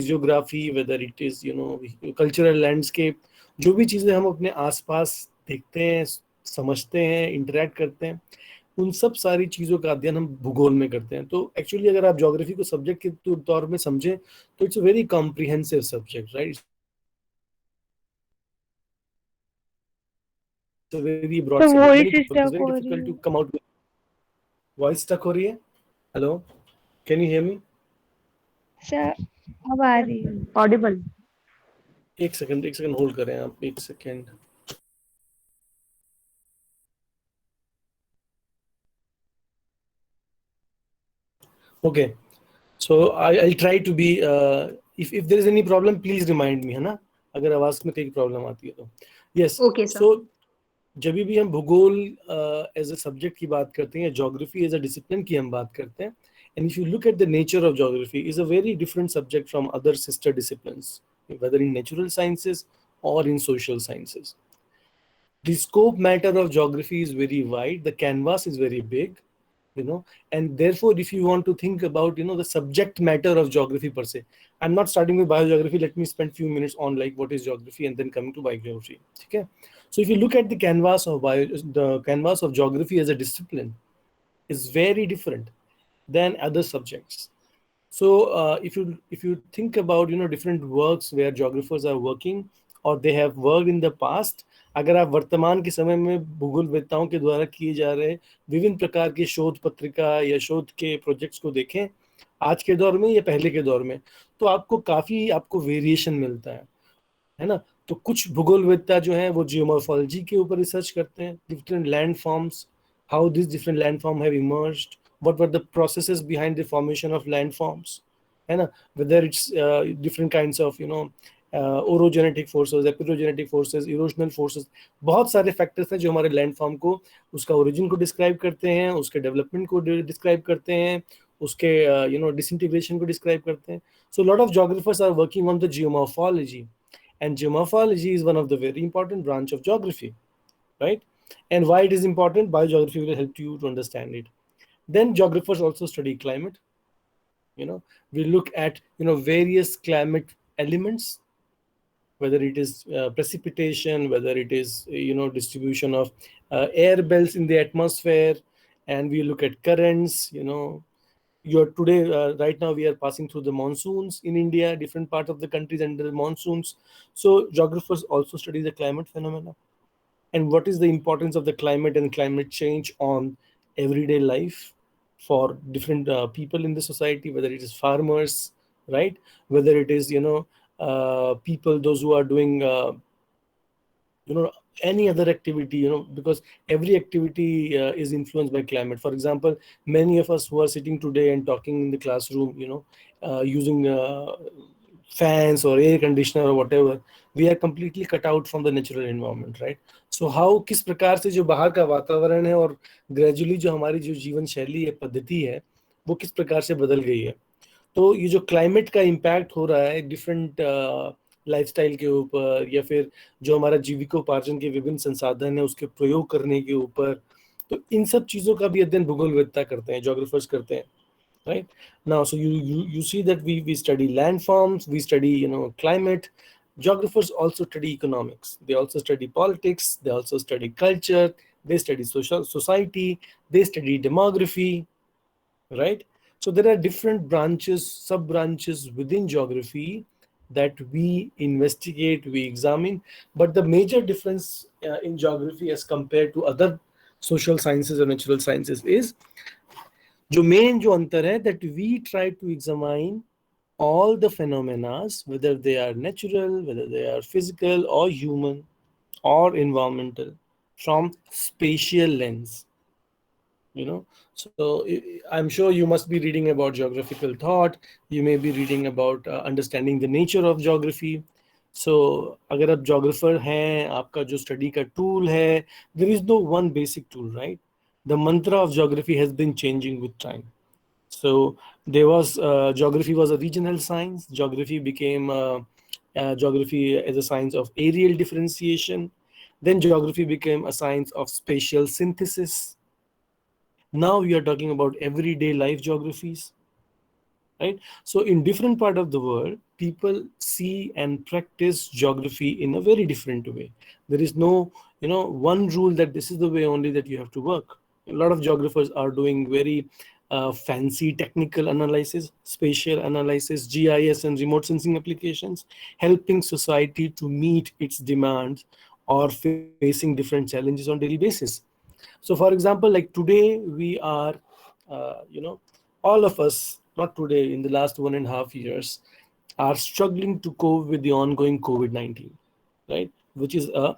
geography, whether it is cultural landscape, जो भी चीज़ें हम अपने आसपास देखते हैं, समझते हैं, इंटरेक्ट करते हैं, उन सब सारी चीज़ों का अध्ययन हम भूगोल में करते हैं. तो एक्चुअली अगर आप ज्योग्राफी को सब्जेक्ट के तौर में समझें तो it's a very comprehensive subject, right? It's a very broad तो subject. Many voice people, it's stuck very हो रही difficult to है. come out with. Voice stuck हो रही है? Hello, can you hear me? Sir अब आ रही है. ऑडिबल. एक सेकंड होल्ड करें आप, एक second. Okay, so I'll try to be. If there is any problem, please remind me, है ना? अगर आवाज में कोई प्रॉब्लम आती है तो. Yes. Okay, sir. So जब भी हम भूगोल एज अ सब्जेक्ट की बात करते हैं, ज्योग्राफी एज अ डिसिप्लिन की हम बात करते हैं, and if you look at the nature of geography, is a very different subject from other sister disciplines, whether in natural sciences or in social sciences. The scope matter of geography is very wide, the canvas is very big, and therefore if you want to think about the subject matter of geography per se, I'm not starting with biogeography. Let me spend few minutes on like what is geography and then coming to biogeography. Okay, so if you look at the canvas of geography as a discipline is very different than other subjects. So if you think about different works where geographers are working or they have worked in the past, अगर आप वर्तमान के समय में भूगोलवेत्ताओं के द्वारा किए जा रहे विभिन्न प्रकार के शोध पत्रिका या शोध के प्रोजेक्ट्स को देखें आज के दौर में या पहले के दौर में, तो आपको वेरिएशन मिलता है ना? तो कुछ भूगोलवेत्ता जो हैं वो जियोमॉर्फोलॉजी के ऊपर रिसर्च करते हैं, different land forms, how this different land form have emerged, what were the processes behind the formation of landforms, है ना? Whether it's different kinds of orogenetic forces, epirogenetic forces, erosional forces, बहुत सारे factors हैं जो हमारे landform को, उसका origin को डिस्क्राइब करते हैं, उसके डेवलपमेंट को डिस्क्राइब करते हैं, उसके डिसइंटीग्रेशन को डिस्क्राइब करते हैं. So a lot of geographers are working on the geomorphology, and geomorphology is one of the very important branch of geography, right? And why it is important, biogeography will help you to understand it. Then geographers also study climate. We look at various climate elements, whether it is precipitation, whether it is distribution of air belts in the atmosphere, and we look at currents. Right now we are passing through the monsoons in India, different parts of the countries under the monsoons. So geographers also study the climate phenomena and what is the importance of the climate and climate change on everyday life for different people in the society, whether it is farmers, right? Whether it is people, those who are doing any other activity, because every activity is influenced by climate. For example, many of us who are sitting today and talking in the classroom, using fans or air conditioner or whatever, we are completely cut out from the natural environment, right? So how किस प्रकार से जो बाहर का वातावरण है और gradually जो हमारी जो जीवन शैली है, पद्धति है, वो किस प्रकार से बदल गई है. तो ये जो क्लाइमेट का इम्पैक्ट हो रहा है डिफरेंट लाइफस्टाइल के ऊपर, या फिर जो हमारा जीविकोपार्जन के विभिन्न संसाधन है उसके प्रयोग करने के ऊपर, तो इन सब चीज़ों का भी अध्ययन भूगोलवेत्ता करते हैं, जोग्राफर्स करते हैं, right? Now, so you see that we study landforms, we study climate. Geographers also study economics, they also study politics, they also study culture, they study society, they study demography, right? So there are different branches, sub branches within geography that we investigate, we examine. But the major difference in geography as compared to other social sciences or natural sciences is जो अंतर है, that we try to examine all the phenomena, whether they are natural, whether they are physical or human or environmental, from spatial lens. So I'm sure you must be reading about geographical thought, you may be reading about understanding the nature of geography. So अगर आप geographer हैं, आपका जो study का tool है, there is no one basic tool, right? The mantra of geography has been changing with time. So there was geography was a regional science. Geography became geography as a science of areal differentiation. Then geography became a science of spatial synthesis. Now we are talking about everyday life geographies, right? So in different part of the world, people see and practice geography in a very different way. There is no, one rule that this is the way only that you have to work. A lot of geographers are doing very fancy technical analysis, spatial analysis, GIS and remote sensing applications, helping society to meet its demands or facing different challenges on daily basis. So for example, like today we are, all of us, not today, in the last 1.5 years, are struggling to cope with the ongoing COVID-19, right? Which is a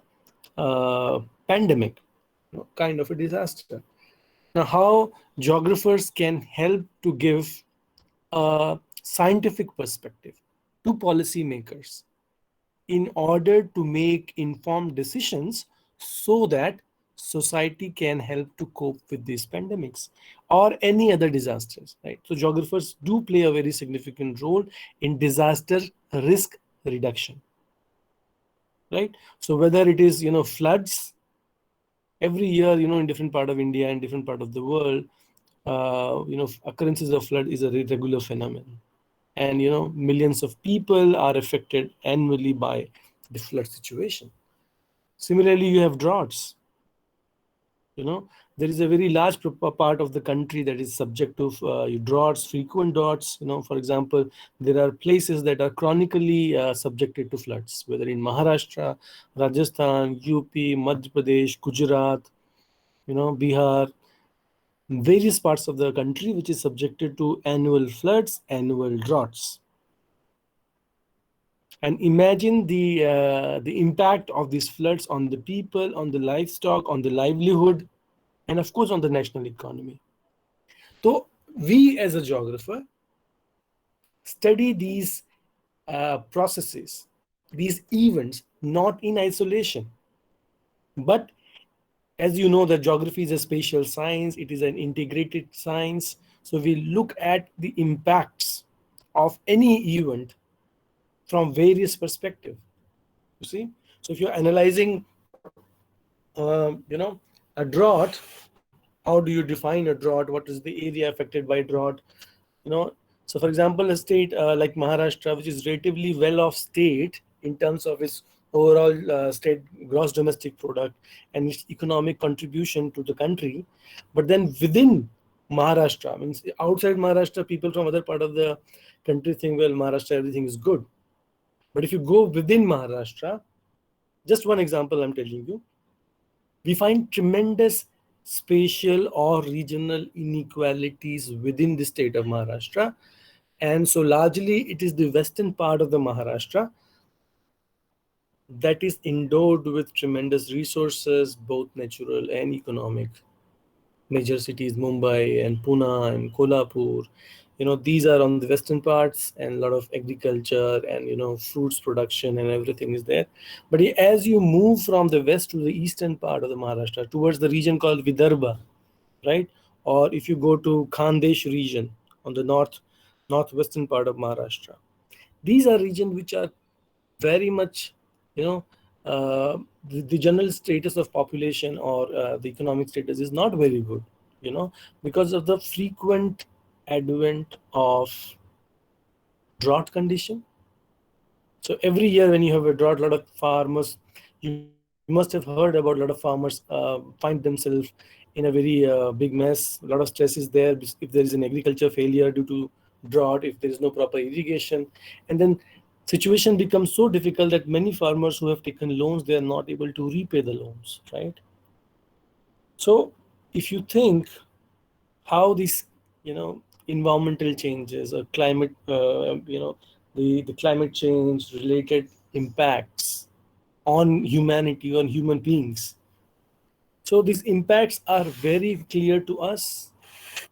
pandemic, kind of a disaster. Now, how geographers can help to give a scientific perspective to policymakers in order to make informed decisions so that society can help to cope with these pandemics or any other disasters, right? So geographers do play a very significant role in disaster risk reduction, right? So whether it is, floods every year, in different part of India and different part of the world, occurrences of flood is a regular phenomenon. And, millions of people are affected annually by the flood situation. Similarly, you have droughts. There is a very large part of the country that is subject to droughts, frequent droughts. For example, there are places that are chronically subjected to floods, whether in Maharashtra, Rajasthan, UP, Madhya Pradesh, Gujarat, Bihar, various parts of the country which is subjected to annual floods, annual droughts. And imagine the impact of these floods on the people, on the livestock, on the livelihood, and of course on the national economy. So we as a geographer study these processes, these events, not in isolation, but as you know, that geography is a spatial science, it is an integrated science. So we look at the impacts of any event from various perspectives. You see, so if you're analyzing, a drought, how do you define a drought? What is the area affected by drought? you know so for example, a state like Maharashtra, which is relatively well off state in terms of its overall state gross domestic product and its economic contribution to the country, but then within Maharashtra, means outside Maharashtra, people from other part of the country think, well, Maharashtra, everything is good. But if you go within Maharashtra, just one example I'm telling you, we find tremendous spatial or regional inequalities within the state of Maharashtra. And so largely it is the western part of the Maharashtra that is endowed with tremendous resources, both natural and economic. Major cities, Mumbai and Pune and Kolhapur, these are on the western parts, and a lot of agriculture and, fruits production and everything is there. But as you move from the west to the eastern part of the Maharashtra towards the region called Vidarbha, right? Or if you go to Khandesh region on the northwestern part of Maharashtra, these are regions which are very much, you know, the general status of population or the economic status is not very good, because of the frequent advent of drought condition. So every year when you have a drought, a lot of farmers, you must have heard about a lot of farmers find themselves in a very big mess. A lot of stress is there if there is an agriculture failure due to drought, if there is no proper irrigation. And then situation becomes so difficult that many farmers who have taken loans, they are not able to repay the loans, right? So if you think how these, environmental changes or climate, the climate change related impacts on humanity, on human beings. So these impacts are very clear to us,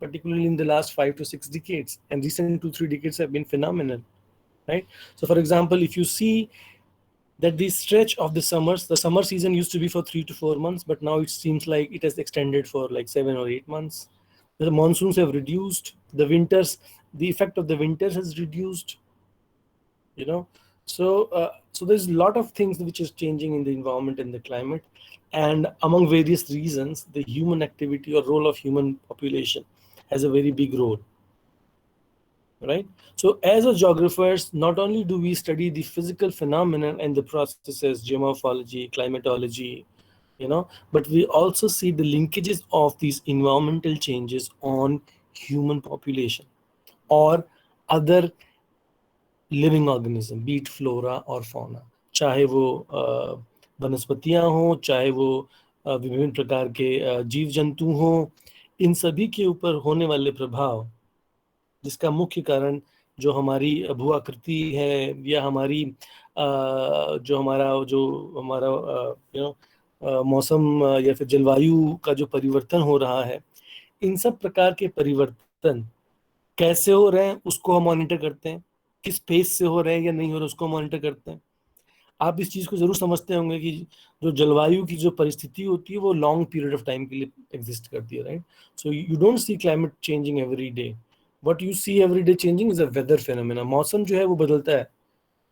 particularly in the last 5 to 6 decades, and recent 2-3 decades have been phenomenal, right? So for example, if you see that the stretch of the summer season used to be for 3 to 4 months, but now it seems like it has extended for like 7 or 8 months. The monsoons have reduced, the effect of the winters has reduced, you know so there's a lot of things which is changing in the environment and the climate. And among various reasons, the human activity or role of human population has a very big role, right? So as a geographers, not only do we study the physical phenomena and the processes, geomorphology, climatology, but we also see the linkages of these environmental changes on human population or other living organism, be it flora और fauna, चाहे वो वनस्पतियां हों, चाहे वो विभिन्न प्रकार के जीव जंतु हों, इन सभी के ऊपर होने वाले प्रभाव, जिसका मुख्य कारण जो हमारी भू-आकृति है या हमारी जो हमारा मौसम या फिर जलवायु का जो परिवर्तन हो रहा है, इन सब प्रकार के परिवर्तन कैसे हो रहे हैं उसको हम मॉनिटर करते हैं, किस पेस से हो रहे हैं या नहीं हो रहे उसको मॉनिटर करते हैं। आप इस चीज को जरूर समझते होंगे कि जो जलवायु की जो परिस्थिति होती है वो लॉन्ग पीरियड ऑफ टाइम के लिए एग्जिस्ट करती है, right? So you don't see climate changing every day, what you see every day changing is a weather phenomena. मौसम जो है वो बदलता है,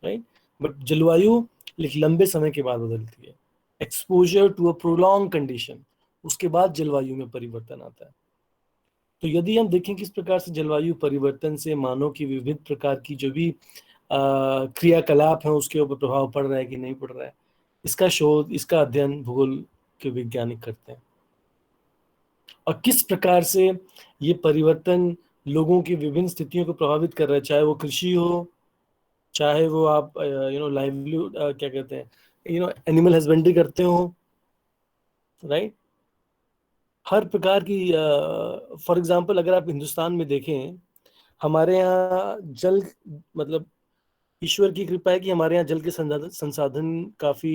राइट? बट जलवायु एक लंबे समय के बाद बदलती है, exposure to a prolong condition, उसके बाद जलवायु में परिवर्तन आता है। तो यदि हम देखें किस प्रकार से जलवायु परिवर्तन से मानव की विविध प्रकार की जो भी क्रियाकलाप है उसके ऊपर प्रभाव पड़ रहा है कि नहीं पड़ रहा है, इसका शोध, इसका अध्ययन भूगोल के वैज्ञानिक करते हैं। और किस प्रकार से ये परिवर्तन लोगों की विभिन्न स्थितियों को प्रभावित कर रहा है, चाहे वो कृषि हो, चाहे वो आप लाइवलीहुड क्या कहते हैं, एनिमल हस्बेंड्री करते हो, राइट? हर प्रकार की फॉर एग्जांपल अगर आप हिंदुस्तान में देखें, हमारे यहाँ जल, मतलब ईश्वर की कृपा है कि हमारे यहाँ जल के संसाधन काफी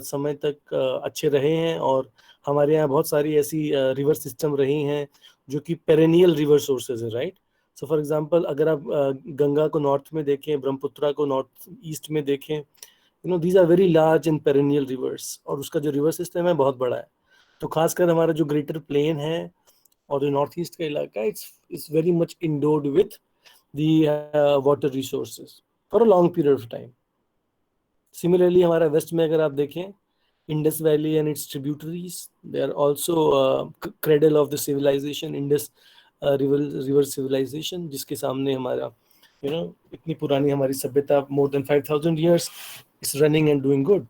समय तक अच्छे रहे हैं, और हमारे यहाँ बहुत सारी ऐसी रिवर सिस्टम रही हैं जो कि पेरेनियल रिवर सोर्सेज है, राइट? सो फॉर एग्जांपल अगर आप गंगा को नॉर्थ में देखें, ब्रह्मपुत्रा को नॉर्थ ईस्ट में देखें, these are very large and perennial rivers, और उसका जो रिवर सिस्टम है बहुत बड़ा है। तो खासकर हमारा जो ग्रेटर प्लेन है और जो नॉर्थ ईस्ट का इलाका है, it's very much endowed with the water resources for a long period of time. Similarly हमारा वेस्ट में अगर आप देखें, Indus valley and its tributaries, they are also cradle of the civilization, Indus river civilization, जिसके सामने हमारा इतनी पुरानी हमारी सभ्यता, more than 5000 years, is running and doing good.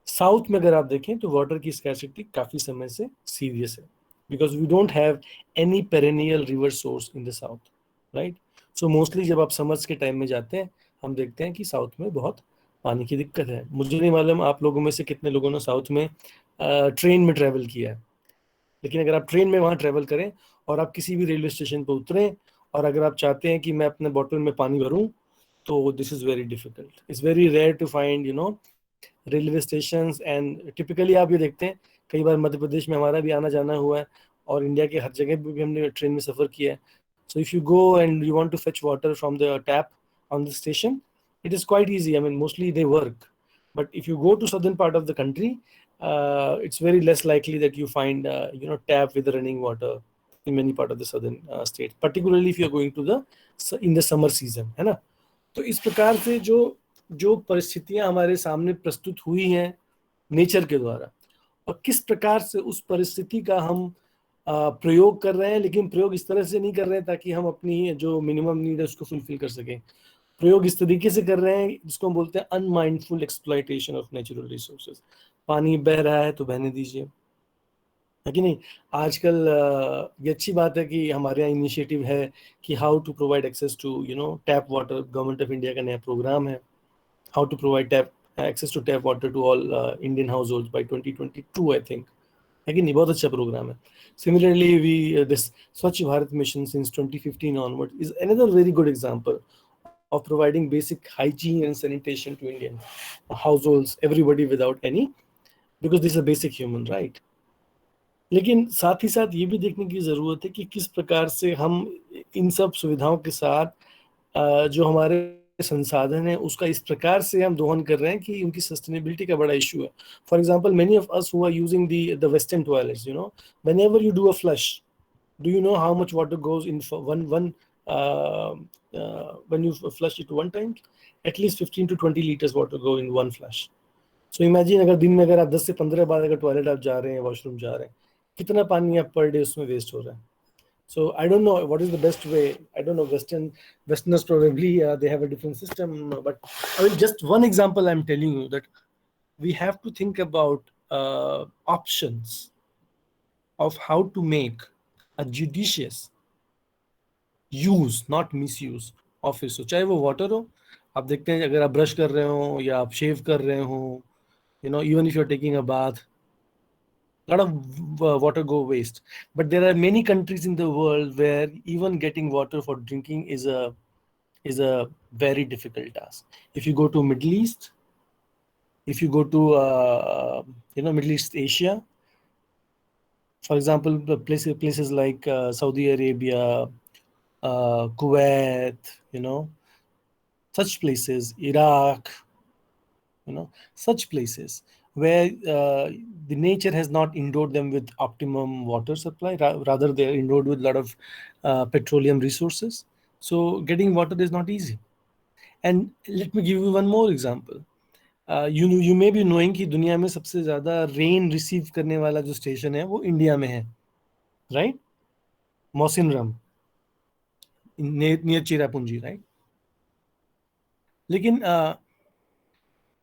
South में अगर आप देखें तो वाटर की स्कैर्सिटी काफी समय से सीरियस है, because we don't have any perennial river source in the south, right? So mostly जब आप समर्स के टाइम में जाते हैं, हम देखते हैं कि साउथ में बहुत पानी की दिक्कत है। मुझे नहीं मालूम आप लोगों में से कितने लोगों ने साउथ में ट्रेन में ट्रेवल किया है, लेकिन अगर आप ट्रेन में वहाँ ट्रेवल करें और आप किसी भी रेलवे स्टेशन पर उतरें, और अगर आप चाहते हैं कि मैं अपने बॉटल में पानी भरूं, तो this is very difficult, it's very rare to find railway station. And typically आप ये देखते हैं, कई बार मध्य प्रदेश में हमारा भी आना जाना हुआ है, और इंडिया के हर जगह भी हमने ट्रेन में सफ़र किया है। So if you go and you want to fetch water from the tap on the station, it is quite easy. I mean, mostly they work. But if you go to southern part of the country, it's very less likely that you find, tap with running water in many part of the southern states, particularly if you're going to in the summer season, है ना? तो इस प्रकार से जो जो परिस्थितियां हमारे सामने प्रस्तुत हुई हैं नेचर के द्वारा, और किस प्रकार से उस परिस्थिति का हम प्रयोग कर रहे हैं, लेकिन प्रयोग इस तरह से नहीं कर रहे हैं ताकि हम अपनी जो मिनिमम नीड है उसको फुलफिल कर सकें। प्रयोग इस तरीके से कर रहे हैं जिसको हम बोलते हैं unmindful exploitation of natural resources. पानी बह रहा है तो बहने दीजिए, है कि नहीं? आजकल ये अच्छी बात है कि हमारे यहाँ इनिशिएटिव है कि how to provide access to tap water. Government of India का नया प्रोग्राम है, how to provide tap access to tap water to all Indian household by 2022, I think, है कि नहीं? बहुत अच्छा प्रोग्राम है। सिमिलरली वी दिस स्वच्छ Bharat mission since 2015 onward is another very good example of providing basic hygiene and sanitation to Indian households, everybody without any, because this is a basic human right. लेकिन साथ ही साथ ये भी देखने की ज़रूरत है कि किस प्रकार से हम इन सब सुविधाओं के साथ जो हमारे संसाधन है उसका इस प्रकार से हम दोहन कर रहे हैं कि उनकी सस्टेनेबिलिटी का बड़ा इशू है। For example, many of us who are using the western toilets, whenever you do a flush, do you know how much water goes in for one when you flush it one time? At least 15 to 20 liters water go in one flush. So imagine अगर दिन में अगर आप 10 से 15 बार अगर toilet आप जा रहे हैं, वॉशरूम जा रहे हैं, कितना पानी आप पर डे उसमें वेस्ट हो रहा है। So I don't know what is the best way. I don't know, Westerners probably they have a different system, but I mean, just one example I'm telling you, that we have to think about options of how to make a judicious use not miss use office हो, चाहे वो water हो। आप देखते हैं अगर आप brush कर रहे हो या आप शेव कर रहे हो, you know, even if you're taking a bath, a lot of water go waste. But there are many countries in the world where even getting water for drinking is a very difficult task. If you go to Middle East, if you go to Middle East Asia, for example, the places like Saudi Arabia, Kuwait, you know, such places, Iraq, you know, such places where the nature has not endowed them with optimum water supply. Rather, they are endowed with a lot of petroleum resources. So getting water is not easy. And let me give you one more example. You may be knowing कि दुनिया में सबसे ज़्यादा rain receive करने वाला जो station है वो इंडिया में है, right? Mawsynram, near Cherrapunji, right? लेकिन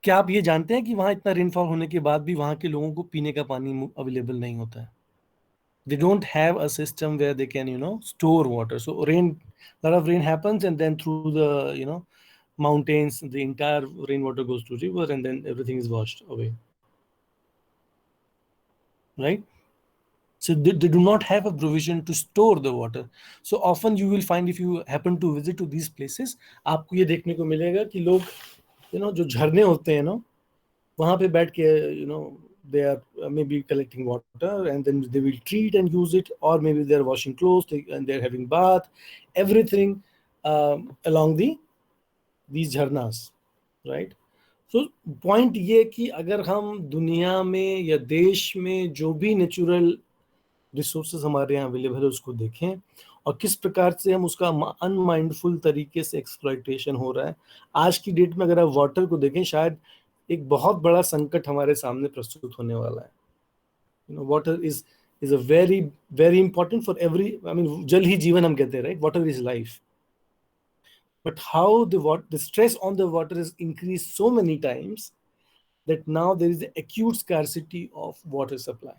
क्या आप ये जानते हैं कि वहाँ इतना रेनफॉल होने के बाद भी वहाँ के लोगों को पीने का पानी अवेलेबल नहीं होता है? They don't have a system where they can, you know, store water. So lot of rain happens, and then through the, you know, mountains, the entire rainwater goes to river, and then everything is washed away, right? So they do not have a provision to store the water. So often you will find, if you happen to visit to these places, आपको ये देखने को मिलेगा कि लोग, you know, जो झरने होते हैं ना, वहाँ पे बैठ के, you know, they are maybe collecting water, and then they will treat and use it, or maybe they are washing clothes and they are having bath, everything along these झरनास, right? So point ये कि अगर हम दुनिया में या देश में जो भी नेचुरल रिसोर्सेज हमारे यहाँ अवेलेबल है उसको देखें, और किस प्रकार से हम उसका अनमाइंडफुल तरीके से एक्सप्लॉइटेशन हो रहा है। आज की डेट में अगर आप वाटर को देखें, शायद एक बहुत बड़ा संकट हमारे सामने प्रस्तुत होने वाला है। You know, water is a very very important for every, I mean, जल ही जीवन हम कहते हैं, right? Water is life. But how the stress on the water is increased so many times that now there is an acute scarcity of water supply.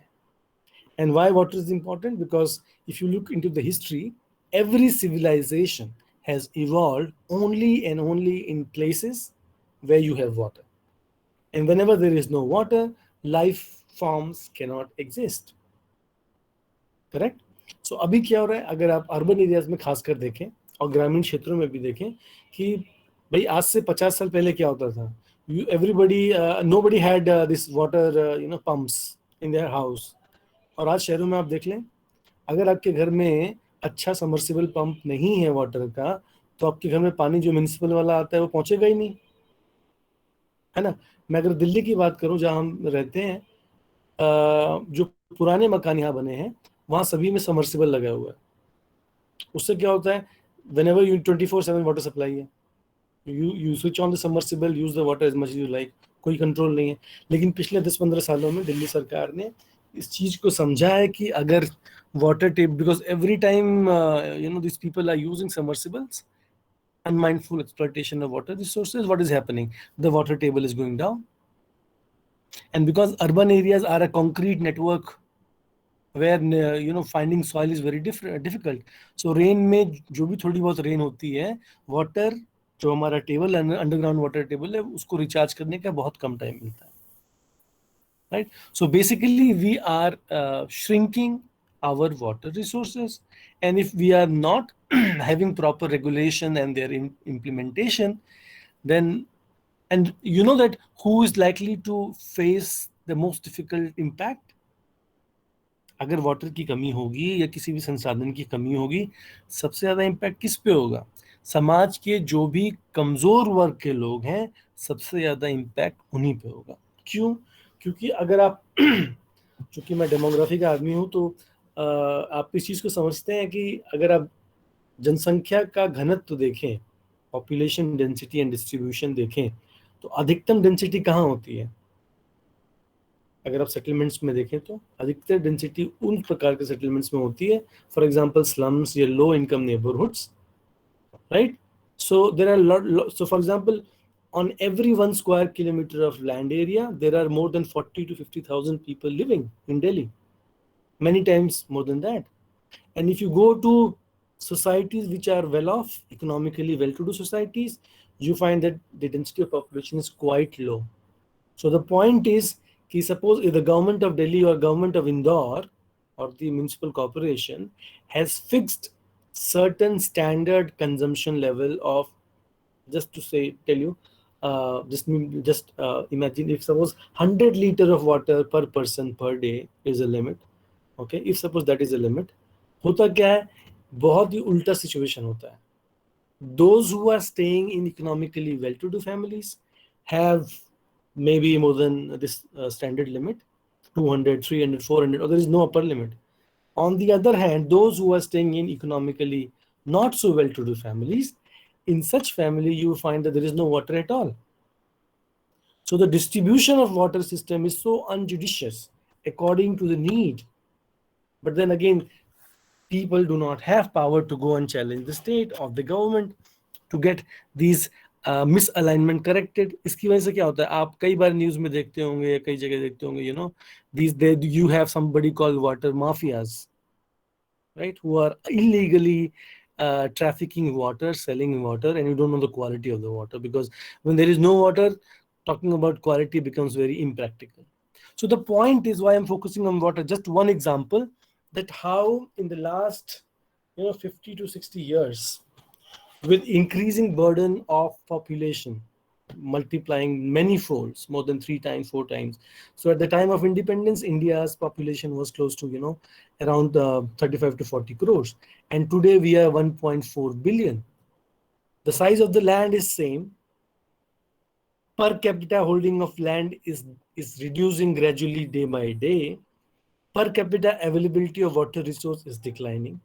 And why water is important? Because if you look into the history, every civilization has evolved only and only in places where you have water. And whenever there is no water, life forms cannot exist. Correct? So अभी क्या हो रहा है, अगर आप urban areas में खासकर देखें और ग्रामीण क्षेत्रों में भी देखें कि भाई आज से 50 साल पहले क्या होता था, everybody nobody had this water, you know, pumps in their house. और आज शहरों में आप देख लें, अगर आपके घर में अच्छा समर्सिबल पंप नहीं है वाटर का, तो आपके घर में पानी जो म्यूनिसिपल वाला आता है वो पहुंचेगा ही नहीं, है ना? मैं अगर दिल्ली की बात करूं जहां हम रहते हैं, जो पुराने मकान यहाँ बने हैं वहाँ सभी में समर्सिबल लगा हुआ है. उससे क्या होता है, whenever you 24/7 वाटर सप्लाई है, you switch on the submersible, use the water as much as you like, कोई कंट्रोल नहीं है. लेकिन पिछले 10-15 सालों में दिल्ली सरकार ने इस चीज को समझा है कि अगर water tap, because every time you know this people are using submersibles, unmindful exploitation of water resources, what is happening? The water table is going down. And because urban areas are a concrete network where you know finding soil is very difficult, so rain में जो भी थोड़ी बहुत rain होती है, water जो हमारा table underground water table है उसको रिचार्ज करने का बहुत कम टाइम मिलता है, right? So basically we are shrinking our water resources, and if we are not having proper regulation and their implementation, then, and you know that who is likely to face the most difficult impact? अगर water की कमी होगी या किसी भी संसाधन की कमी होगी, सबसे ज्यादा इम्पैक्ट किस पे होगा? समाज के जो भी कमजोर वर्ग के लोग हैं, सबसे ज्यादा इम्पैक्ट उन्हीं पे होगा. क्यों? क्योंकि अगर आप चूंकि मैं डेमोग्राफी का आदमी हूं, तो आप इस चीज को समझते हैं कि अगर आप जनसंख्या का घनत्व देखें, पॉपुलेशन डेंसिटी एंड डिस्ट्रीब्यूशन देखें, तो अधिकतम डेंसिटी कहाँ होती है? अगर आप सेटलमेंट्स में देखें तो अधिकतर डेंसिटी उन प्रकार के सेटलमेंट्स में होती है, फॉर एग्जांपल स्लम्स या low income neighbourhoods, right? So there are so for example, on every 1 square kilometer of land area, there are more than 40 to 50,000 people living in Delhi, many times more than that. And if you go to societies which are well off, economically well-to-do societies, you find that the density of population is quite low. So the point is, suppose if the government of Delhi or government of Indore or the municipal corporation has fixed certain standard consumption level of, just to say, tell you, just imagine if suppose 100 liter of water per person per day is a limit. Okay, if suppose that is a limit, होता क्या है, बहुत ही उल्टा situation होता है. Those who are staying in economically well-to-do families have maybe more than this standard limit, 200, 300, 400, or there is no upper limit. On the other hand, those who are staying in economically not so well-to-do families, in such family, you find that there is no water at all. So the distribution of water system is so unjudicious according to the need. But then again, people do not have power to go and challenge the state of the government to get these misalignment corrected. इसकी वजह से क्या होता है, आप कई बार news में देखते होंगे या कई जगह देखते होंगे, you have somebody called water mafias, right, who are illegally trafficking water, selling water, and you don't know the quality of the water, because when there is no water, talking about quality becomes very impractical. So the point is why I'm focusing on water. Just one example, that how in the last 50 to 60 years, with increasing burden of population multiplying many folds, more than 3 times, 4 times. So at the time of independence, India's population was close to around 35 to 40 crores, and today we are 1.4 billion. The size of the land is same. Per capita holding of land is reducing gradually day by day. Per capita availability of water resource is declining.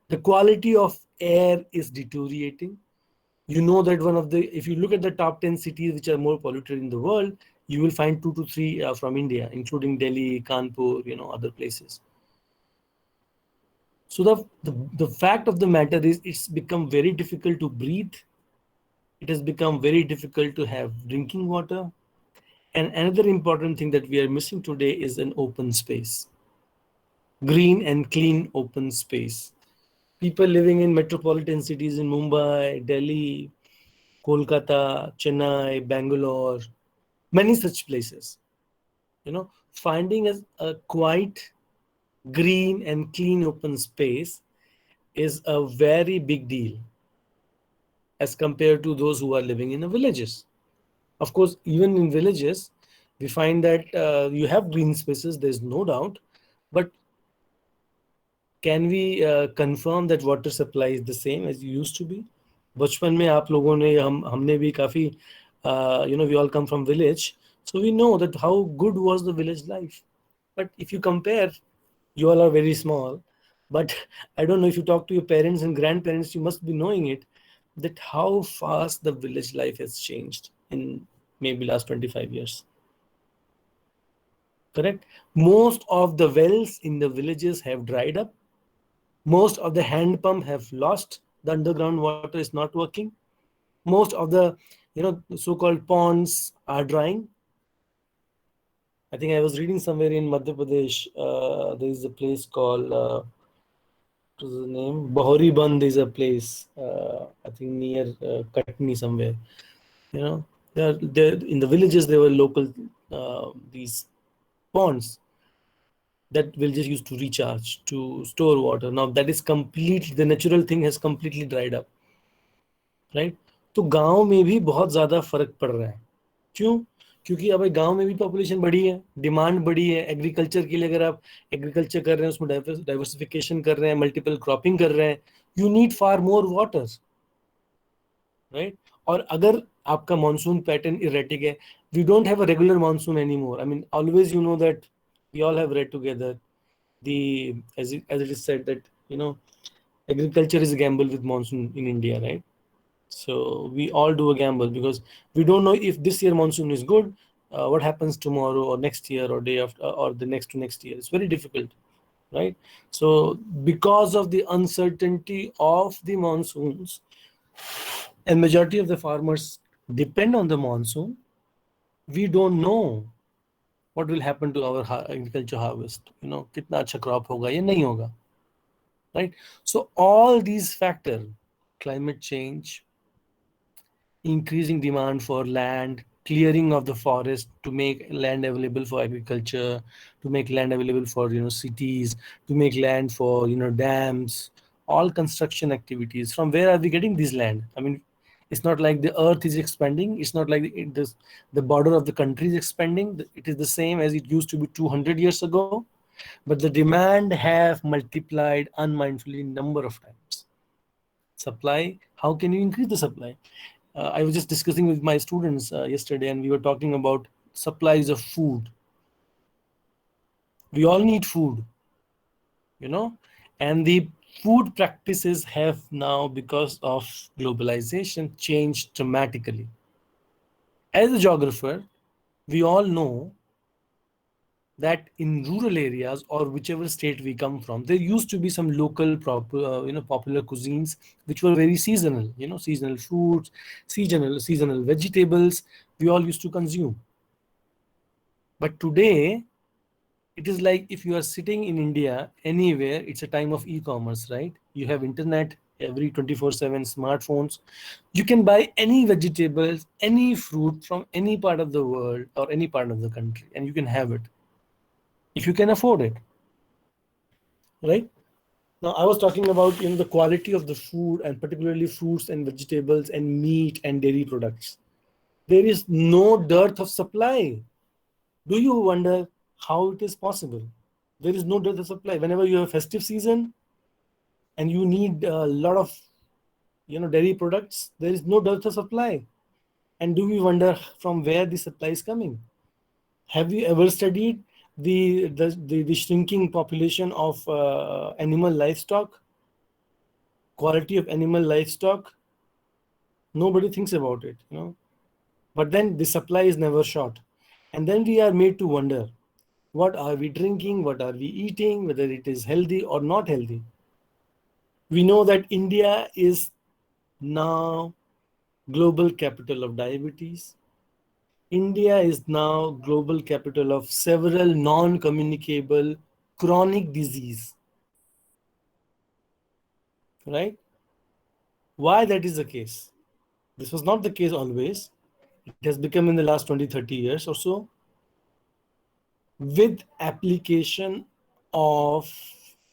The quality of air is deteriorating. You know that if you look at the top 10 cities which are more polluted in the world, you will find 2 to 3 from India, including Delhi, Kanpur, other places. So the fact of the matter is, it's become very difficult to breathe. It has become very difficult to have drinking water. And another important thing that we are missing today is an open space. Green and clean open space. People living in metropolitan cities in Mumbai, Delhi, Kolkata, Chennai, Bangalore, many such places, finding a quiet, green and clean open space is a very big deal as compared to those who are living in the villages. Of course, even in villages, we find that you have green spaces, there's no doubt, but can we confirm that water supply is the same as it used to be? बचपन में आप लोगों ने हमने भी काफी we all come from village, so we know that how good was the village life. But if you compare, you all are very small, but I don't know, if you talk to your parents and grandparents, you must be knowing it, that how fast the village life has changed in maybe last 25 years. Correct? Most of the wells in the villages have dried up. Most of the hand pump have lost. The underground water is not working. Most of the so-called ponds are drying. I think I was reading somewhere in Madhya Pradesh, there is a place called, what is the name? Bahori Band is a place, I think near Katni somewhere. In the villages, there were local, these ponds that villages used to recharge, to store water. Now that is completely, the natural thing has completely dried up. Right. तो गांव में भी बहुत ज़्यादा फर्क पड़ रहा है. क्यों? क्योंकि अब गांव में भी पॉपुलेशन बढ़ी है, डिमांड बढ़ी है. एग्रीकल्चर के लिए अगर आप एग्रीकल्चर कर रहे हैं, उसमें डाइवर्सिफिकेशन कर रहे हैं, मल्टीपल क्रॉपिंग कर रहे हैं, you need far more water, right. और अगर आपका मानसून पैटर्न इरेटिक है, we don't have a regular monsoon any more. I mean always you know that we all have read together as it is said that agriculture is a gamble with monsoon in India, right? So we all do a gamble because we don't know if this year monsoon is good. what happens tomorrow or next year or day after or the next to next year. It's very difficult, right? So because of the uncertainty of the monsoons, and majority of the farmers depend on the monsoon, we don't know what will happen to our agriculture harvest. Kitna acha crop hoga ya nahi hoga, right? So all these factors, climate change, increasing demand for land, clearing of the forest to make land available for agriculture, to make land available for cities, to make land for dams, all construction activities. From where are we getting this land? I mean, it's not like the earth is expanding. It's not like the border of the country is expanding. It is the same as it used to be 200 years ago, but the demand have multiplied unmindfully number of times. Supply, how can you increase the supply? I was just discussing with my students yesterday, and we were talking about supplies of food. We all need food, you know, and the food practices have now, because of globalization, changed dramatically. As a geographer, we all know that in rural areas or whichever state we come from, there used to be some local popular cuisines which were very seasonal. Seasonal fruits, seasonal vegetables we all used to consume. But today, it is like if you are sitting in India anywhere, it's a time of e-commerce, right? You have internet, every 24/7 smartphones. You can buy any vegetables, any fruit from any part of the world or any part of the country, and you can have it if you can afford it, right? Now, I was talking about the quality of the food, and particularly fruits and vegetables and meat and dairy products. There is no dearth of supply. Do you wonder how it is possible? There is no dearth of supply. Whenever you have festive season and you need a lot of dairy products, there is no dearth of supply. And do we wonder from where the supply is coming? Have you ever studied the shrinking population of animal livestock? Quality of animal livestock? Nobody thinks about it. But then the supply is never short. And then we are made to wonder, what are we drinking? What are we eating? Whether it is healthy or not healthy. We know that India is now global capital of diabetes. India is now global capital of several non-communicable chronic disease, right? Why that is the case? This was not the case always. It has become in the last 20, 30 years or so, with application of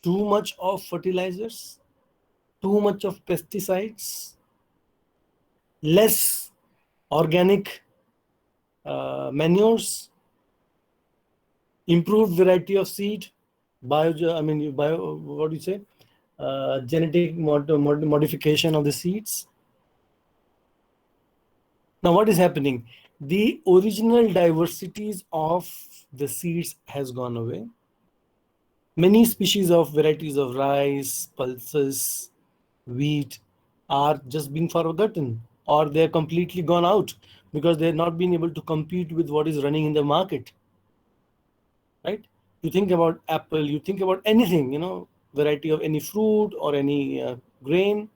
too much of fertilizers, too much of pesticides, less organic manures, improved variety of seed, what do you say? Genetic modification of the seeds. Now, what is happening? The original diversities of the seeds has gone away. Many species of varieties of rice, pulses, wheat are just being forgotten, or they're completely gone out because they're not being able to compete with what is running in the market, right? You think about apple, you think about anything, variety of any fruit or any grain,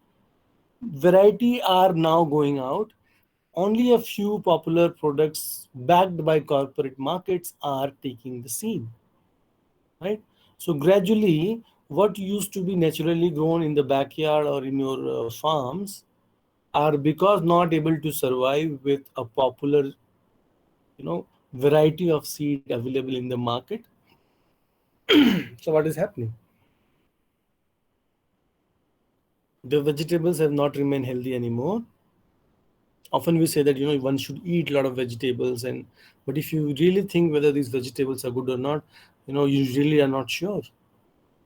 variety are now going out. Only a few popular products backed by corporate markets are taking the scene, right? So gradually, what used to be naturally grown in the backyard or in your farms are, because not able to survive with a popular, variety of seed available in the market. So what is happening? The vegetables have not remained healthy anymore. Often we say that one should eat a lot of vegetables, but if you really think whether these vegetables are good or not, you really are not sure.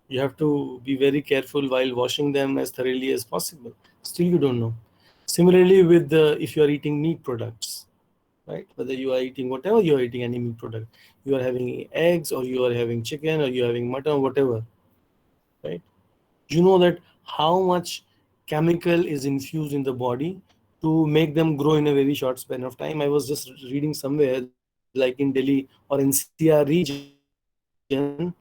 You have to be very careful while washing them as thoroughly as possible. Still, you don't know. Similarly, with if you are eating meat products, right? Whether you are eating whatever you are eating, any meat product, you are having eggs or you are having chicken or you are having mutton, whatever, right? You know that how much chemical is infused in the body to make them grow in a very short span of time. I was just reading somewhere that like in Delhi or NCR region,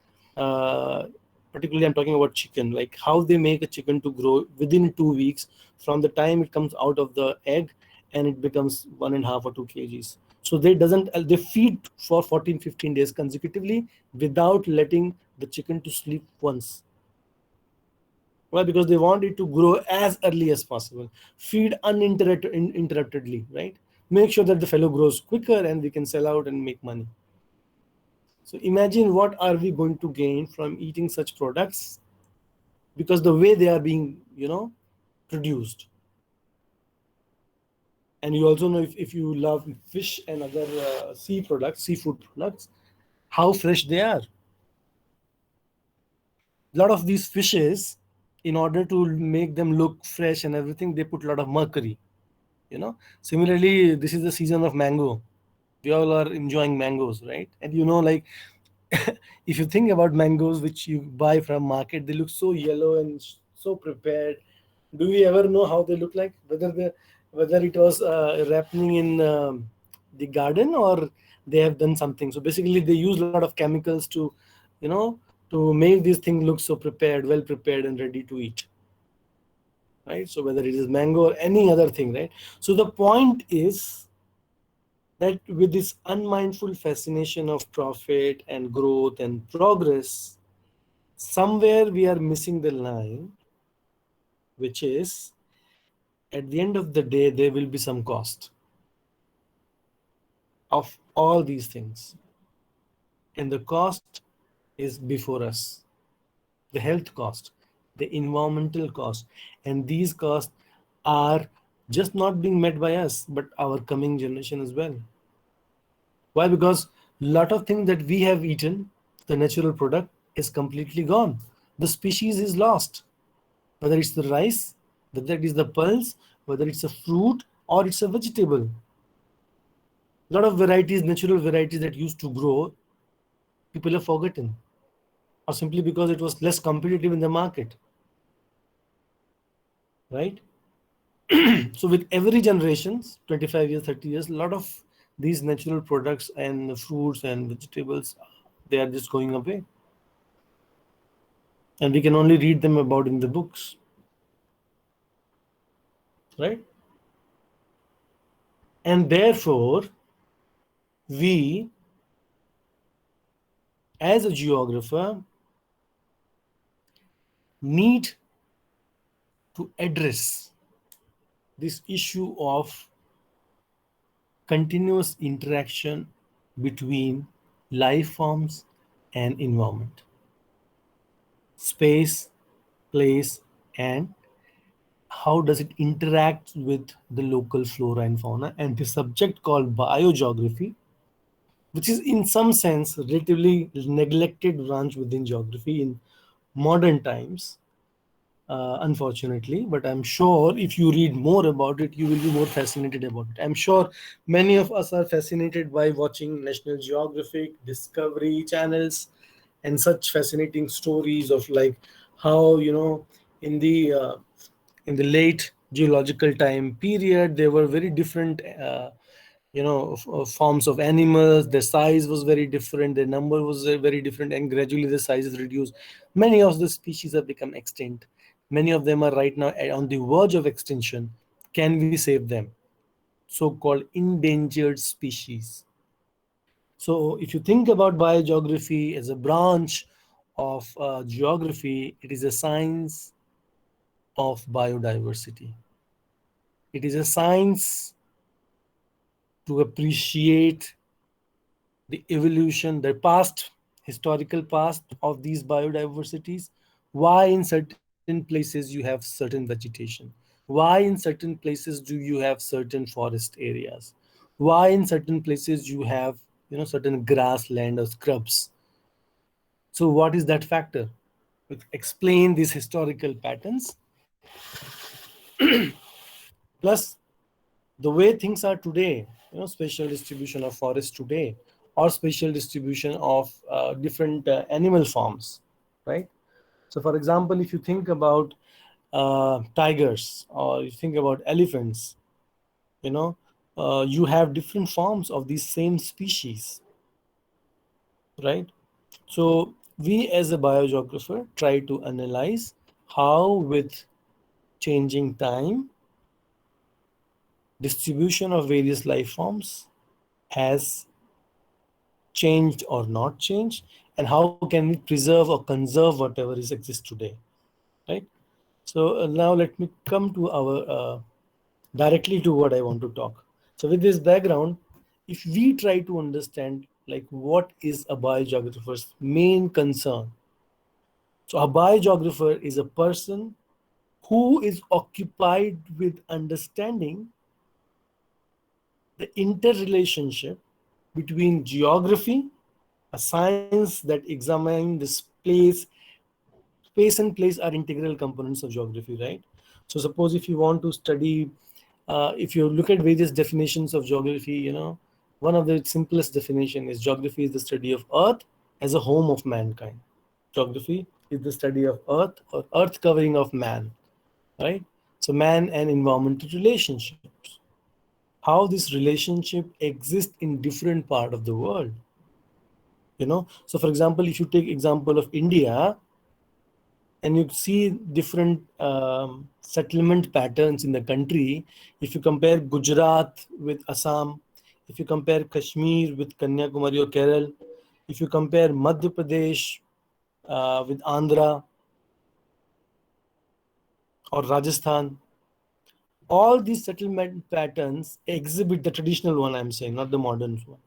particularly I'm talking about chicken, like how they make a chicken to grow within 2 weeks from the time it comes out of the egg and it becomes 1.5 or 2 kgs. So they feed for 14, 15 days consecutively without letting the chicken to sleep once. Why? Because they want it to grow as early as possible. Feed uninterruptedly, right? Make sure that the fellow grows quicker and we can sell out and make money. So imagine what are we going to gain from eating such products, because the way they are being, produced. And you also know, if you love fish and other seafood products, how fresh they are. A lot of these fishes, in order to make them look fresh and everything, they put a lot of mercury. Similarly, this is the season of mango. We all are enjoying mangoes, right? And like if you think about mangoes which you buy from market, they look so yellow and so prepared. Do we ever know how they look like, whether it was happening in the garden, or they have done something? So basically they use a lot of chemicals you know to make these things look so prepared, well prepared and ready to eat, right? So whether it is mango or any other thing, right? So the point is that with this unmindful fascination of profit and growth and progress, somewhere we are missing the line, which is at the end of the day, there will be some cost of all these things. And the cost is before us, the health cost, the environmental cost. And these costs are just not being met by us, but our coming generation as well. Why? Because a lot of things that we have eaten, the natural product, is completely gone. The species is lost. Whether it's the rice, whether it is the pulse, whether it's a fruit or it's a vegetable. A lot of varieties, natural varieties that used to grow, people have forgotten, or simply because it was less competitive in the market, right? So with every generations, 25 years, 30 years, a lot of these natural products and fruits and vegetables, they are just going away. And we can only read them about in the books, right? And therefore, we, as a geographer, need to address this issue of continuous interaction between life forms and environment, space, place, and how does it interact with the local flora and fauna. And the subject called biogeography, which is in some sense relatively neglected branch within geography in modern times, unfortunately. But I'm sure if you read more about it, you will be more fascinated about it. I'm sure many of us are fascinated by watching National Geographic, Discovery channels, and such fascinating stories of like how, in the uh, in the late geological time period, there were very different forms of animals. Their size was very different, their number was very different, and gradually the size is reduced. Many of the species have become extinct. Many of them are right now on the verge of extinction. Can we save them? So-called endangered species. So if you think about biogeography as a branch of geography, it is a science of biodiversity. It is a science to appreciate the evolution, the past, historical past of these biodiversities. Why in certain places you have certain vegetation? Why in certain places do you have certain forest areas? Why in certain places you have certain grassland or scrubs? So what is that factor? Explain these historical patterns, plus the way things are today, spatial distribution of forests today, or spatial distribution of different animal forms, right? So for example, if you think about tigers, or you think about elephants, you know you have different forms of these same species, right? So we as a biogeographer try to analyze how with changing time, distribution of various life forms has changed or not changed, and how can we preserve or conserve whatever is exists today, right? So now let me come to our directly to what I want to talk. So with this background, if we try to understand like what is a biogeographer's main concern, so a biogeographer is a person who is occupied with understanding the interrelationship between geography, a science that examines this place. Space and place are integral components of geography, right? So suppose if you want to study, if you look at various definitions of geography, one of the simplest definition is geography is the study of earth as a home of mankind. Geography is the study of earth or earth covering of man, right? So man and environmental relationships, how this relationship exists in different part of the world. So for example, if you take example of India, and you see different settlement patterns in the country. If you compare Gujarat with Assam, if you compare Kashmir with Kanyakumari or Kerala, if you compare Madhya Pradesh with Andhra or Rajasthan, all these settlement patterns exhibit the traditional one, I'm saying, not the modern one.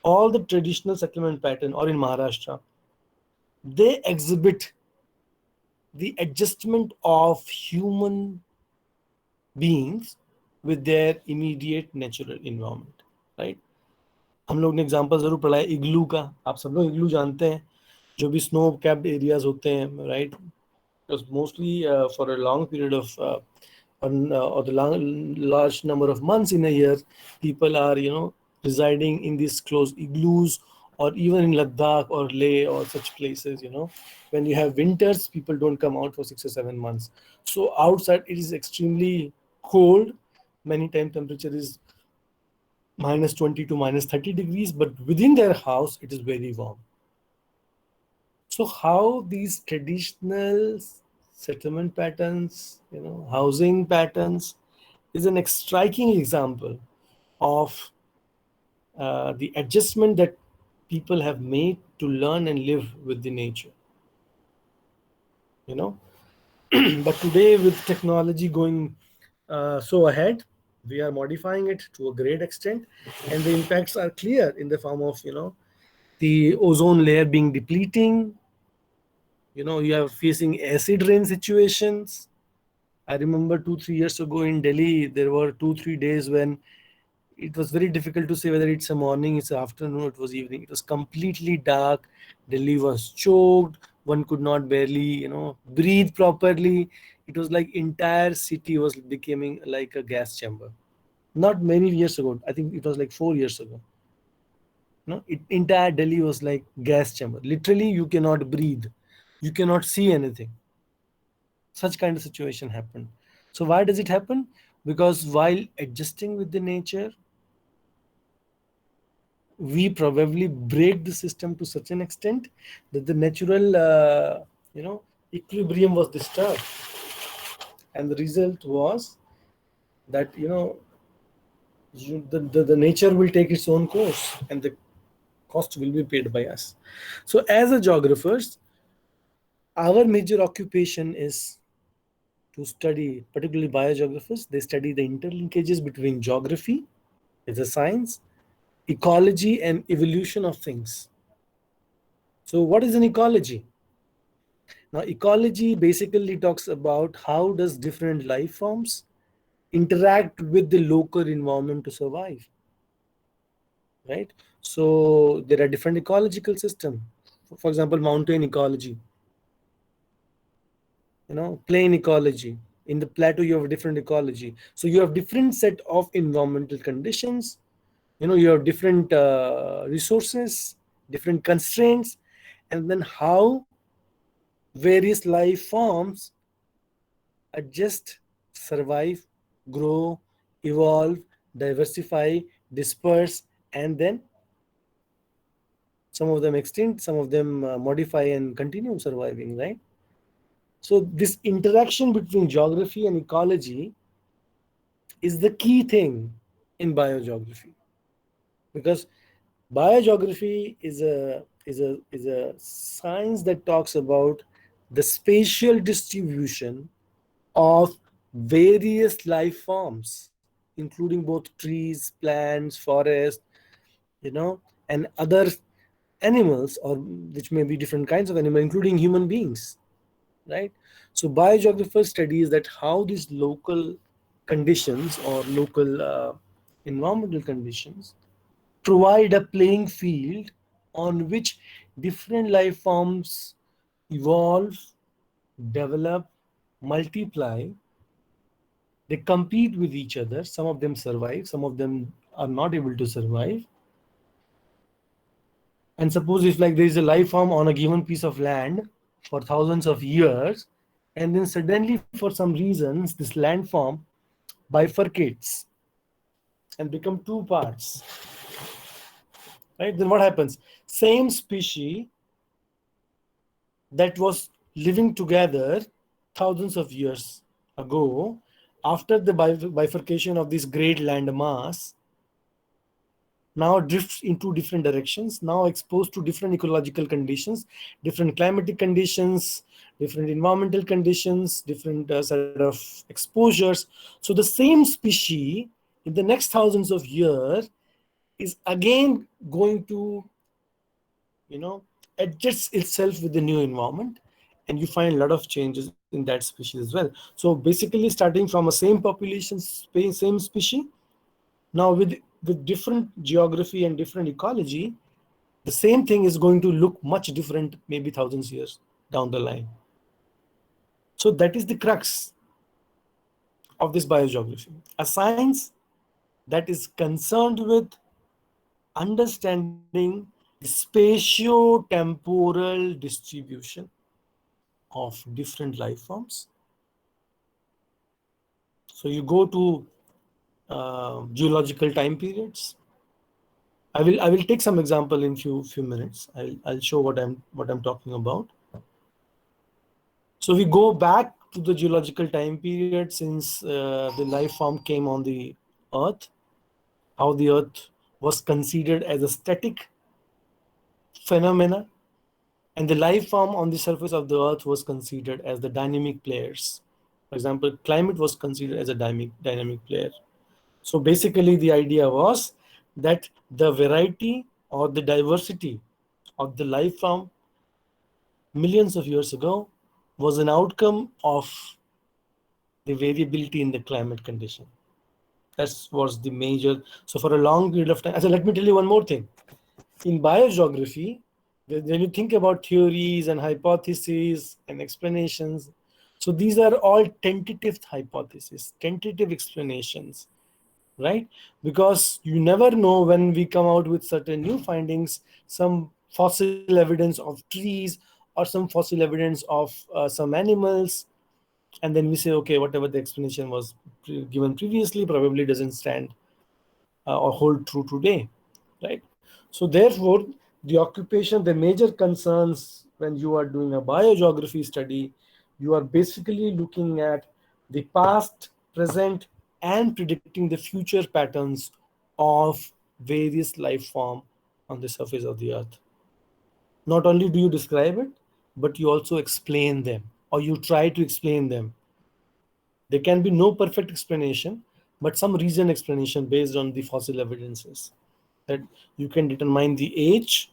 All the traditional settlement pattern, or in Maharashtra, they exhibit the adjustment of human beings with their immediate natural environment, right? हम लोग ने example जरूर पढ़ा है इग्लू का, आप सब लोग इग्लू जानते हैं, जो भी स्नो कैप्ड एरियाज होते हैं, right? Because mostly for a long period of or the large number of months in a year, people are residing in these closed igloos, or even in Ladakh or Leh or such places. When you have winters, people don't come out for 6 or 7 months. So outside it is extremely cold. Many times temperature is -20 to -30 degrees, but within their house it is very warm. So how these traditional settlement patterns, housing patterns, is an striking example of the adjustment that people have made to learn and live with the nature. you know but today, with technology going so ahead, we are modifying it to a great extent, and the impacts are clear in the form of the ozone layer being depleting. You are facing acid rain situations. I remember 2 3 years ago in Delhi, there were 2 3 days when it was very difficult to say whether it's a morning, it's afternoon, it was evening. It was completely dark. Delhi was choked. One could not barely, breathe properly. It was like entire city was becoming like a gas chamber. Not many years ago. I think it was like 4 years ago. Entire Delhi was like gas chamber. Literally, you cannot breathe. You cannot see anything. Such kind of situation happened. So why does it happen? Because while adjusting with the nature, we probably break the system to such an extent that the natural equilibrium was disturbed, and the result was that the nature will take its own course, and the cost will be paid by us. So as a geographers, our major occupation is to study, particularly biogeographers, they study the interlinkages between geography as a science, ecology, and evolution of things. So what is an ecology? Now, ecology basically talks about how does different life forms interact with the local environment to survive, right? So there are different ecological systems. For example, mountain ecology, plain ecology. In the plateau, you have a different ecology. So you have different set of environmental conditions. You have different resources, different constraints, and then how various life forms adjust, survive, grow, evolve, diversify, disperse, and then some of them extinct, some of them modify and continue surviving, right? So this interaction between geography and ecology is the key thing in biogeography, because biogeography is a science that talks about the spatial distribution of various life forms, including both trees, plants, forests, and other animals, or which may be different kinds of animal, including human beings, right? So biogeographers studies that how these local conditions or local environmental conditions provide a playing field on which different life forms evolve, develop, multiply. They compete with each other. Some of them survive, some of them are not able to survive. And suppose if like there is a life form on a given piece of land for thousands of years, and then suddenly for some reasons this land form bifurcates and become two parts, right? Then what happens? Same species that was living together thousands of years ago, after the bifurcation of this great land mass, now drifts into different directions, now exposed to different ecological conditions, different climatic conditions, different environmental conditions, different set of exposures. So the same species in the next thousands of years is again going to, you know, adjust itself with the new environment, and you find a lot of changes in that species as well. So basically starting from a same population, same species, now with different geography and different ecology, the same thing is going to look much different maybe thousands years down the line. So that is the crux of this biogeography, a science that is concerned with understanding the spatio-temporal distribution of different life forms. So you go to geological time periods. I will take some example in few minutes. I'll show what I'm talking about. So we go back to the geological time period since the life form came on the Earth, how the Earth was considered as a static phenomena, and the life form on the surface of the Earth was considered as the dynamic players. For example, climate was considered as a dynamic player. So basically, the idea was that the variety or the diversity of the life form millions of years ago was an outcome of the variability in the climate condition. That was the major. So for a long period of time, so let me tell you one more thing. In biogeography, when you think about theories and hypotheses and explanations, so these are all tentative hypotheses, tentative explanations, right? Because you never know when we come out with certain new findings, some fossil evidence of trees or some fossil evidence of some animals, and then we say, okay, whatever the explanation was given previously probably doesn't stand or hold true today, right? So therefore, the occupation, the major concerns when you are doing a biogeography study, you are basically looking at the past, present, and predicting the future patterns of various life form on the surface of the earth. Not only do you describe it, but you also explain them, or you try to explain them. There can be no perfect explanation, but some reasoned explanation based on the fossil evidences. That you can determine the age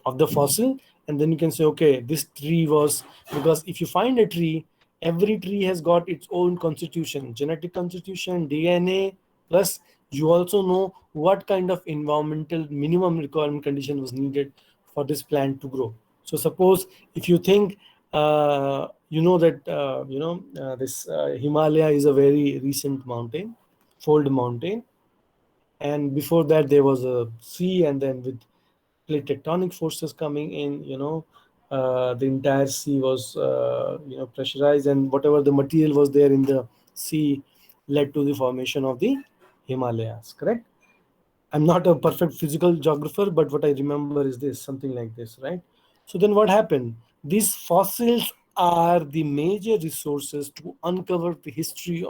of the fossil, and then you can say, okay, this tree was, because if you find a tree, every tree has got its own constitution, genetic constitution, DNA, plus you also know what kind of environmental minimum requirement condition was needed for this plant to grow. So suppose if you think you know that this Himalaya is a very recent mountain, fold mountain, and before that there was a sea, and then with plate tectonic forces coming in, the entire sea was pressurized, and whatever the material was there in the sea led to the formation of the Himalayas, correct? I'm not a perfect physical geographer, but what I remember is this, something like this, right? So then what happened? These fossils are the major resources to uncover the history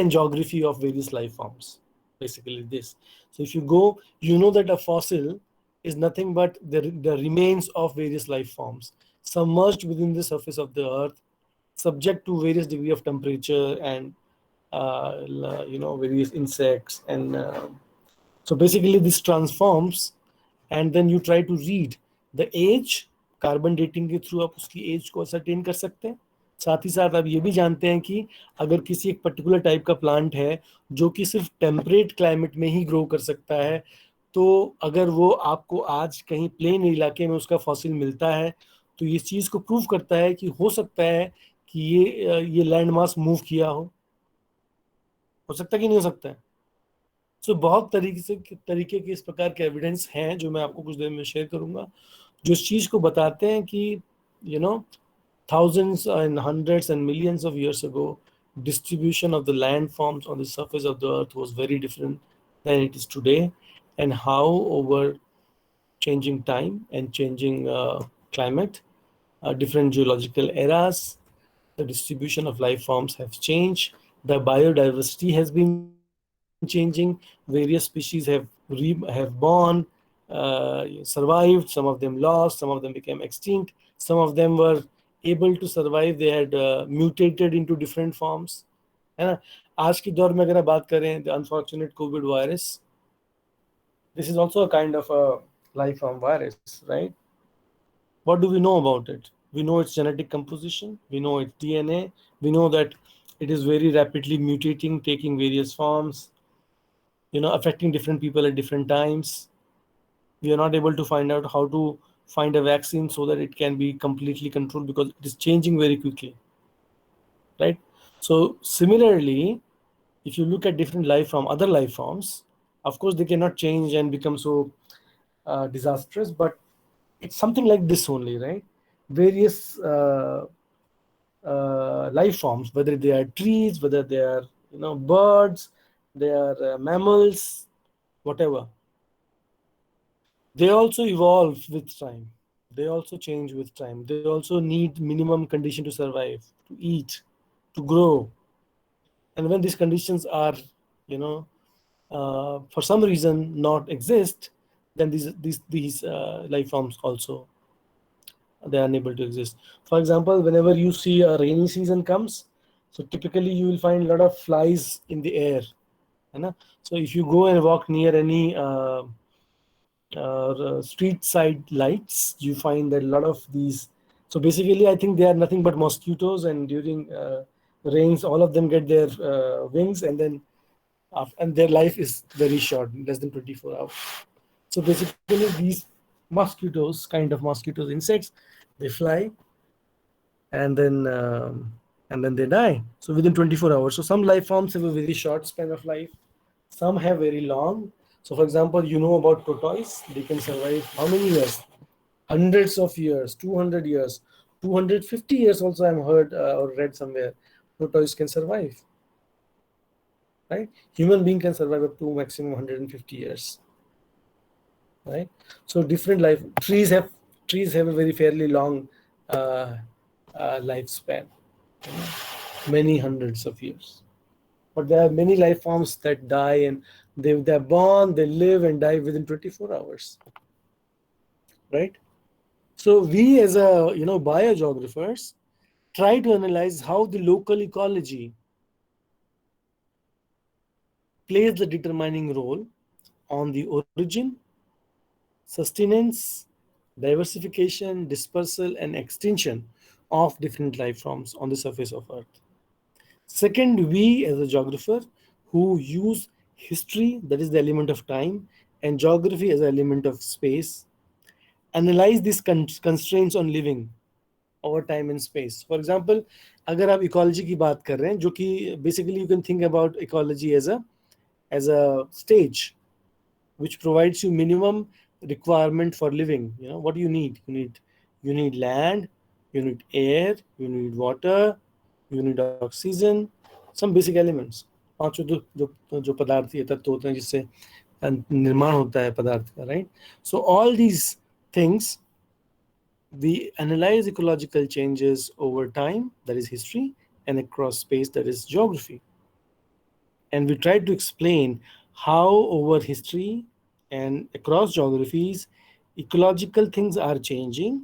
and geography of various life forms. Basically this. So if you go, you know that a fossil is nothing but the remains of various life forms submerged within the surface of the earth, subject to various degree of temperature and various insects and so basically this transforms and then you try to read the age, carbon dating के through आप उसकी as को ascertain कर सकते हैं। साथ ही साथ आप ये भी जानते हैं कि अगर किसी एक पर्टिकुलर टाइप का प्लांट है जो कि सिर्फ टेम्परेट क्लाइमेट में ही ग्रो कर सकता है, तो अगर वो आपको आज कहीं प्लेन इलाके में उसका फॉसिल मिलता है तो ये चीज़ को प्रूव करता है कि हो सकता है कि ये लैंड मास मूव किया हो सकता है कि नहीं हो सकता है। सो बहुत तरीके के इस प्रकार के एविडेंस हैं जो मैं आपको कुछ देर में शेयर करूंगा, जो इस चीज को बताते हैं कि you know thousands and hundreds and millions of years ago, distribution of the landforms on the surface of the earth was very different than it is today, and how over changing time and changing climate, different geological eras, the distribution of life forms have changed. The biodiversity has been changing. Various species have born, survived. Some of them lost. Some of them became extinct. Some of them were able to survive. They had mutated into different forms. है ना? आज की दौर में अगर आप बात करें, the unfortunate COVID virus, this is also a kind of a life form virus, right? What do we know about it? We know its genetic composition, we know its DNA, we know that it is very rapidly mutating, taking various forms, affecting different people at different times. We are not able to find out how to find a vaccine so that it can be completely controlled because it is changing very quickly, right? So similarly, if you look at different life from other life forms, of course they cannot change and become so disastrous, but it's something like this only, right? Various life forms, whether they are trees, whether they are birds, they are mammals, whatever. They also evolve with time. They also change with time. They also need minimum condition to survive, to eat, to grow. And when these conditions are, for some reason not exist, then these life forms also they are unable to exist. For example, whenever you see a rainy season comes, so typically you will find a lot of flies in the air. So if you go and walk near any street side lights, you find that a lot of these. So basically, I think they are nothing but mosquitoes, and during rains, all of them get their wings, and then and their life is very short, less than 24 hours. So basically, these mosquitoes, kind of mosquitoes, insects, they fly, and then they die. So within 24 hours. So some life forms have a very short span of life. Some have very long. So for example, you know about tortoise. They can survive how many years? Hundreds of years, 200 years, 250 years also I've heard or read somewhere. Tortoise can survive, right? Human being can survive up to maximum 150 years, right? So different life. Trees have a very fairly long lifespan, many hundreds of years. But there are many life forms that die and they're born, they live and die within 24 hours, right? So we as a biogeographers try to analyze how the local ecology plays the determining role on the origin, sustenance, diversification, dispersal, and extinction of different life forms on the surface of Earth. Second, we as a geographer who use history, that is the element of time, and geography as an element of space, analyze these constraints on living over time and space. For example, अगर आप ecology की बात कर रहे हैं, जो कि basically you can think about ecology as a stage which provides you minimum requirement for living. What do you need? You need land, you need air, you need water, you need oxygen, some basic elements. पांचों जो जो पदार्थ, ये तत्व होते हैं जिससे निर्माण होता है पदार्थ का, right? So all these things, we analyze ecological changes over time, that is history, and across space, that is geography. And we try to explain how over history and across geographies, ecological things are changing,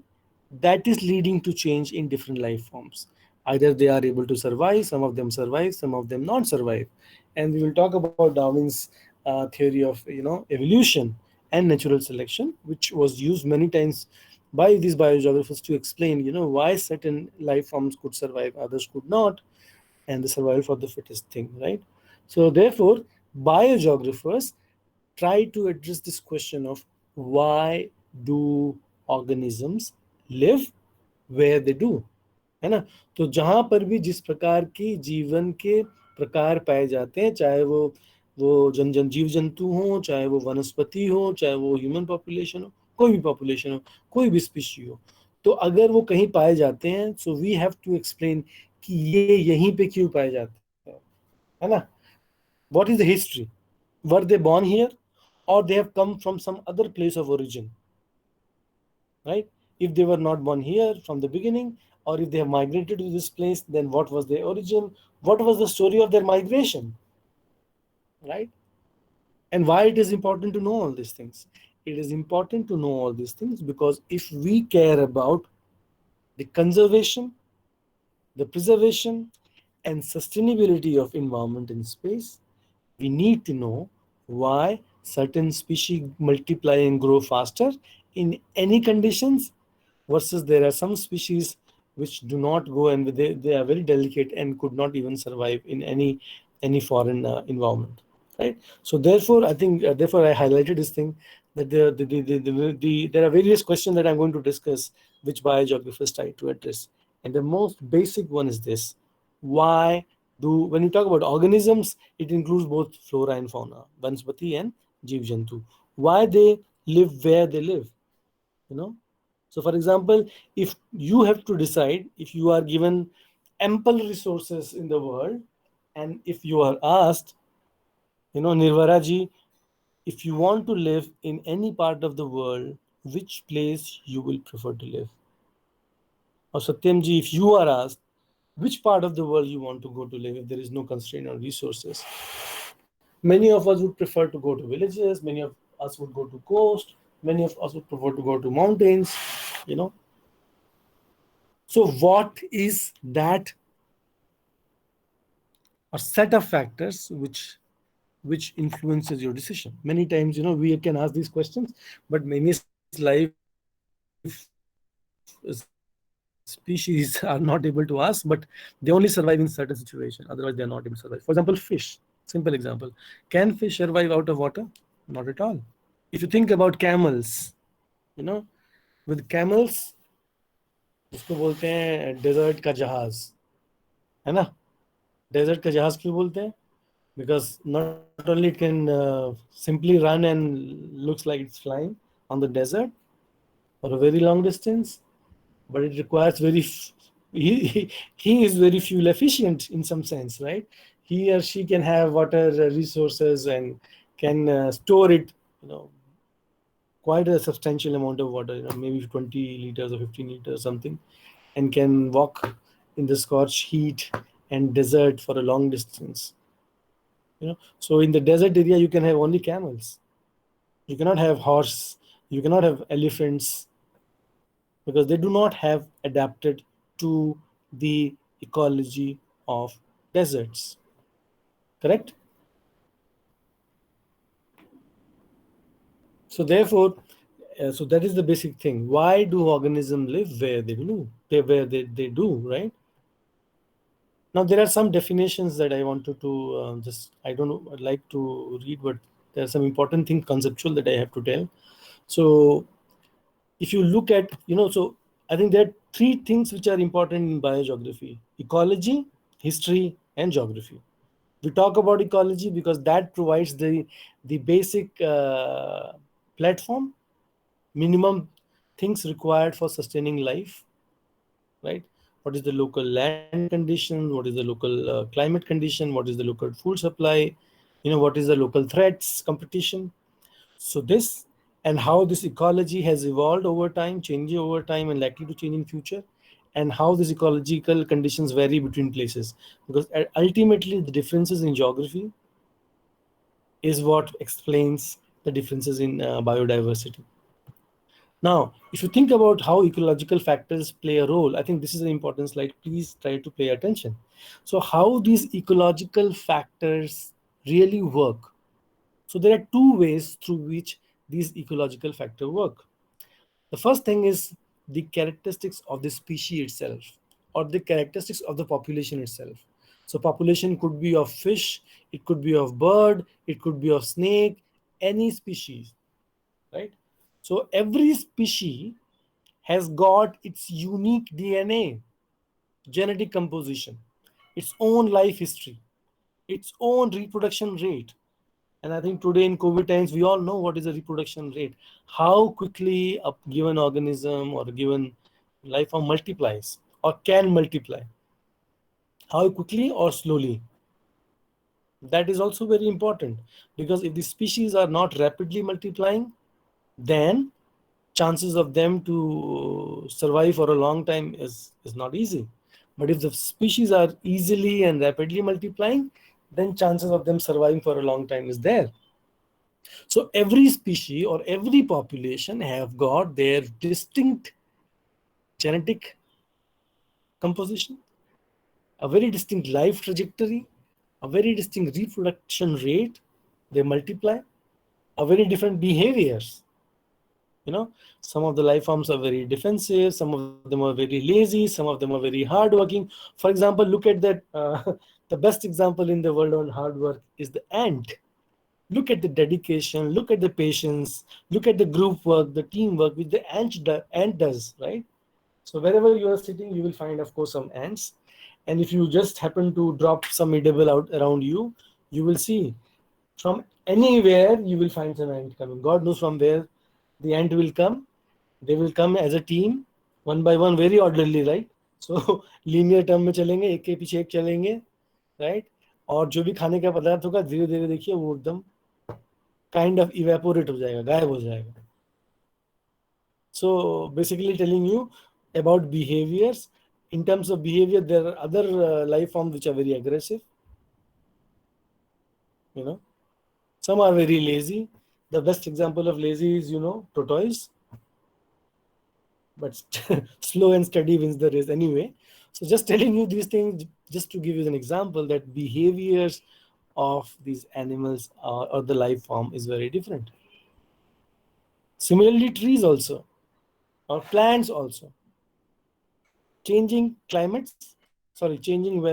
that is leading to change in different life forms. Either they are able to survive, some of them not survive. And we will talk about Darwin's theory of, evolution and natural selection, which was used many times by these biogeographers to explain, why certain life forms could survive, others could not, and the survival for the fittest thing, right? So therefore, biogeographers try to address this question of why do organisms live where they do, है ना? तो जहां पर भी जिस प्रकार की जीवन के प्रकार पाए जाते हैं, चाहे वो जीव जंतु हो, चाहे वो वनस्पति हो, चाहे वो ह्यूमन पॉपुलेशन हो, कोई भी पॉपुलेशन हो, कोई भी स्पीशी हो, तो अगर वो कहीं पाए जाते हैं, so we have to explain कि ये यहीं पे क्यों पाए जाते हैं, है ना? What is the history? Were they born here, or they have come from some other place of origin, right? If they were not born here from the beginning, or if they have migrated to this place, then what was their origin? What was the story of their migration, right? And why it is important to know all these things? It is important to know all these things because if we care about the conservation, the preservation, and sustainability of environment and space, we need to know why certain species multiply and grow faster in any conditions versus there are some species which do not go, and they are very delicate and could not even survive in any foreign environment, right? So therefore I think therefore I highlighted this thing, that there are various questions that I'm going to discuss which biogeographers try to address, and the most basic one is this: why do, when you talk about organisms, it includes both flora and fauna, Vanspati and Jeev Jantu. Why they live where they live, you know? So for example, if you have to decide, if you are given ample resources in the world, and if you are asked, Nirvara ji, if you want to live in any part of the world, which place you will prefer to live? Or Satyam ji, if you are asked, which part of the world you want to go to live if there is no constraint on resources? Many of us would prefer to go to villages, many of us would go to coast, many of us would prefer to go to mountains, you know. So what is that a set of factors which influences your decision? Many times, we can ask these questions, but many species are not able to ask, but they only survive in certain situation, otherwise they are not able to survive. For example, fish. Simple example. Can fish survive out of water? Not at all. If you think about camels, you know with camels, उसको बोलते हैं desert का जहाज, है ना? Desert का जहाज क्यों बोलते हैं? Because not only it can simply run and looks like it's flying on the desert for a very long distance, but it requires he is very fuel efficient in some sense, right? He or she can have water resources and can store it, quite a substantial amount of water, maybe 20 liters or 15 liters something, and can walk in the scorched heat and desert for a long distance. So in the desert area you can have only camels. You cannot have horse, you cannot have elephants, because they do not have adapted to the ecology of deserts. Correct? So therefore, so that is the basic thing. Why do organisms live where they do? They do, right? Now there are some definitions that I wanted to just, I don't know, I'd like to read, but there are some important things conceptual that I have to tell. So if you look at, so I think there are three things which are important in biogeography: ecology, history, and geography. We talk about ecology because that provides the basic platform, minimum things required for sustaining life, right? what is the local land condition, what is the local climate condition, what is the local food supply, what is the local threats, competition. So this, and how this ecology has evolved over time, changing over time and likely to change in future, and how these ecological conditions vary between places. Because ultimately the differences in geography is what explains the differences in biodiversity. Now, if you think about how ecological factors play a role, I think this is an important slide. Please try to pay attention. So how these ecological factors really work. So there are two ways through which these ecological factors work. The first thing is the characteristics of the species itself, or the characteristics of the population itself. So population could be of fish, it could be of bird, it could be of snake, any species, right? So every species has got its unique DNA, genetic composition, its own life history, its own reproduction rate. And I think today in COVID times, we all know what is the reproduction rate, how quickly a given organism or a given life form multiplies or can multiply, how quickly or slowly. That is also very important, because if the species are not rapidly multiplying, then chances of them to survive for a long time is not easy. But if the species are easily and rapidly multiplying, then chances of them surviving for a long time is there. So every species or every population have got their distinct genetic composition, a very distinct life trajectory, a very distinct reproduction rate. They multiply, a very different behaviors. Some of the life forms are very defensive, some of them are very lazy, some of them are very hardworking. For example, look at that. The best example in the world on hard work is the ant. Look at the dedication, look at the patience, look at the group work, the teamwork which the ant does, right? So wherever you are sitting, you will find, of course, some ants. And if you just happen to drop some edible out around you, you will see from anywhere you will find some ant coming. God knows from where the ant will come. They will come as a team, one by one, very orderly, right? So linear term में चलेंगे, एक के पीछे एक चलेंगे, right? और जो भी खाने का पदार्थ होगा धीरे धीरे देखिए वो एकदम kind of evaporate हो जाएगा, गायब हो जाएगा. So basically telling you about behaviors. In terms of behavior, there are other life forms which are very aggressive. Some are very lazy. The best example of lazy is, tortoise. But slow and steady wins the race anyway. So just telling you these things, just to give you an example that behaviors of these animals or the life form is very different. Similarly, trees also, or plants also. Changing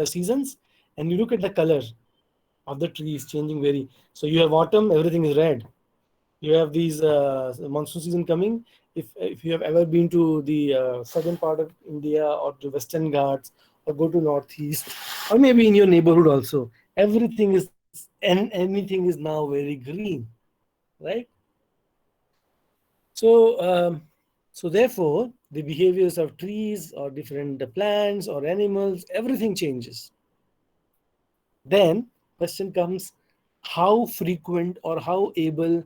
seasons, and you look at the color of the trees changing very. So you have autumn, everything is red. You have these monsoon season coming. If you have ever been to the southern part of India or the Western Ghats or go to Northeast or maybe in your neighborhood also, everything is and anything is now very green, right? So so therefore the behaviors of trees or different plants or animals, everything changes. Then question comes, how frequent or how able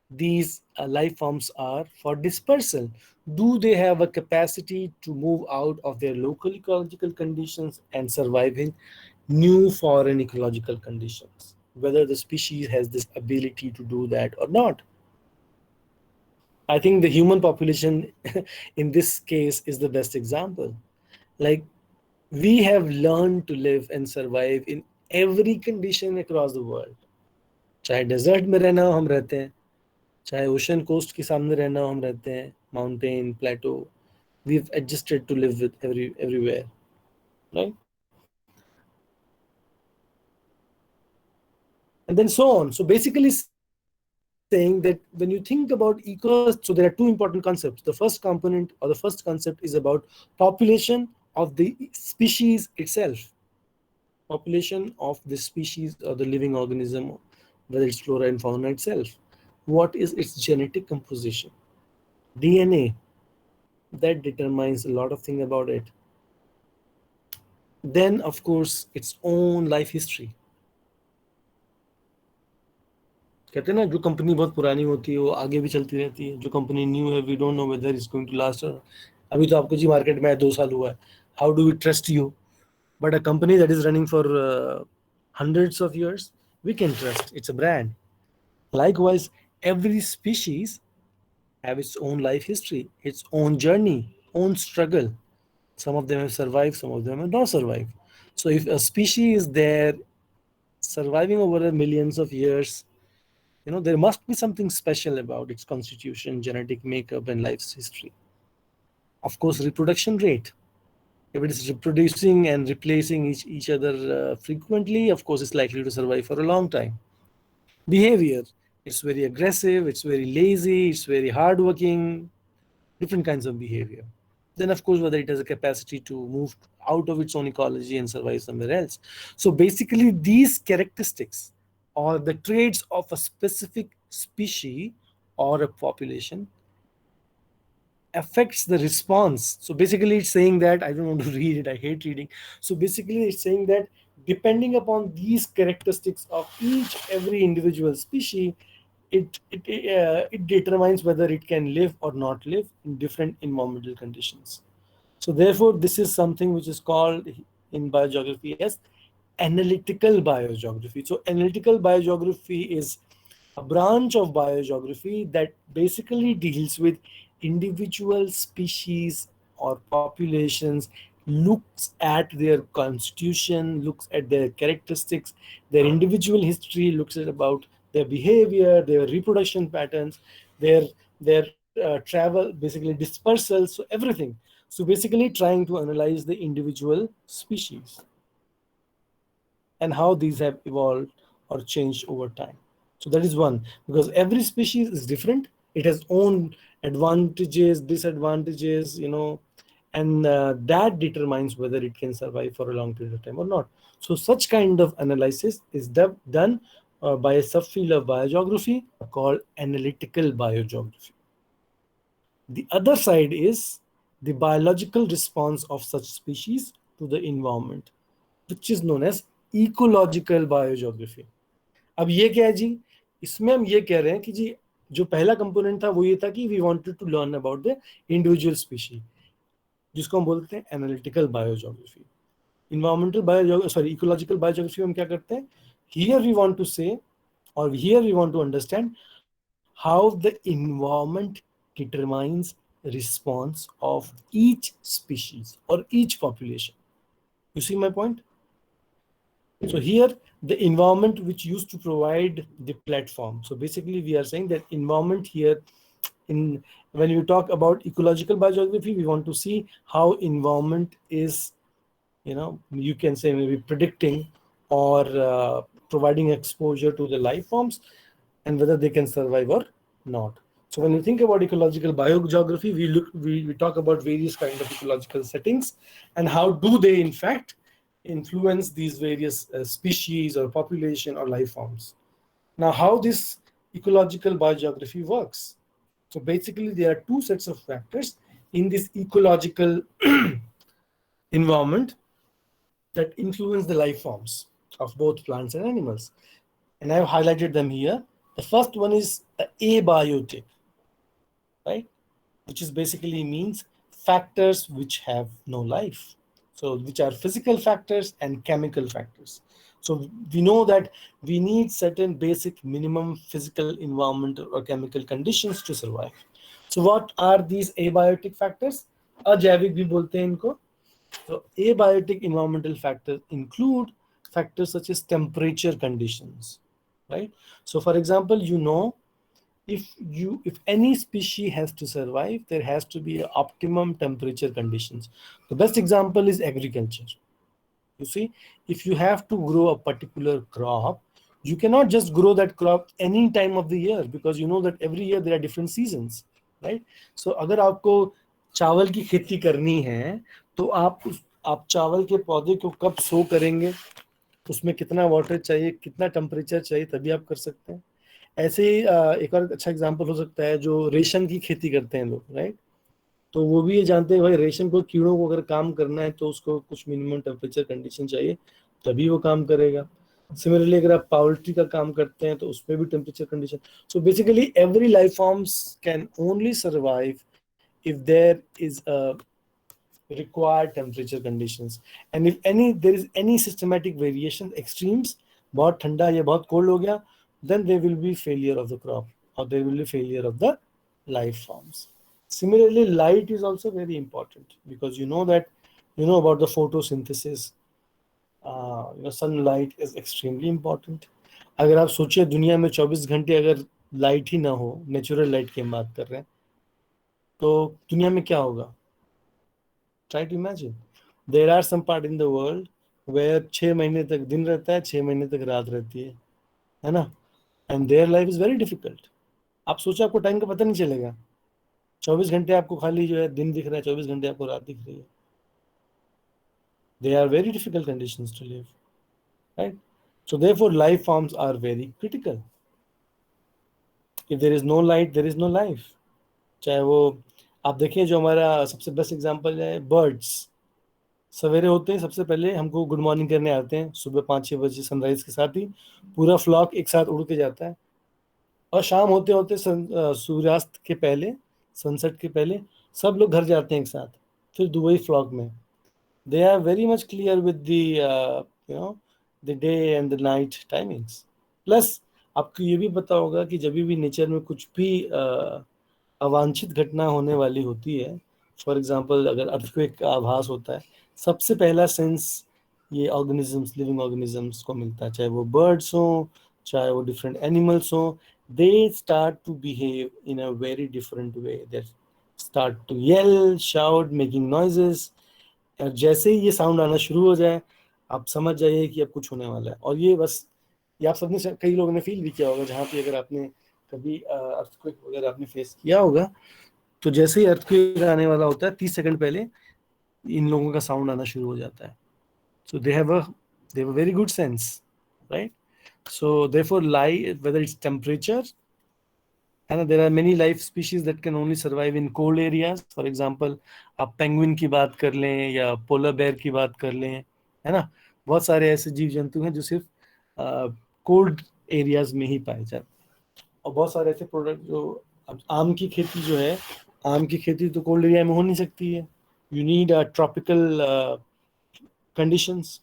these life forms are for dispersal. Do they have a capacity to move out of their local ecological conditions and survive in new foreign ecological conditions? Whether the species has this ability to do that or not. I think the human population in this case is the best example. Like, we have learned to live and survive in every condition across the world. चाहे desert में रहना हो हम रहते हैं, चाहे ocean coast के सामने रहना हो हम रहते हैं, mountain plateau, we've adjusted to live with everywhere, right? And then so on. So basically saying that when you think about ecosystem, so there are two important concepts. The first component or the first concept is about population of the species itself. Population of the species or the living organism, whether it's flora and fauna itself. What is its genetic composition? DNA, that determines a lot of things about it. then of course its own life history. कहते हैं ना, जो company बहुत पुरानी होती है वो आगे भी चलती रहती है, जो कंपनी न्यू है we don't know whether is going to last. अभी तो आपको जी मार्केट में 2 साल हुआ है, how do we trust you? But a company that is running for hundreds of years, we can trust. It's a brand. Likewise, every species have its own life history, its own journey, own struggle. Some of them have survived, some of them have not survived. So if a species is there surviving over the millions of years, there must be something special about its constitution, genetic makeup, and life's history. Of course, reproduction rate. If it is reproducing and replacing each other frequently, of course, it's likely to survive for a long time. Behavior. It's very aggressive, it's very lazy, it's very hardworking, different kinds of behavior. Then, of course, whether it has a capacity to move out of its own ecology and survive somewhere else. So, basically, these characteristics or the traits of a specific species or a population affects the response. So basically it's saying that, I don't want to read it, I hate reading. So basically it's saying that depending upon these characteristics of each every individual species, it determines whether it can live or not live in different environmental conditions. So therefore, this is something which is called in biogeography as analytical biogeography. So analytical biogeography is a branch of biogeography that basically deals with individual species or populations, looks at their constitution, looks at their characteristics, their individual history, looks at about their behavior, their reproduction patterns, their travel, basically dispersal, so everything. So basically trying to analyze the individual species and how these have evolved or changed over time. So that is one, because every species is different. It has own advantages, disadvantages, and that determines whether it can survive for a long period of time or not. So such kind of analysis is done by a subfield of biogeography called analytical biogeography. The other side is the biological response of such species to the environment, which is known as ecological biogeography. अब ये क्या है जी? इसमें हम ये कह रहे हैं कि जी जो पहला कंपोनेंट था वो ये था कि we wanted to learn about the individual species, जिसको हम बोलते हैं analytical biogeography. Environmental biogeography, sorry, ecological biogeography में हम क्या करते हैं? Here we want to say, और here we want to understand how the environment determines response of each species or each population. You see my point? So here the environment which used to provide the platform. So basically we are saying that environment here, in when we talk about ecological biogeography, we want to see how environment is, you can say maybe predicting or providing exposure to the life forms and whether they can survive or not. So when you think about ecological biogeography, we talk about various kind of ecological settings and how do they in fact influence these various species or population or life forms. Now, how this ecological biogeography works? So basically there are two sets of factors in this ecological environment that influence the life forms of both plants and animals. And I've highlighted them here. The first one is abiotic, right? Which is basically means factors which have no life. So which are physical factors and chemical factors. So we know that we need certain basic minimum physical, environmental or chemical conditions to survive. So what are these abiotic factors? अजैविक भी बोलते हैं इनको. So abiotic environmental factors include factors such as temperature conditions, right? So for example, if any species has to survive, there has to be optimum temperature conditions. The best example is agriculture. You see, if you have to grow a particular crop, you cannot just grow that crop any time of the year, because you know that every year there are different seasons, right? So अगर आपको चावल की खेती करनी है तो आप चावल के पौधे को कब सो करेंगे, उसमें कितना वाटर चाहिए, कितना टेम्परेचर चाहिए, तभी आप कर सकते हैं. ऐसे ही एक और अच्छा एग्जांपल हो सकता है जो रेशम की खेती करते हैं लोग, राइट? तो वो भी ये जानते हैं भाई रेशम को, कीड़ों को अगर काम करना है तो उसको कुछ मिनिमम टेम्परेचर कंडीशन चाहिए, तभी वो काम करेगा। सिमिलरली अगर आप पाउल्ट्री का काम करते हैं तो उसमें भी temperature condition. So basically every life forms can only survive if there is a required temperature conditions, and if any there is any systematic variation extremes, बहुत ठंडा या बहुत cold हो गया, then there will be failure of the crop, or there will be failure of the life forms. Similarly, light is also very important, because you know that, you know about the photosynthesis. Sunlight is extremely important. अगर आप सोचिए दुनिया में 24 घंटे अगर light ही ना हो, natural light की हम बात कर रहे हैं, तो दुनिया में क्या होगा? Try to imagine. There are some part in the world where 6 महीने तक दिन रहता है, 6 महीने तक रात रहती है ना? And their life is very difficult. आप सोचो आपको टाइम का पता नहीं चलेगा, 24 घंटे आपको खाली जो है दिन दिख रहा है, 24 घंटे आपको रात दिख रही है. They are very difficult conditions to live, right? So therefore life forms are very critical. If there is no light, there is no life. चाहे वो आप देखिए, जो हमारा सबसे बेस्ट एग्जांपल है बर्ड्स. सवेरे होते हैं सबसे पहले हमको गुड मॉर्निंग करने आते हैं, सुबह 5-6 बजे सनराइज के साथ ही पूरा फ्लॉक एक साथ उड़ के जाता है. और शाम होते होते सूर्यास्त के पहले, सनसेट के पहले सब लोग घर जाते हैं एक साथ, फिर दुबई फ्लॉक में. They are very much clear with the the day and the night timings. Plus आपको ये भी पता होगा कि जब भी नेचर में कुछ भी अवांछित घटना होने वाली होती है, फॉर एग्जांपल अगर अर्थक्वेक का आभास होता है, सबसे पहला सेंस ये ऑर्गेनिजम्स, लिविंग ऑर्गेनिजम्स को मिलता है, चाहे वो बर्ड्स हों, चाहे वो डिफरेंट एनिमल्स हों. They start to behave in a very different way. They start to yell, shout, making noises. और जैसे ही ये साउंड आना शुरू हो जाए, आप समझ जाइए कि अब कुछ होने वाला है. और ये बस, ये आप सबने, कई लोगों ने फील भी किया होगा, जहाँ पे अगर आपने कभी अर्थक्वेक वगैरह आपने फेस किया होगा, तो जैसे ही अर्थक्वेक आने वाला होता है 30 सेकंड पहले इन लोगों का साउंड आना शुरू हो जाता है. सो they have a very good sense, right? So therefore light, whether it's temperature, and there are many life species that can only survive in cold areas. For example, आप पेंगुइन की बात कर लें या पोलर बेयर की बात कर लें, है ना? बहुत सारे ऐसे जीव जंतु हैं जो सिर्फ कोल्ड एरियाज में ही पाए जाते हैं. और बहुत सारे ऐसे प्रोडक्ट जो, अब आम की खेती जो है, आम की खेती तो कोल्ड एरिया में हो नहीं सकती है. यू नीड ट्रॉपिकल कंडीशंस,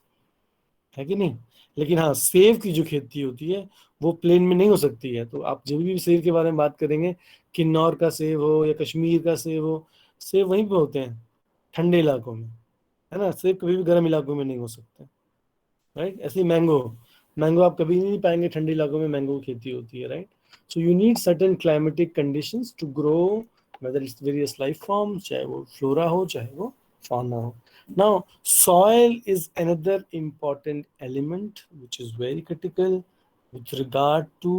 है कि नहीं? लेकिन हाँ, सेब की जो खेती होती है वो प्लेन में नहीं हो सकती है. तो आप जब भी सेब के बारे में बात करेंगे, किन्नौर का सेब हो या कश्मीर का सेब हो, सेब वहीं पे होते हैं, ठंडे इलाकों में, है ना? सेब कभी भी गर्म इलाकों में नहीं हो सकते, राइट? ऐसे ही मैंगो, मैंगो आप कभी नहीं पाएंगे ठंडे इलाकों में मैंगो की खेती होती है, right? So you need certain climatic conditions to grow, whether it's various life form, चाहे वो फ्लोरा हो चाहे वो fauna हो. Now, soil is another important element which is very critical with regard to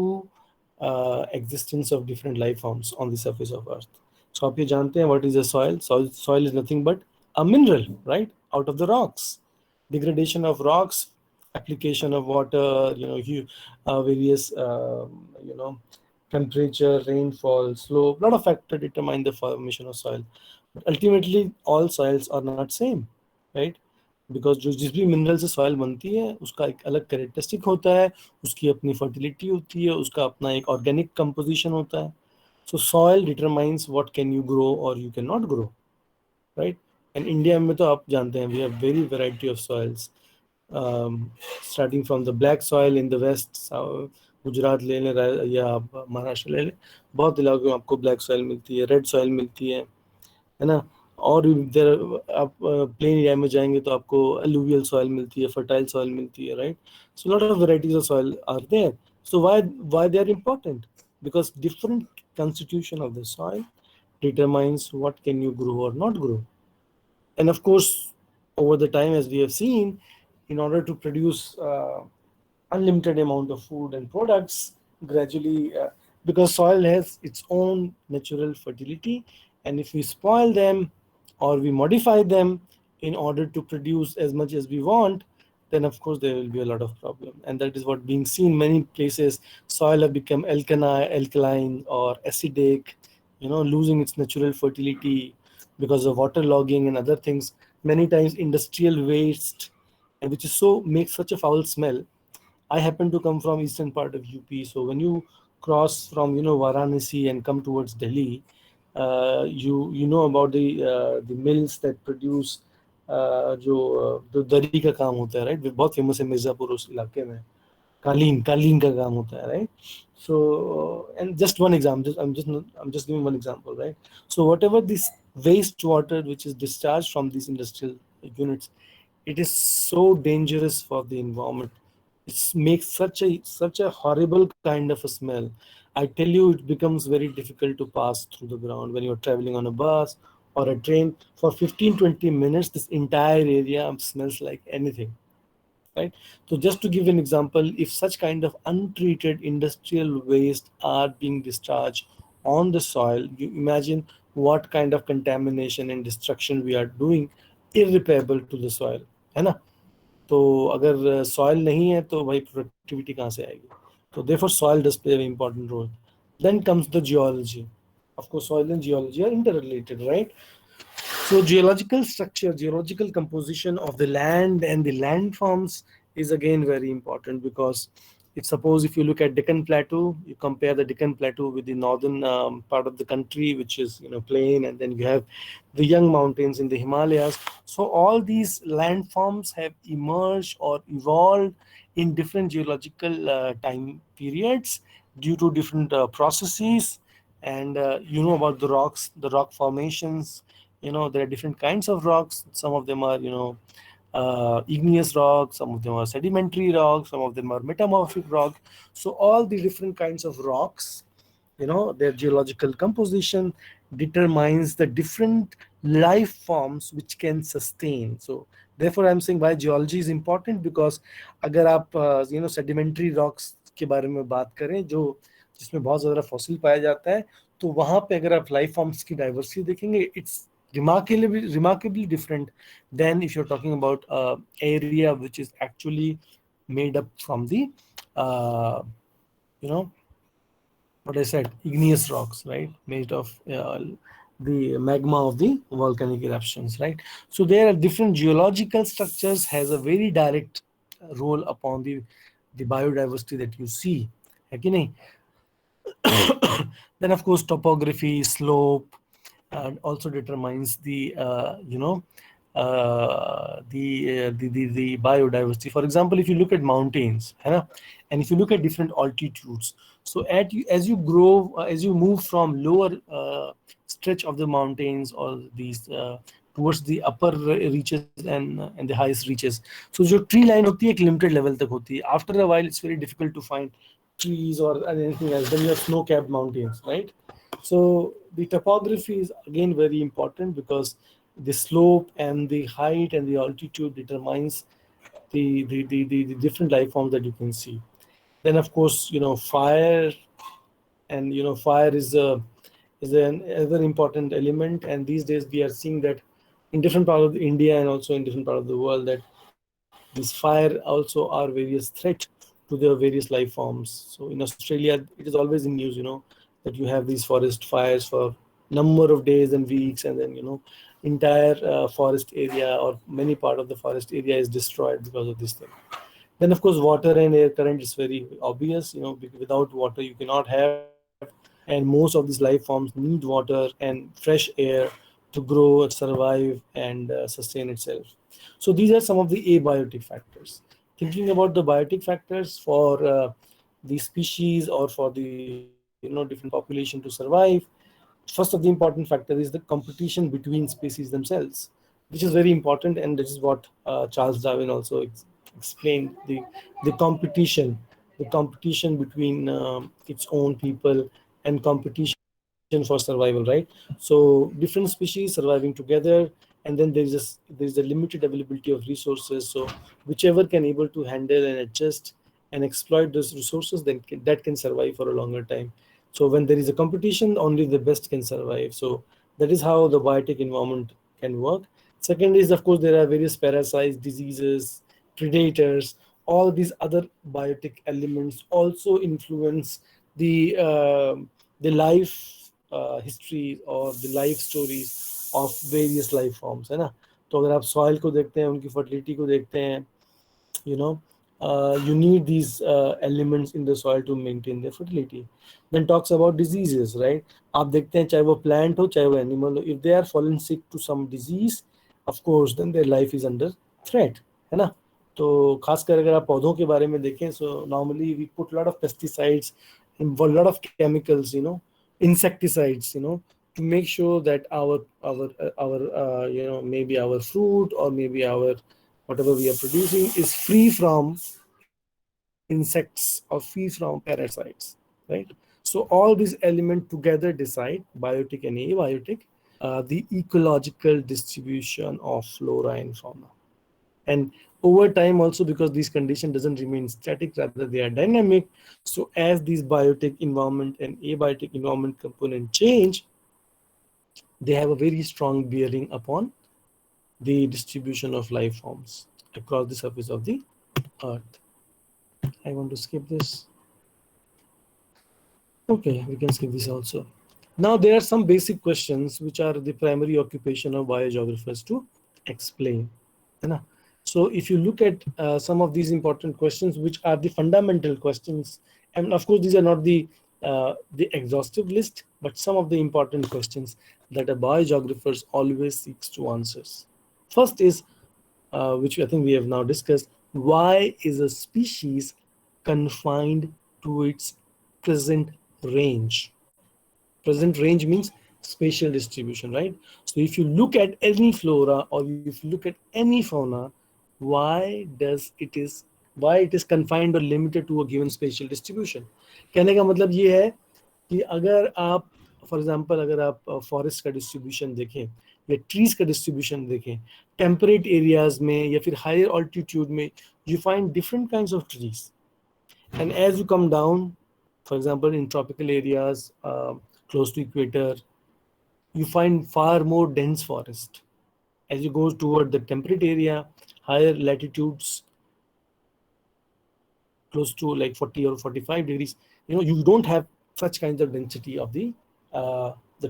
existence of different life forms on the surface of Earth. So, आप ये जानते हैं what is a soil? Soil is nothing but a mineral, right, out of the rocks. Degradation of rocks, application of water, various, temperature, rainfall, slope, lot of factors determine the formation of soil. But ultimately, all soils are not same, right? Because जो जिस भी mineral से soil बनती है उसका एक अलग characteristic होता है, उसकी अपनी फर्टिलिटी होती है, उसका अपना एक ऑर्गेनिक कंपोजिशन होता है. So soil determines what can you grow और you can not grow, right? And India में तो आप जानते हैं we have very variety of soils, starting from the black soil in the west, Gujarat ले लें या आप महाराष्ट्र ले लें, बहुत इलाकों में आपको ब्लैक सॉइल मिलती है, रेड सॉइल मिलती है ना? और इधर आप प्लेन एरिया में जाएंगे तो आपको अलूवियल सॉइल मिलती है, फर्टाइल सॉइल मिलती है, right? So lot of varieties of soil are there. So why they are important? Because different constitution of the soil determines what can you grow or not grow. And of course, over the time, as we have seen, in order to produce unlimited amount of food and products, gradually, because soil has its own natural fertility, and if we spoil them or we modify them in order to produce as much as we want, then of course there will be a lot of problem. And that is what being seen many places. Soil have become alkaline or acidic, losing its natural fertility. because of waterlogging and other things. Many times industrial waste, and which is so makes such a foul smell. I happen to come from eastern part of UP, so when you cross from Varanasi and come towards Delhi, you know about the mills that produce जो दरी का काम होता है, right, बहुत famous है मिर्जापुर उस इलाके में. कालीन कालीन का काम होता है, right. So and just one example, I'm just giving one example, right? So whatever this waste water which is discharged from these industrial units, it is so dangerous for the environment. It makes such a horrible kind of a smell. I tell you, it becomes very difficult to pass through the ground when you're traveling on a bus or a train for 15-20 minutes. This entire area smells like anything, right? So just to give an example, if such kind of untreated industrial waste are being discharged on the soil, you imagine what kind of contamination and destruction we are doing, irreparable to the soil, है ना. तो अगर soil नहीं है तो भाई productivity कहाँ से आएगी. तो therefore soil does play an important role. Then comes the geology. Of course, soil and geology are interrelated, right? So geological structure, geological composition of the land and the landforms is again very important, because if suppose if you look at Deccan Plateau, you compare the Deccan Plateau with the northern part of the country, which is plain, and then you have the young mountains in the Himalayas. So all these landforms have emerged or evolved in different geological time periods due to different processes. And you know about the rocks, the rock formations. There are different kinds of rocks. Some of them are igneous rocks, some of them are sedimentary rocks, some of them are metamorphic rock. So all the different kinds of rocks, their geological composition determines the different life forms which can sustain. So therefore I'm saying why geology is important, because अगर आप sedimentary rocks के बारे में बात करें, जो जिसमें बहुत ज़्यादा फॉसिल पाया जाता है, तो वहाँ पे अगर आप लाइफ फॉर्म्स की डाइवर्सिटी देखेंगे, it's remarkably different than if you're talking about area which is actually made up from the uh, you know what I said, igneous rocks, right? Made of the magma of the volcanic eruptions, right? So there are different geological structures has a very direct role upon the biodiversity that you see. है कि नहीं? Then of course topography, slope, and also determines the biodiversity. For example, if you look at mountains, है ना, and if you look at different altitudes, so as you grow, as you move from lower stretch of the mountains or these towards the upper reaches and the highest reaches, so जो tree line होती है एक limited level तक होती है. After a while, it's very difficult to find trees or anything else. Then you have snow-capped mountains, right? So the topography is again very important, because the slope and the height and the altitude determines the different life forms that you can see. Then of course, fire, and fire is an other important element. And these days we are seeing that in different parts of India and also in different parts of the world, that these fire also are various threat to the various life forms. So in Australia, it is always in news, that you have these forest fires for number of days and weeks, and then entire forest area or many part of the forest area is destroyed because of this thing. Then of course water and air current is very obvious. Without water you cannot have, and most of these life forms need water and fresh air to grow, survive, and sustain itself. So these are some of the abiotic factors. Thinking about the biotic factors for the species or for the different population to survive, first of the important factor is the competition between species themselves, which is very important, and this is what Charles Darwin also explained, the competition between its own people, and competition for survival, right? So different species surviving together, and then there is a limited availability of resources. So whichever can able to handle and adjust and exploit those resources, then that can survive for a longer time. So when there is a competition, only the best can survive. So that is how the biotic environment can work. Second is, of course, there are various parasites, diseases, predators. All these other biotic elements also influence the life history or the life stories of various life forms, है ना. तो अगर आप soil को देखते हैं, उनकी fertility को देखते हैं, you know, you need these elements in the soil to maintain their fertility. Then talks about diseases, right? आप देखते हैं चाहे वो plant हो चाहे वो animal हो, if they are fallen sick to some disease, of course then their life is under threat, है ना. तो खासकर अगर आप पौधों के बारे में देखें, so normally we put a lot of pesticides and a lot of chemicals, you know, insecticides, you know, to make sure that our you know, maybe our fruit or maybe our whatever we are producing is free from insects or free from parasites, right? So all these elements together decide, biotic and abiotic, the ecological distribution of flora and fauna. And over time also, because these condition doesn't remain static, rather they are dynamic. So as these biotic environment and abiotic environment component change, they have a very strong bearing upon the distribution of life forms across the surface of the earth. I want to skip this. Okay, we can skip this also. Now there are some basic questions which are the primary occupation of biogeographers to explain. है ना? So if you look at some of these important questions, which are the fundamental questions, and of course these are not the exhaustive list, but some of the important questions that a biogeographers always seeks to answers. First is, which I think we have now discussed, why is a species confined to its present range? Present range means spatial distribution, right? So if you look at any flora or if you look at any fauna, why it is confined or limited to a given spatial distribution? कहने का मतलब ये है कि अगर आप for example अगर आप फॉरेस्ट का डिस्ट्रीब्यूशन देखें या ट्रीज का डिस्ट्रीब्यूशन देखें, टेम्परेट एरियाज में या फिर हायर ऑल्टीट्यूड में you find different kinds of trees. And as you come down, for example, in tropical areas close to equator, you find far more dense forest. As you go toward the temperate area, higher latitudes, close to like 40 or 45 degrees, you know, you don't have such kinds of density of the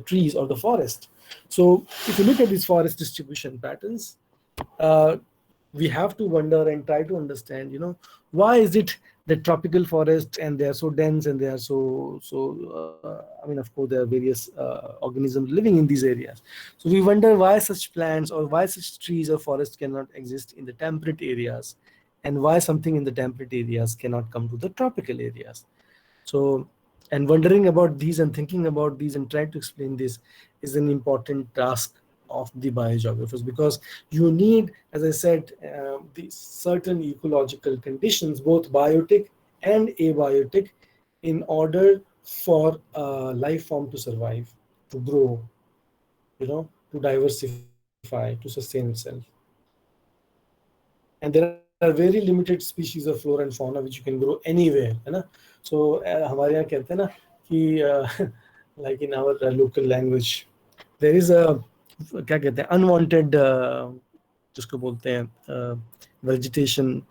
trees or the forest. So if you look at these forest distribution patterns, uh, we have to wonder and try to understand, you know, why is it that tropical forests and they are so dense and they are I mean, of course there are various organisms living in these areas. So we wonder why such plants or why such trees or forests cannot exist in the temperate areas, and why something in the temperate areas cannot come to the tropical areas. So, and wondering about these and thinking about these and trying to explain this is an important task of the biogeographers, because you need, as I said, the certain ecological conditions, both biotic and abiotic, in order for a life form to survive, to grow, you know, to diversify, to sustain itself. And there are very limited species of flora and fauna which you can grow anywhere, है ना. So हमारे यहाँ कहते हैं ना कि like in our local language there is a, क्या कहते हैं, unwanted जिसको बोलते हैं vegetation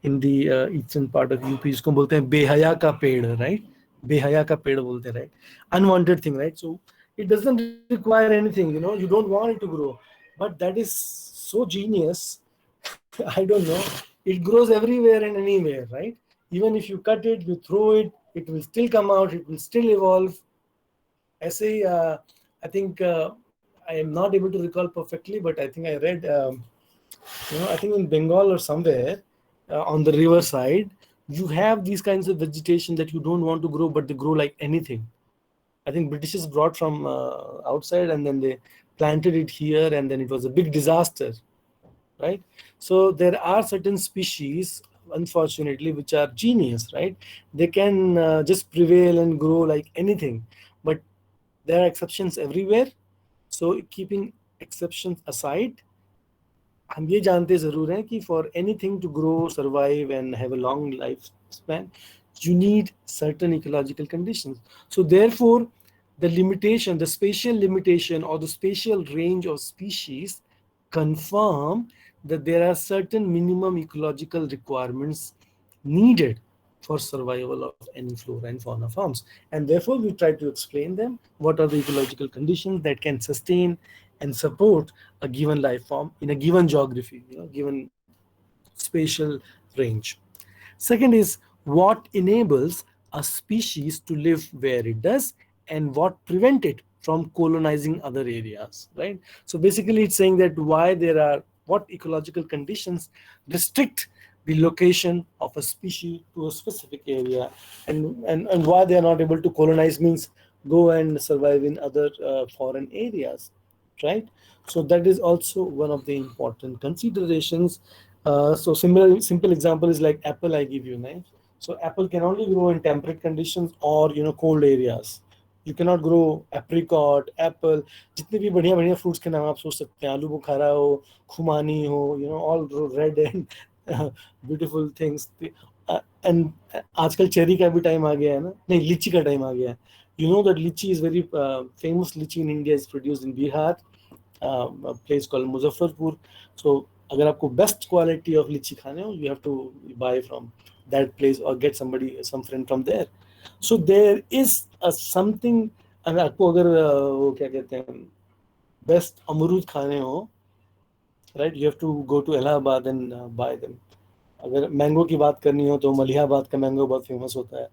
in the eastern part of UP, जिसको बोलते हैं बेहया का पेड़, right? बेहया का पेड़ बोलते हैं, right? Unwanted thing, right? So it doesn't require anything, you know, you don't want it to grow, but that is so genius. I don't know. It grows everywhere and anywhere, right? Even if you cut it, you throw it, it will still come out, it will still evolve. ऐसे ही I think I am not able to recall perfectly, but I think I read, you know, I think in Bengal or somewhere on the river side, you have these kinds of vegetation that you don't want to grow, but they grow like anything. I think Britishers brought from outside and then they planted it here, and then it was a big disaster, right? So there are certain species, unfortunately, which are genius, right? They can just prevail and grow like anything, but there are exceptions everywhere. So keeping exceptions aside, हम ये जानते ज़रूर हैं कि for anything to grow, survive and have a long lifespan, you need certain ecological conditions. So therefore, the limitation, the spatial limitation or the spatial range of species confirm that there are certain minimum ecological requirements needed for survival of any flora and fauna forms. And therefore, we try to explain them what are the ecological conditions that can sustain and support a given life form in a given geography, given spatial range. Second is what enables a species to live where it does and what prevent it from colonizing other areas, right? So basically it's saying that why there are what ecological conditions restrict the location of a species to a specific area, and why they are not able to colonize means go and survive in other foreign areas, right? So that is also one of the important considerations. So similar simple example is like apple I give you, right? So apple can only grow in temperate conditions or cold areas. You cannot grow apricot, apple, जितने भी बढ़िया बढ़िया fruits के नाम आप सोच सकते हैं, आलू बुखारा हो, खुमानी हो, all red and beautiful things. And आजकल चेरी का भी टाइम आ गया है ना, नहीं लीची का टाइम आ गया है. You know that lychee is very famous. Lychee in India is produced in Bihar, a place called Muzaffarpur. So अगर आपको best quality of lychee खाने हो, you have to buy from that place or get some friend from there. So there is a something. अगर आपको अगर वो क्या कहते हैं best अमरूद खाने हो, right, you have to go to Allahabad and buy them. अगर मैंगो की बात करनी हो तो मलिहाबाद का मैंगो बहुत फेमस होता है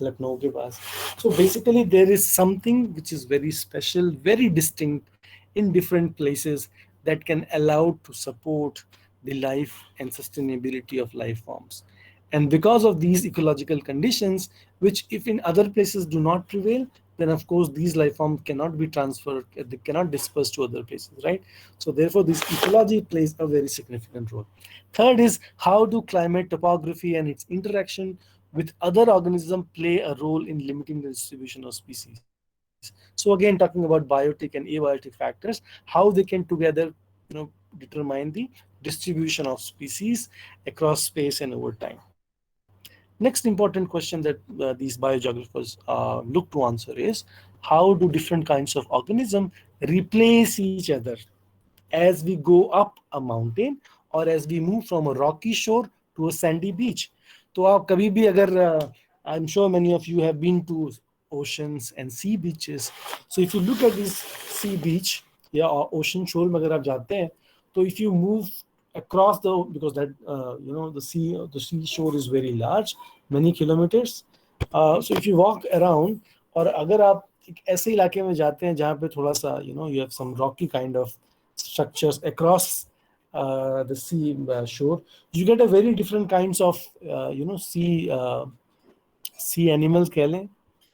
लखनऊ के पास. So basically there is something which is very special, very distinct in different places that can allow to support the life and sustainability of life forms. And because of these ecological conditions, which if in other places do not prevail, then of course these life forms cannot be transferred, they cannot disperse to other places, right? So therefore this ecology plays a very significant role. Third is how do climate, topography and its interaction with other organisms play a role in limiting the distribution of species. So again, talking about biotic and abiotic factors, how they can together determine the distribution of species across space and over time. Next important question that these biogeographers look to answer is how do different kinds of organisms replace each other as we go up a mountain or as we move from a rocky shore to a sandy beach. तो आप कभी भी अगर I'm sure many of you have been to oceans and sea beaches. So if you look at this sea beach या ocean shore में अगर आप जाते हैं, तो if you move across because that the sea shore is very large, many kilometers. So if you walk around और अगर आप एक ऐसे इलाके में जाते हैं जहाँ पे थोड़ा सा you have some rocky kind of structures across the sea shore, you get a very different kinds of sea animals कह लें,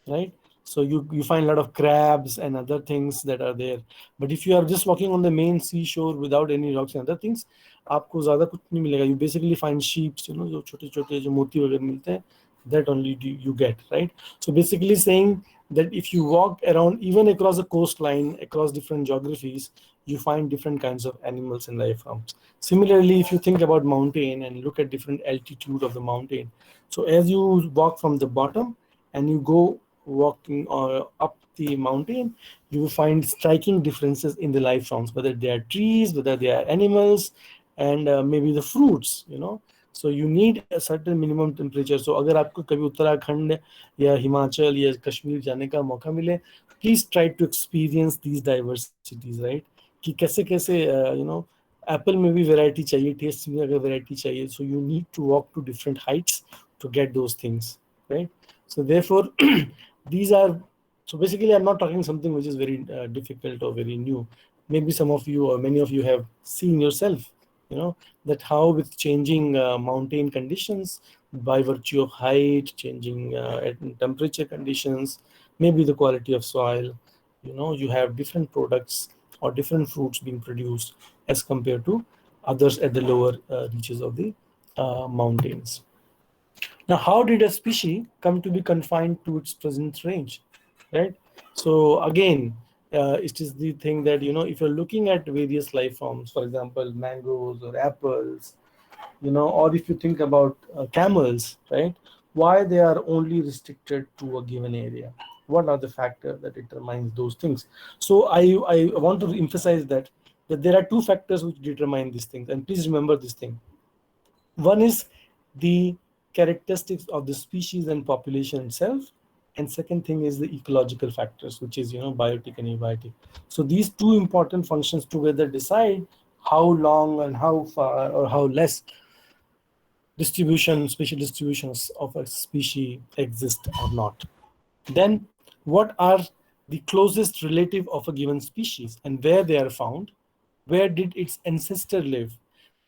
right? So you find a lot of crabs and other things that are there. But if you are just walking on the main seashore without any rocks and other things, आपको ज़्यादा कुछ नहीं मिलेगा. You basically find sheep, जो छोटे छोटे जो मोती वगैरह मिलते हैं, that only you get, right? So basically saying that if you walk around even across the coastline, across different geographies, you find different kinds of animals and life forms. Similarly, if you think about mountain and look at different altitude of the mountain, so as you walk from the bottom and you go walking up the mountain, you will find striking differences in the life forms, whether they are trees, whether they are animals, and maybe the fruits. So you need a certain minimum temperature. So अगर आपको कभी उत्तराखंड या हिमाचल या कश्मीर जाने का मौका मिले, please try to experience these diversities, right? कि कैसे कैसे एप्पल में भी वैरायटी चाहिए, टेस्ट में अगर वैरायटी चाहिए, so you need to walk to different heights to get those things, right? So therefore these are, so basically I'm not talking something which is very difficult or very new. Maybe some of you or many of you have seen yourself, that how with changing mountain conditions by virtue of height, changing temperature conditions, maybe the quality of soil, you have different products or different fruits being produced as compared to others at the lower reaches of the mountains. Now, how did a species come to be confined to its present range, right? So again, it is the thing that, if you're looking at various life forms, for example, mangoes or apples, or if you think about camels, right? Why they are only restricted to a given area? What are the factors that determines those things? So I want to emphasize that there are two factors which determine these things, and please remember this thing. One is the characteristics of the species and population itself, and second thing is the ecological factors, which is biotic and abiotic. So these two important functions together decide how long and how far or how less spatial distributions of a species exist or not. Then what are the closest relative of a given species and where they are found, where did its ancestor live.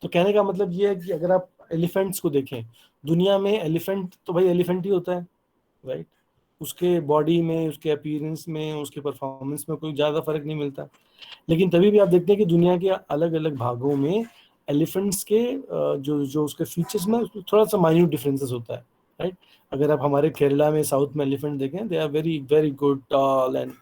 तो कहने का मतलब ये है कि अगर आप elephants को देखें, दुनिया में एलिफेंट तो भाई एलिफेंट ही होता है, राइट. उसके बॉडी में, उसके अपीयरेंस में, उसके परफॉर्मेंस में कोई ज़्यादा फर्क नहीं मिलता. लेकिन तभी भी आप देखते हैं कि दुनिया के अलग अलग भागों में एलिफेंट्स के जो जो उसके फीचर्स में थोड़ा सा माइन्यूट डिफरेंसेस होता है, राइट. अगर आप हमारे केरला में साउथ में एलिफेंट देखें, they are very very good, tall and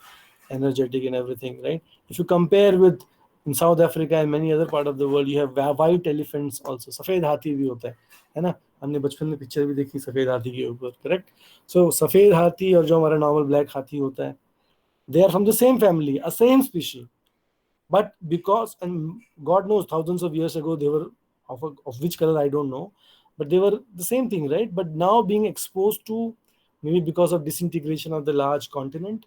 energetic and everything, right? If you compare with in South Africa and many other part of the world, you have white elephants also. सफेद हाथी भी होता है ना. हमने बचपन में पिक्चर भी देखी सफेद हाथी के ऊपर, करेक्ट. सो सफेद हाथी और जो हमारा नॉर्मल ब्लैक हाथी होता है, they are from the same family, a same species. But because, and God knows, thousands of years ago, they were of which color I don't know, but they were the same thing, right? But now being exposed to, maybe because of disintegration of the large continent,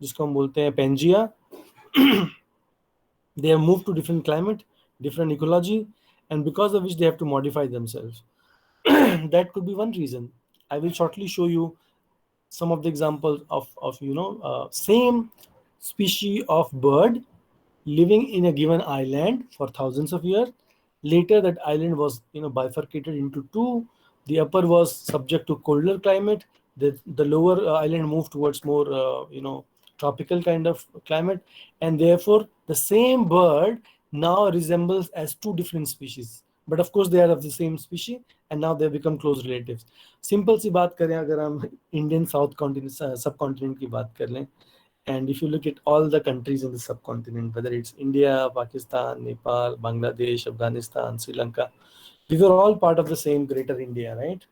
जिसको हम बोलते हैं Pangea, they have moved to different climate, different ecology, and because of which they have to modify themselves. That could be one reason. I will shortly show you some of the examples of same species of bird living in a given island for thousands of years. Later, that island was bifurcated into two. The upper was subject to colder climate. The lower island moved towards more tropical kind of climate, and therefore the same bird now resembles as two different species. But of course, they are of the same species, and now they become close relatives. Simple सी बात करें, अगर हम Indian South continent subcontinent की बात कर लें, and if you look at all the countries in the subcontinent, whether it's India, Pakistan, Nepal, Bangladesh, Afghanistan, Sri Lanka, we were all part of the same greater India, right?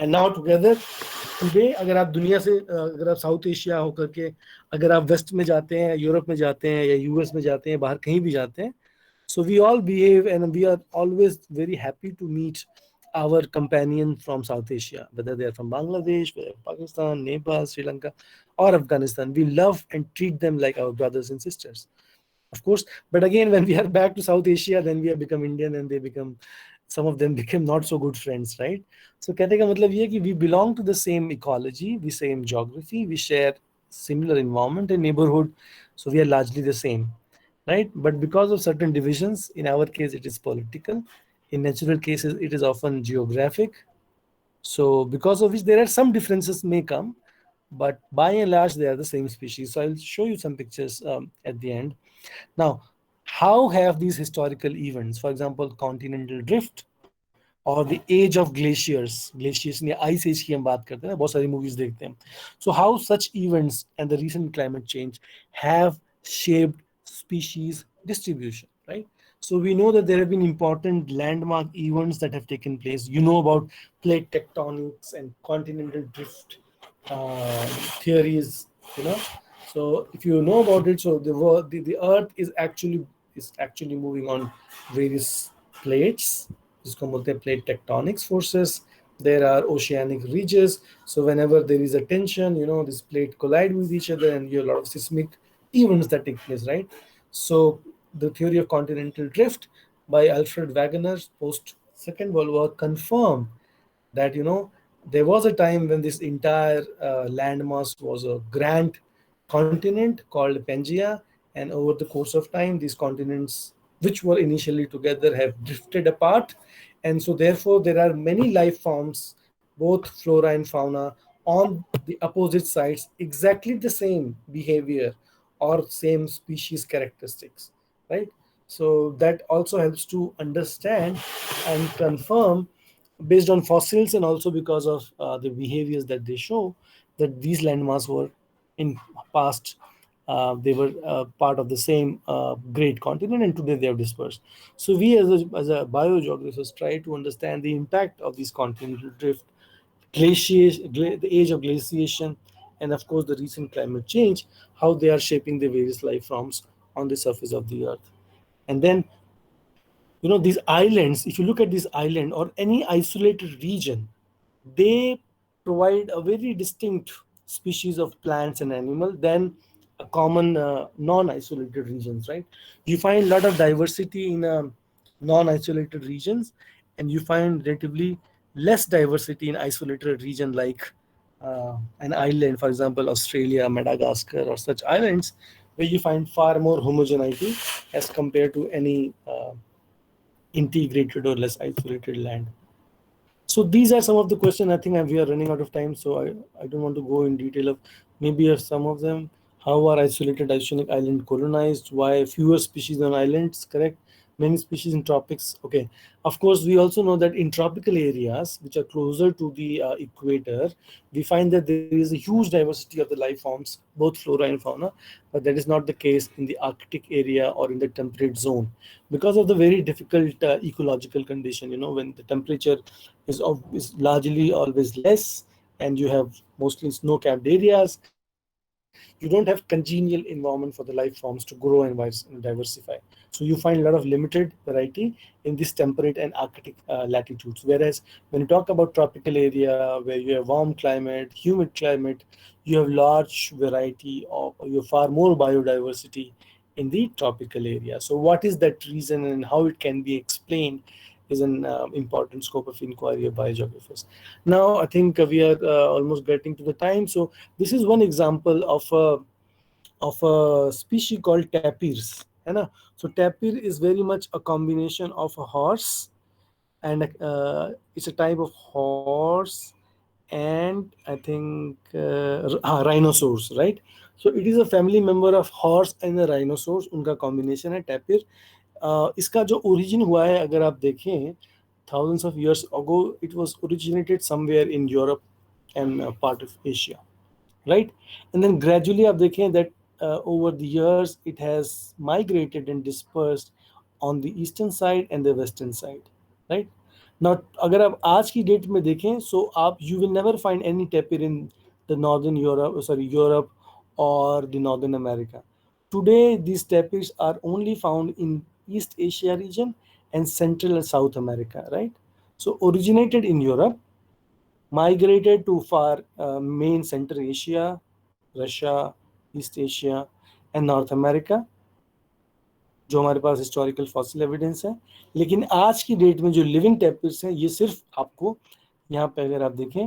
And now together today, अगर आप दुनिया से अगर आप south Asia होकर के अगर आप वेस्ट में जाते हैं, यूरोप में जाते हैं या यूएस में जाते हैं, बाहर कहीं भी जाते हैं, so we all behave and we are always very happy to meet our companion from South Asia, whether they are from Bangladesh, Pakistan, Nepal, Sri Lanka, or Afghanistan. We love and treat them like our brothers and sisters, of course. But again, when we are back to South Asia, then we have become Indian, and some of them became not so good friends, right? So कहने का मतलब ये है कि we belong to the same ecology, we same geography, we share similar environment and neighborhood, so we are largely the same, right? But because of certain divisions, in our case it is political, in natural cases it is often geographic. So because of which there are some differences may come, but by and large they are the same species. So I'll show you some pictures at the end. Now, how have these historical events, for example, continental drift or the age of glaciers या ice age की हम बात करते हैं ना, बहुत सारी movies देखते हैं. So how such events and the recent climate change have shaped species distribution, right? So we know that there have been important landmark events that have taken place. You know about plate tectonics and continental drift uh, theories, you know. So if you know about it, so the Earth is actually moving on various plates. जिसको बोलते हैं plate tectonics forces. There are oceanic ridges. So whenever there is a tension, this plate collide with each other, and you have a lot of seismic events that take place, right? So the theory of continental drift by Alfred Wegener post Second World War confirmed that there was a time when this entire landmass was a grand continent called Pangea, and over the course of time, these continents, which were initially together, have drifted apart, and so therefore there are many life forms, both flora and fauna, on the opposite sides, exactly the same behavior or same species characteristics, right? So that also helps to understand and confirm, based on fossils and also because of the behaviors that they show, that these landmass were in past, they were part of the same great continent, and today they have dispersed. So we as a biogeographers try to understand the impact of these continental drift, the age of glaciation, and of course the recent climate change, how they are shaping the various life forms on the surface of the earth. And then these islands, if you look at this island or any isolated region, they provide a very distinct species of plants and animal than a common non-isolated regions, right? You find a lot of diversity in non-isolated regions, and you find relatively less diversity in isolated region like an island, for example, Australia, Madagascar, or such islands, where you find far more homogeneity as compared to any integrated or less isolated land. So these are some of the questions. I think we are running out of time, so I don't want to go in detail of maybe some of them. How are isolated oceanic island colonized? Why fewer species on islands? Correct. Many species in tropics. Okay. Of course, we also know that in tropical areas, which are closer to the equator, we find that there is a huge diversity of the life forms, both flora and fauna. But that is not the case in the Arctic area or in the temperate zone because of the very difficult ecological condition. When the temperature is largely always less, and you have mostly snow-capped areas, you don't have congenial environment for the life forms to grow and diversify. So you find a lot of limited variety in this temperate and Arctic latitudes. Whereas when you talk about tropical area where you have warm climate, humid climate, you have large variety of, you have far more biodiversity in the tropical area. So what is that reason and how it can be explained is an important scope of inquiry of biogeographers. Now, I think we are almost getting to the time. So this is one example of a species called tapirs. है ना? So tapir is very much a combination of a horse and it's a type of horse and I think rhinoceros, right? So it is a family member of horse and a rhinoceros. उनका combination है tapir. इसका जो origin हुआ है अगर आप देखें thousands of years ago, it was originated somewhere in Europe and part of Asia, right? And then gradually आप देखें that over the years it has migrated and dispersed on the eastern side and the western side, right? Now अगर आप आज की date में देखें, so आप you will never find any tapir in the northern Europe, sorry, Europe or the northern America. Today these tapirs are only found in East Asia region and Central and South America, right? So originated in Europe, migrated to far main Central Asia, Russia, East Asia and North America, जो हमारे पास historical fossil evidence है. लेकिन आज की date में जो living टेपिर्स हैं, ये सिर्फ आपको यहाँ पे अगर आप देखें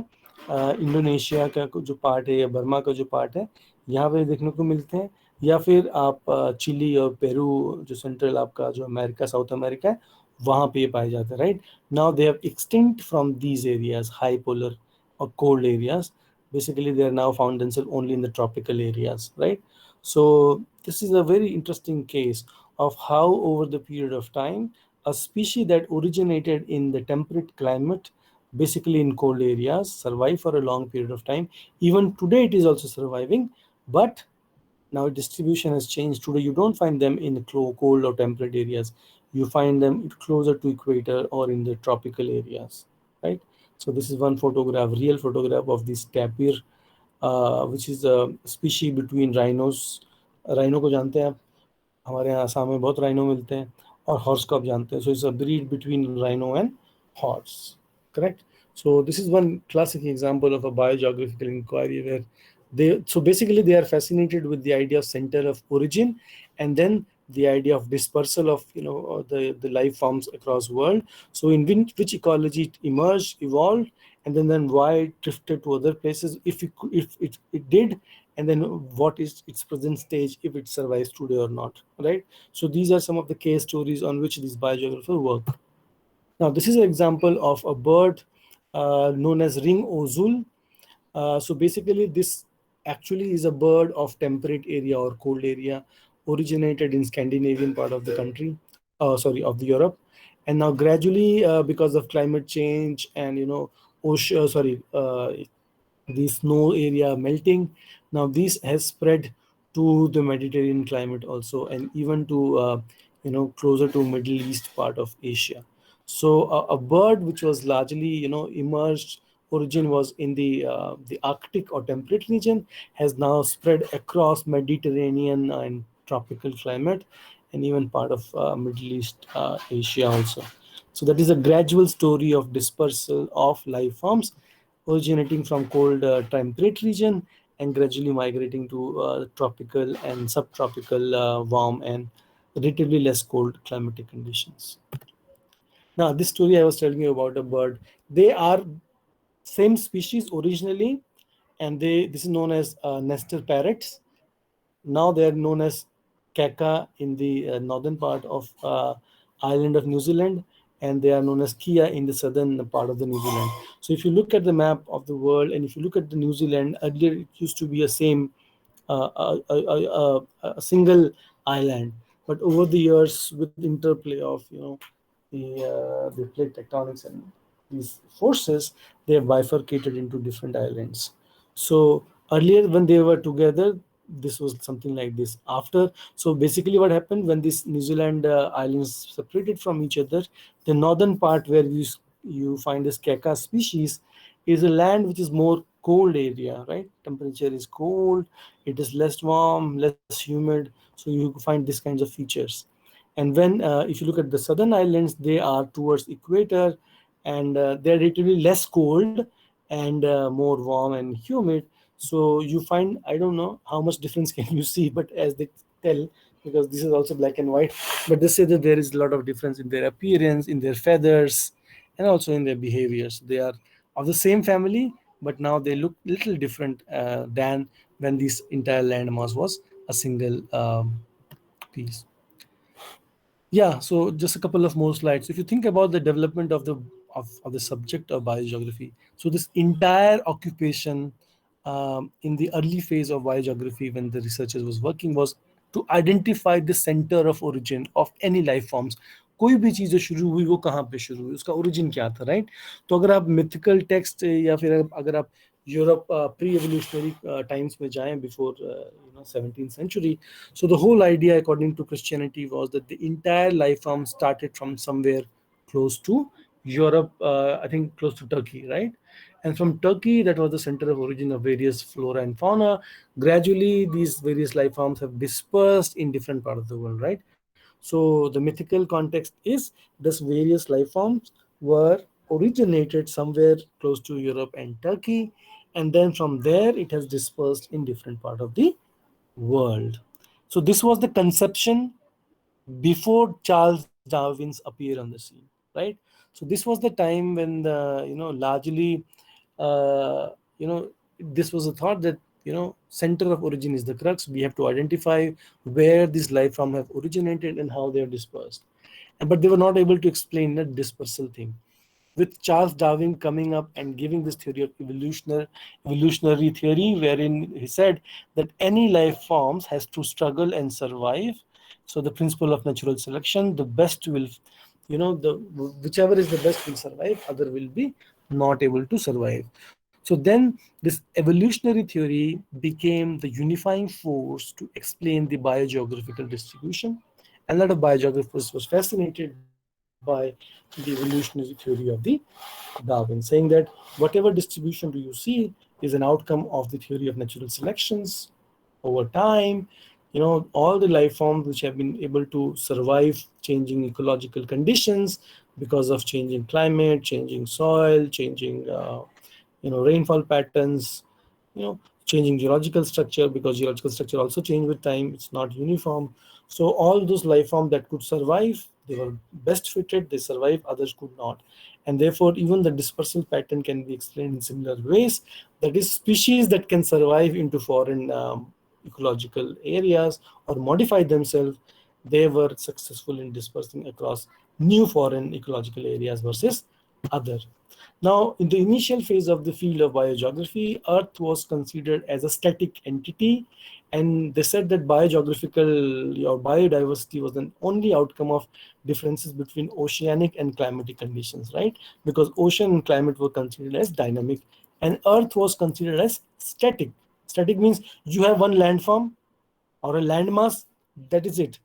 इंडोनेशिया का जो पार्ट है या बर्मा का जो पार्ट है, यहाँ पे देखने को मिलते हैं. या फिर आप चिली और पेरू, जो सेंट्रल आपका जो अमेरिका, साउथ अमेरिका है, वहाँ पे ये पाए जाते हैं, right? Now they have extinct from these areas, high polar or cold areas. Basically, they are now found themselves only in the tropical areas, right? So this is a very interesting case of how over the period of time, a species that originated in the temperate climate, basically in cold areas, survive for a long period of time. Even today it is also surviving, but now distribution has changed. Today you don't find them in cold or temperate areas. You find them closer to equator or in the tropical areas, right? So this is one photograph, real photograph of this tapir, which is a species between rhinos. Rhino को जानते हैं आप, हमारे यहाँ आसाम में बहुत rhino मिलते हैं, और हॉर्स को आप जानते हैं. So it's a breed between rhino and horse, correct? So this is one classic example of a biogeographical inquiry where so basically they are fascinated with the idea of center of origin, and then the idea of dispersal of the life forms across world. So in which ecology it emerged, evolved, and then why it drifted to other places, if it did, and then what is its present stage, if it survives today or not, right? So these are some of the case stories on which these biogeographers work. Now, this is an example of a bird known as ring ozul. So basically, this actually is a bird of temperate area or cold area, originated in Scandinavian part of the country, sorry, of the Europe, and now gradually, because of climate change and ocean, sorry, the snow area melting. Now this has spread to the Mediterranean climate also, and even to closer to Middle East part of Asia. So a bird which was largely emerged, origin was in the Arctic or temperate region, has now spread across Mediterranean and tropical climate, and even part of Middle East Asia also. So that is a gradual story of dispersal of life forms originating from cold temperate region and gradually migrating to tropical and subtropical warm and relatively less cold climatic conditions. Now, this story I was telling you about a bird, they are same species originally, and they this is known as nestor parrots. Now they are known as kaka in the northern part of island of New Zealand, and they are known as kia in the southern part of the New Zealand. So if you look at the map of the world, and if you look at the New Zealand, earlier it used to be a same a single island, but over the years with interplay of the plate tectonics and these forces, they have bifurcated into different islands. So earlier when they were together, this was something like this. After, so basically what happened when these New Zealand islands separated from each other, the northern part where you find this keka species is a land which is more cold area, right? Temperature is cold, it is less warm, less humid, so you find these kinds of features. And when if you look at the southern islands, they are towards equator, and they're relatively less cold and more warm and humid. So you find, I don't know how much difference can you see, but as they tell, because this is also black and white, but they say that there is a lot of difference in their appearance, in their feathers, and also in their behaviors. They are of the same family, but now they look little different than when this entire landmass was a single piece. Yeah, so just a couple of more slides. If you think about the development of the subject of biogeography, so this entire occupation in the early phase of biogeography when the researchers was working was to identify the center of origin of any life forms. कोई भी चीज़ जो शुरू हुई वो कहाँ पे शुरू हुई, उसका ओरिजिन क्या था, राइट? तो अगर आप मिथिकल टेक्स्ट या फिर अगर आप यूरोप प्री एवोल्यूशनरी टाइम्स में जाएं before 17th century, so the whole idea according to Christianity was that the entire life form started from somewhere close to Europe, I think close to Turkey, right? And from Turkey, that was the center of origin of various flora and fauna. Gradually these various life forms have dispersed in different parts of the world, right? So the mythical context is these various life forms were originated somewhere close to Europe and Turkey, and then from there it has dispersed in different part of the world. So this was the conception before Charles Darwin's appear on the scene, right? So this was the time when the largely uh, you know this was a thought that center of origin is the crux. We have to identify where this life form have originated and how they are dispersed, and but they were not able to explain that dispersal thing. With Charles Darwin coming up and giving this theory of evolutionary theory, wherein he said that any life forms has to struggle and survive. So the principle of natural selection, the best will, the whichever is the best will survive, other will be not able to survive. So then this evolutionary theory became the unifying force to explain the biogeographical distribution. And a lot of biogeographers was fascinated by the evolutionary theory of the Darwin, saying that whatever distribution do you see is an outcome of the theory of natural selections over time. All the life forms which have been able to survive changing ecological conditions because of changing climate, changing soil, changing rainfall patterns, changing geological structure, because geological structure also change with time, it's not uniform. So all those life forms that could survive, they were best fitted, they survive, others could not. And therefore even the dispersal pattern can be explained in similar ways. That is, species that can survive into foreign ecological areas or modify themselves, they were successful in dispersing across new foreign ecological areas versus other. Now, in the initial phase of the field of biogeography, Earth was considered as a static entity, and they said that biogeographical or biodiversity was an only outcome of differences between oceanic and climatic conditions, right? Because ocean and climate were considered as dynamic, and Earth was considered as static. Static means you have one landform or a landmass, that is it.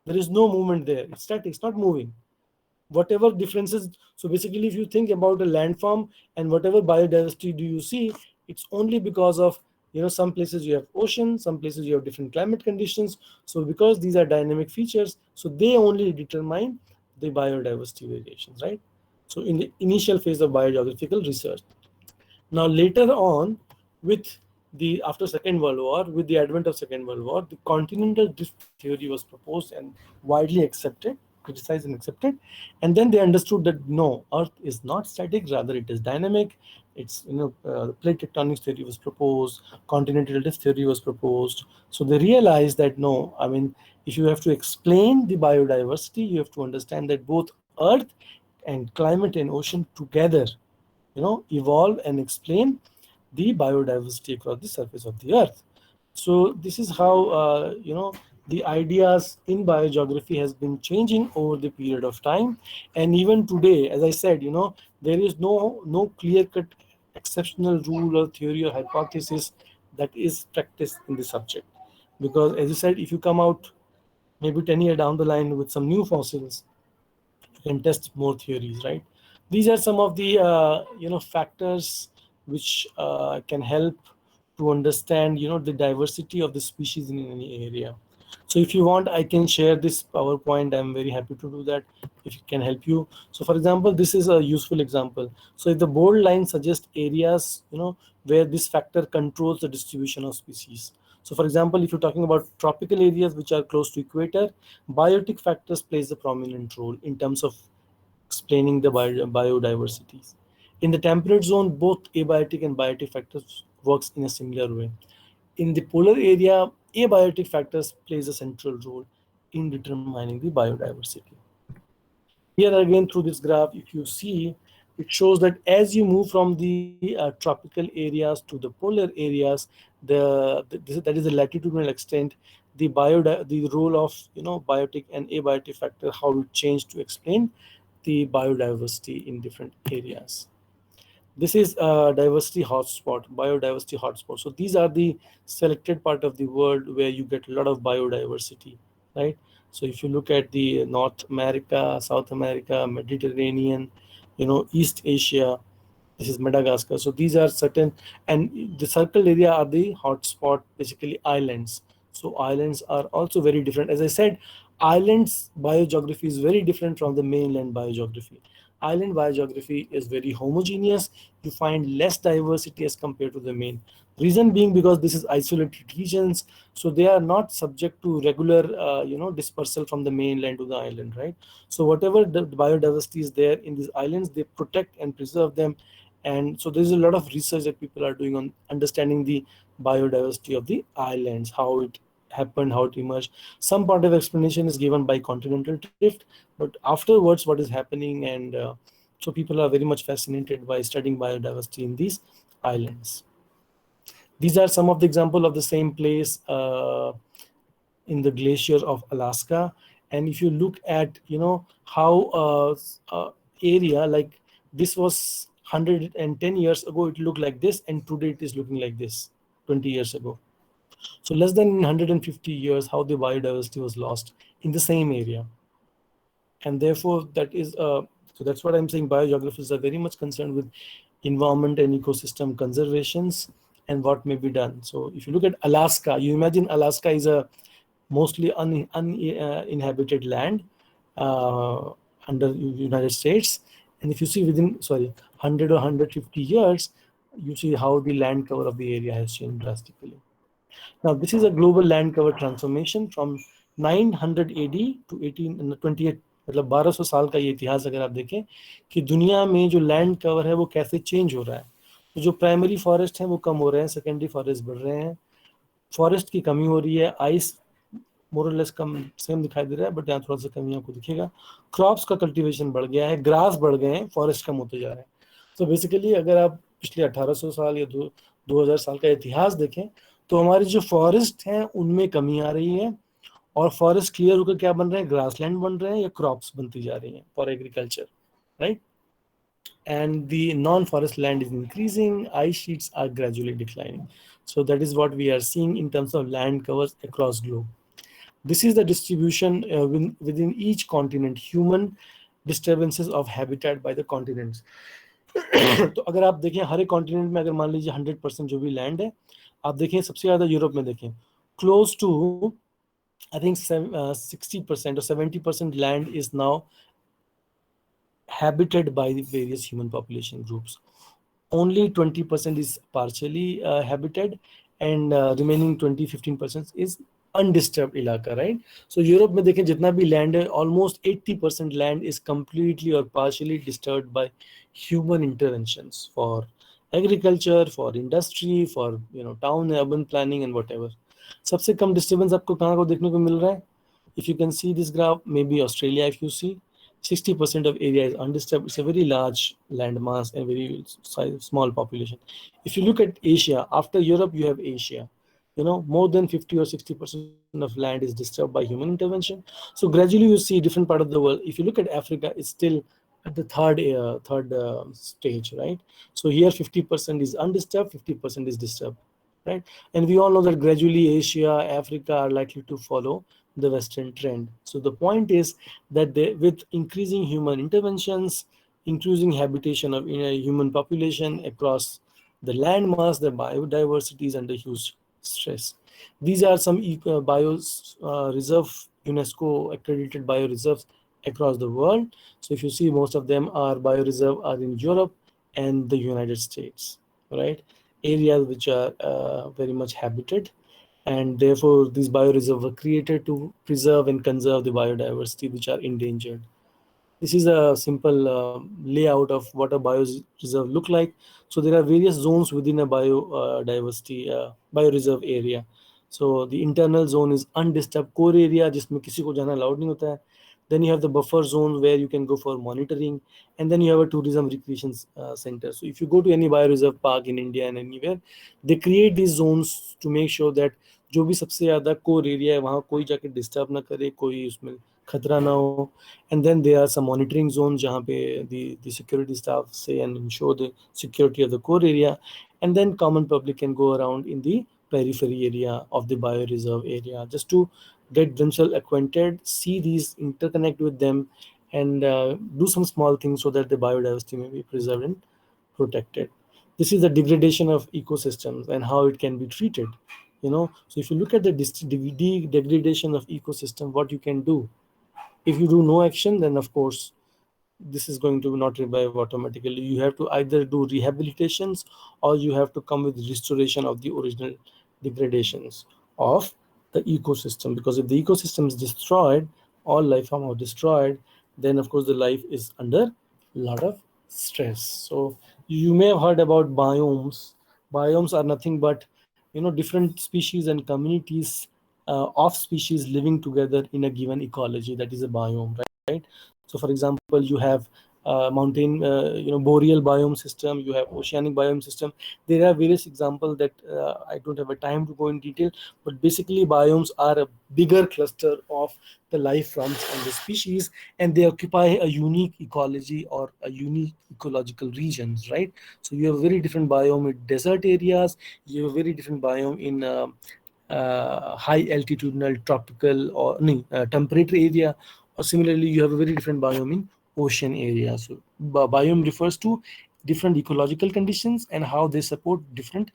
There is no movement there. It's static, it's not moving. Whatever differences, so basically if you think about a landform and whatever biodiversity do you see, it's only because of some places you have ocean, some places you have different climate conditions. So because these are dynamic features, so they only determine the biodiversity variations, right? So in the initial phase of biogeographical research. Now later on, with the after Second World War, with the advent of Second World War, the continental drift theory was proposed and widely accepted, criticized and accepted, and then they understood that no, Earth is not static, rather it is dynamic. It's the plate tectonics theory was proposed, continental drift theory was proposed. So they realized that no, I mean, if you have to explain the biodiversity, you have to understand that both Earth and climate and ocean together evolve and explain the biodiversity across the surface of the earth. So this is how the ideas in biogeography has been changing over the period of time. And even today, as I said, there is no clear cut exceptional rule or theory or hypothesis that is practiced in the subject, because as you said, if you come out maybe 10 years down the line with some new fossils, you can test more theories, right? These are some of the factors which can help to understand the diversity of the species in any area. So if you want, I can share this PowerPoint. I'm very happy to do that if it can help you. So for example, this is a useful example. So if the bold line suggests areas where this factor controls the distribution of species. So for example, if you're talking about tropical areas which are close to equator, biotic factors plays a prominent role in terms of explaining the biodiversities. In the temperate zone, both abiotic and biotic factors works in a similar way. In the polar area, abiotic factors plays a central role in determining the biodiversity. Here again, through this graph, if you see, it shows that as you move from the tropical areas to the polar areas, that is the latitudinal extent, the role of biotic and abiotic factor, how it changed to explain the biodiversity in different areas. This is a biodiversity hotspot. So these are the selected part of the world where you get a lot of biodiversity, right? So if you look at the North America, South America, Mediterranean, East Asia, this is Madagascar. So these are certain, and the circle area are the hotspot, basically islands. So islands are also very different. As I said, islands biogeography is very different from the mainland biogeography. Island biogeography is very homogeneous. You find less diversity as compared to the main. Reason being because this is isolated regions, so they are not subject to regular, dispersal from the mainland to the island, right? So whatever the biodiversity is there in these islands, they protect and preserve them, and so there's a lot of research that people are doing on understanding the biodiversity of the islands, how it happened, how it emerged. Some part of explanation is given by continental drift, but afterwards what is happening, and so people are very much fascinated by studying biodiversity in these islands. These are some of the example of the same place in the glacier of Alaska. And if you look at how area like this was 110 years ago, it looked like this, and today it is looking like this 20 years ago. So less than 150 years, how the biodiversity was lost in the same area. And therefore that is so that's what I'm saying, biogeographers are very much concerned with environment and ecosystem conservations and what may be done. So if you look at Alaska, you imagine Alaska is a mostly uninhabited land uh, under United States, and if you see within 100 or 150 years, you see how the land cover of the area has changed drastically. Now, this is a global land cover transformation from 900 AD to 1828, मतलब 1200 साल का ये इतिहास अगर आप देखें कि दुनिया में जो लैंड कवर है वो कैसे चेंज हो रहा है। तो जो प्राइमरी फॉरेस्ट हैं वो कम हो रहे हैं, सेकेंडरी फॉरेस्ट बढ़ रहे हैं, फॉरेस्ट की कमी हो रही है, आइस मोरलेस कम सेम दिखाई दे रहा है, बट यहाँ थोड़ा सा कमी आपको दिखेगा। क्रॉप्स का कल्टीवेशन बढ़ गया है, ग्रास बढ़ गए हैं, फॉरेस्ट कम होते जा रहे हैं। तो बेसिकली अगर आप पिछले 1800 साल या 2000 साल का इतिहास देखें, तो हमारी जो फॉरेस्ट हैं उनमें कमी आ रही है, और फॉरेस्ट क्लियर होकर क्या बन रहे हैं, ग्रासलैंड बन रहे हैं या क्रॉप्स बनती जा रही हैं for agriculture, right? And the non-forest land is increasing, ice sheets are gradually declining. So that is what we are seeing in terms of land covers across globe. This is the distribution within each continent, human disturbances of habitat by the continents. तो अगर आप देखें हर एक continent में, अगर मान लीजिए 100% जो भी लैंड है, आप देखें सबसे ज़्यादा यूरोप में देखें, close to I think 60% or 70% land is now habited by the various human population groups. only 20% is partially habited, and remaining 20-15% is undisturbed ilaka, right? So Europe में देखें जितना भी land है, almost 80% land is completely or partially disturbed by human interventions for agriculture, for industry, for town urban planning and whatever. सबसे कम disturbance आपको कहाँ को देखने को मिल रहा है? If you can see this graph, maybe Australia, if you see, 60% of area is undisturbed. It's a very large land mass and very small population. If you look at Asia, after Europe, you have Asia. More than 50 or 60% of land is disturbed by human intervention. So gradually you see different part of the world. If you look at Africa, it's still at the third stage, right? So here 50% is undisturbed, 50% is disturbed, right? And we all know that gradually Asia, Africa are likely to follow the Western trend. So the point is that with increasing human interventions, increasing habitation of human population across the land mass, the biodiversity is under huge stress. These are some reserve, UNESCO accredited bioreserves across the world. So if you see, most of them are bioreserve are in Europe and the United States, right? Areas which are very much habited, and therefore these bioreserves were created to preserve and conserve the biodiversity which are endangered. This is a simple layout of what a bioreserve look like. So there are various zones within a biodiversity bioreserve area. So the internal zone is undisturbed core area, जिसमें किसी को जाना allowed नहीं होता है. Then you have the buffer zone where you can go for monitoring, and then you have a tourism recreation center. So if you go to any bioreserve park in India and anywhere, they create these zones to make sure that जो भी सबसे ज़्यादा core area है वहाँ कोई जाके disturb ना करे, कोई उसमें खतरा ना हो. And then there are some monitoring zones जहाँ पे the security staff say and ensure the security of the core area, and then common public can go around in the periphery area of the bioreserve area just to get themselves acquainted, see these, interconnect with them, and do some small things so that the biodiversity may be preserved and protected. This is the degradation of ecosystems and how it can be treated. So if you look at the degradation of ecosystem, what you can do, if you do no action, then of course this is going to not revive automatically. You have to either do rehabilitations or you have to come with restoration of the original degradations of the ecosystem, because if the ecosystem is destroyed, all life form are destroyed, then of course the life is under a lot of stress. So you may have heard about biomes. Biomes are nothing but different species and communities of species living together in a given ecology. That is a biome, right? So for example, you have mountain boreal biome system, you have oceanic biome system. There are various examples that I don't have a time to go in detail, but basically biomes are a bigger cluster of the life forms and the species, and they occupy a unique ecology or a unique ecological regions, right? So you have very different biome in desert areas, you have very different biome in high altitudinal tropical or temperate area, or similarly you have a very different biome in ocean area. So biome refers to different ecological conditions and how they support different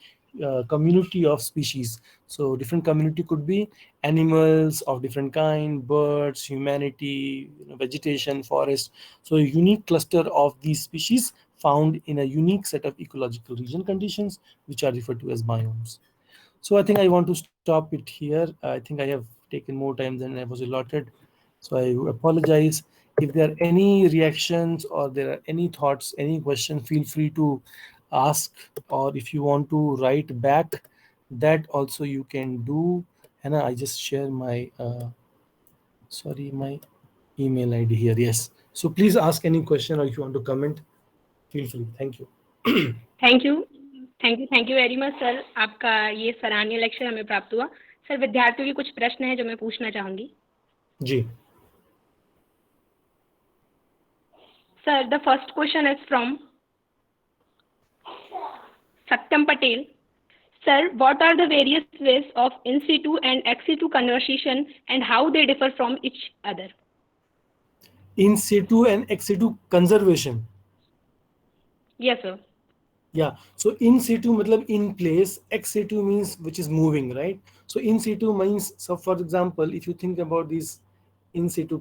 community of species. So different community could be animals of different kind, birds, humanity, vegetation, forest. So a unique cluster of these species found in a unique set of ecological region conditions, which are referred to as biomes. So I think I want to stop it here. I think I have taken more time than I was allotted. So I apologize. If there are any reactions or there are any thoughts, any questions, feel free to ask. Or if you want to write back, that also you can do. And I just share my, my email ID here. Yes. So please ask any question, or if you want to comment, feel free. Thank you. Thank you thank you very much sir, आपका ये सराहनीय lecture हमें प्राप्त हुआ. Sir, विद्यार्थियों के कुछ प्रश्न हैं जो मैं पूछना चाहूंगी. जी. Sir, the first question is from Satyam Patel. Sir, what are the various ways of in situ and ex situ conservation and how they differ from each other? In situ and ex situ conservation. Yes, sir. Yeah. So in situ matlab in place, ex situ means which is moving, right? So in situ means, so for example, if you think about this in situ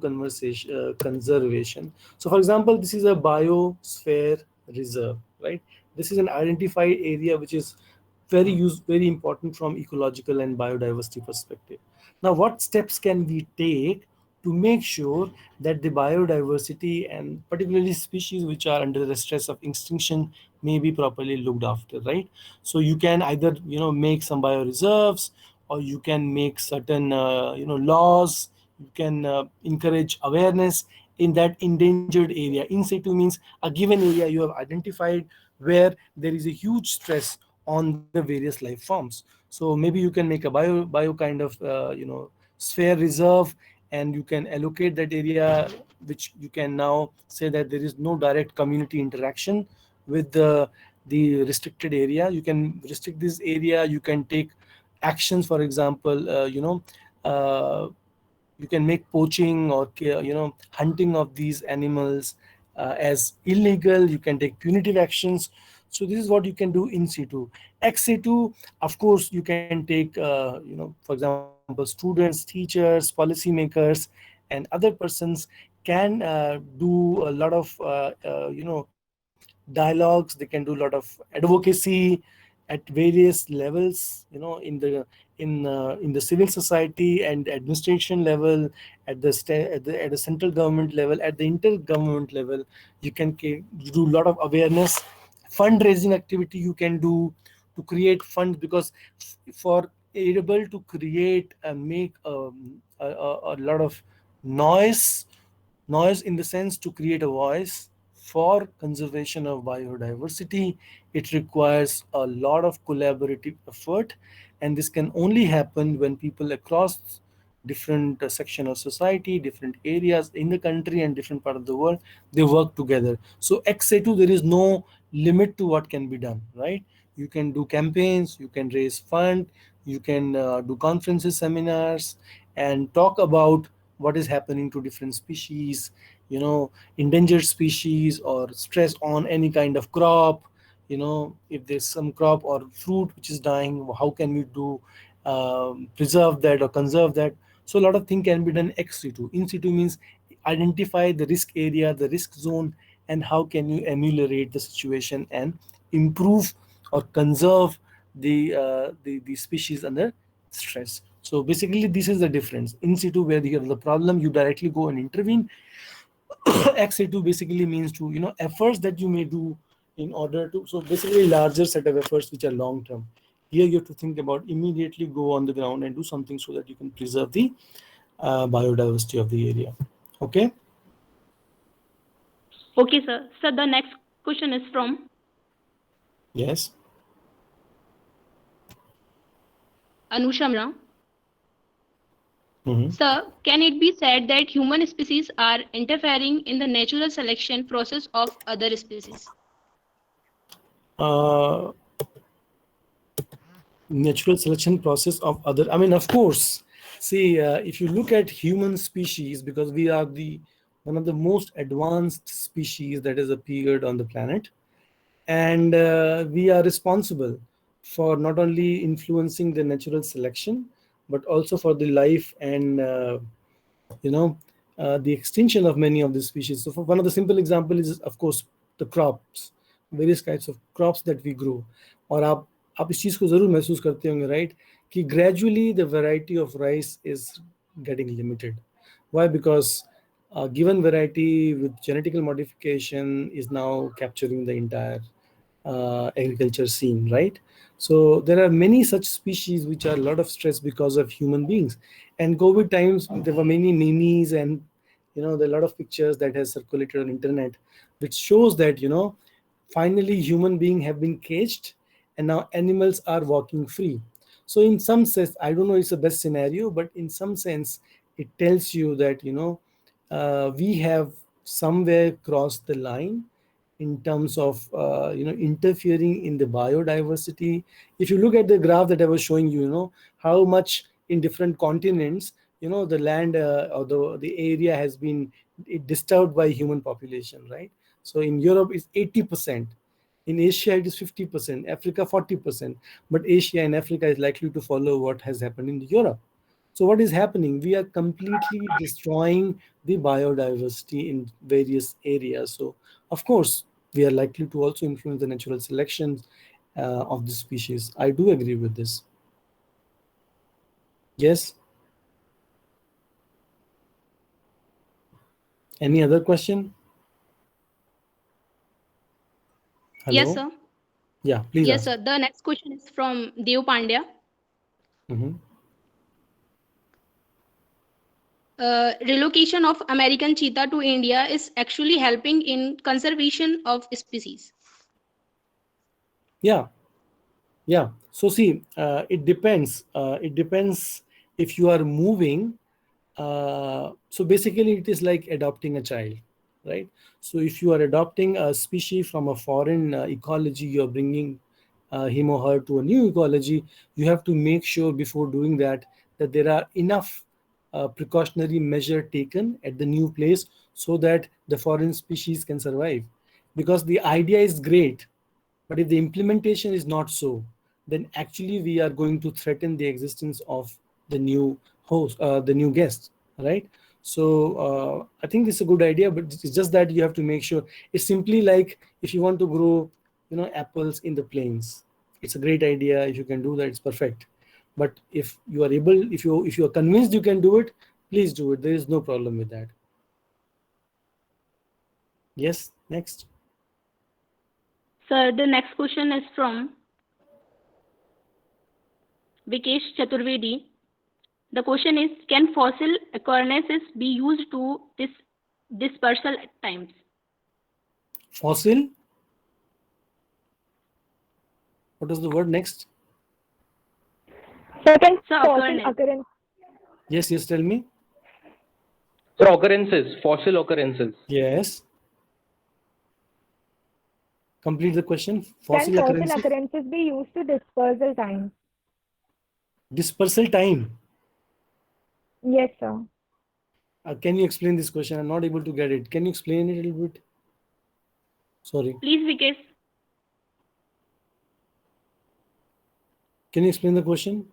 conservation. So for example, this is a biosphere reserve, right? This is an identified area which is very important from ecological and biodiversity perspective. Now, what steps can we take to make sure that the biodiversity and particularly species which are under the stress of extinction may be properly looked after, right? So you can either make some bioreserves, or you can make certain laws. You can encourage awareness in that endangered area. In situ means a given area you have identified where there is a huge stress on the various life forms. So maybe you can make a bio kind of sphere reserve, and you can allocate that area, which you can now say that there is no direct community interaction with the restricted area. You can restrict this area. You can take actions, for example, uh, you can make poaching or hunting of these animals as illegal. You can take punitive actions. So this is what you can do in situ. Ex situ, of course, you can take for example, students, teachers, policymakers, and other persons can do a lot of dialogues. They can do a lot of advocacy at various levels, in the civil society and administration level, at the central government level, at the intergovernment level. You can do a lot of awareness, fundraising activity you can do to create funds, because for able to create and make a lot of noise, in the sense to create a voice for conservation of biodiversity, it requires a lot of collaborative effort. And this can only happen when people across different section of society, different areas in the country and different part of the world, they work together. So ex situ, there is no limit to what can be done, right? You can do campaigns, you can raise fund, you can do conferences, seminars, and talk about what is happening to different species, endangered species, or stress on any kind of crop. If there's some crop or fruit which is dying, how can we do preserve that or conserve that? So a lot of things can be done ex situ. In situ means identify the risk area, the risk zone, and how can you ameliorate the situation and improve or conserve the species under stress. So basically, this is the difference. In situ, where you have the problem, you directly go and intervene. Ex situ basically means to efforts that you may do in order to, so basically larger set of efforts which are long term. Here you have to think about immediately go on the ground and do something so that you can preserve the biodiversity of the area. Okay. Okay, sir. So the next question is from Yes. Anushamra. Mhm. Sir, can it be said that human species are interfering in the natural selection process of other species? uh, Natural selection process of other, I mean, of course. See, if you look at human species, because we are the one of the most advanced species that has appeared on the planet, and we are responsible for not only influencing the natural selection, but also for the life and you know the extinction of many of the species. So for one of the simple example is, of course, the crops, various types of crops that we grow. और आप इस चीज़ को ज़रूर महसूस करते होंगे, right, कि gradually the variety of rice is getting limited. Why? Because given variety with genetical modification is now capturing the entire agriculture scene, right? So there are many such species which are a lot of stress because of human beings. And COVID times, there were many memes, and there are a lot of pictures that has circulated on internet, which shows that finally human beings have been caged, and now animals are walking free. So in some sense, I don't know it's the best scenario, but in some sense, it tells you that we have somewhere crossed the line in terms of interfering in the biodiversity. If you look at the graph that I was showing you, how much in different continents, the land or the area has been disturbed by human population, right? So in Europe it's 80%, in Asia it is 50%, Africa 40%, but Asia and Africa is likely to follow what has happened in Europe. So what is happening? We are completely destroying the biodiversity in various areas. So of course, we are likely to also influence the natural selection of the species. I do agree with this. Yes. Any other question? Yes, Hello? sir. Yeah, please Yes, ask. sir. The next question is from Dev Pandya. Mhm. Relocation of American cheetah to India is actually helping in conservation of species. Yeah, yeah. So see, it depends. It depends if you are moving. So basically, it is like adopting a child, right? So if you are adopting a species from a foreign ecology, you are bringing him or her to a new ecology. You have to make sure before doing that that there are enough precautionary measure taken at the new place so that the foreign species can survive. Because the idea is great, but if the implementation is not so, then actually we are going to threaten the existence of the new host, the new guest, right? So I think it's a good idea, but it's just that you have to make sure. It's simply like if you want to grow, apples in the plains. It's a great idea. If you can do that, it's perfect. But if you are able, if you are convinced you can do it, please do it. There is no problem with that. Yes. Next. Sir, the next question is from Vikesh Chaturvedi. The question is, can fossil occurrences be used to dispersal times? Fossil. What is the word next? Second, Sir, fossil occurrence. occurrence. Yes. Yes. Tell me. So occurrences, fossil occurrences. Yes. Complete the question. Can Fossil fossil occurrences. occurrences be used to dispersal time? Dispersal time. Yes, sir. Can you explain this question? I'm not able to get it. Can you explain it a little bit? Sorry. Please, Vikesh. Can you explain the question?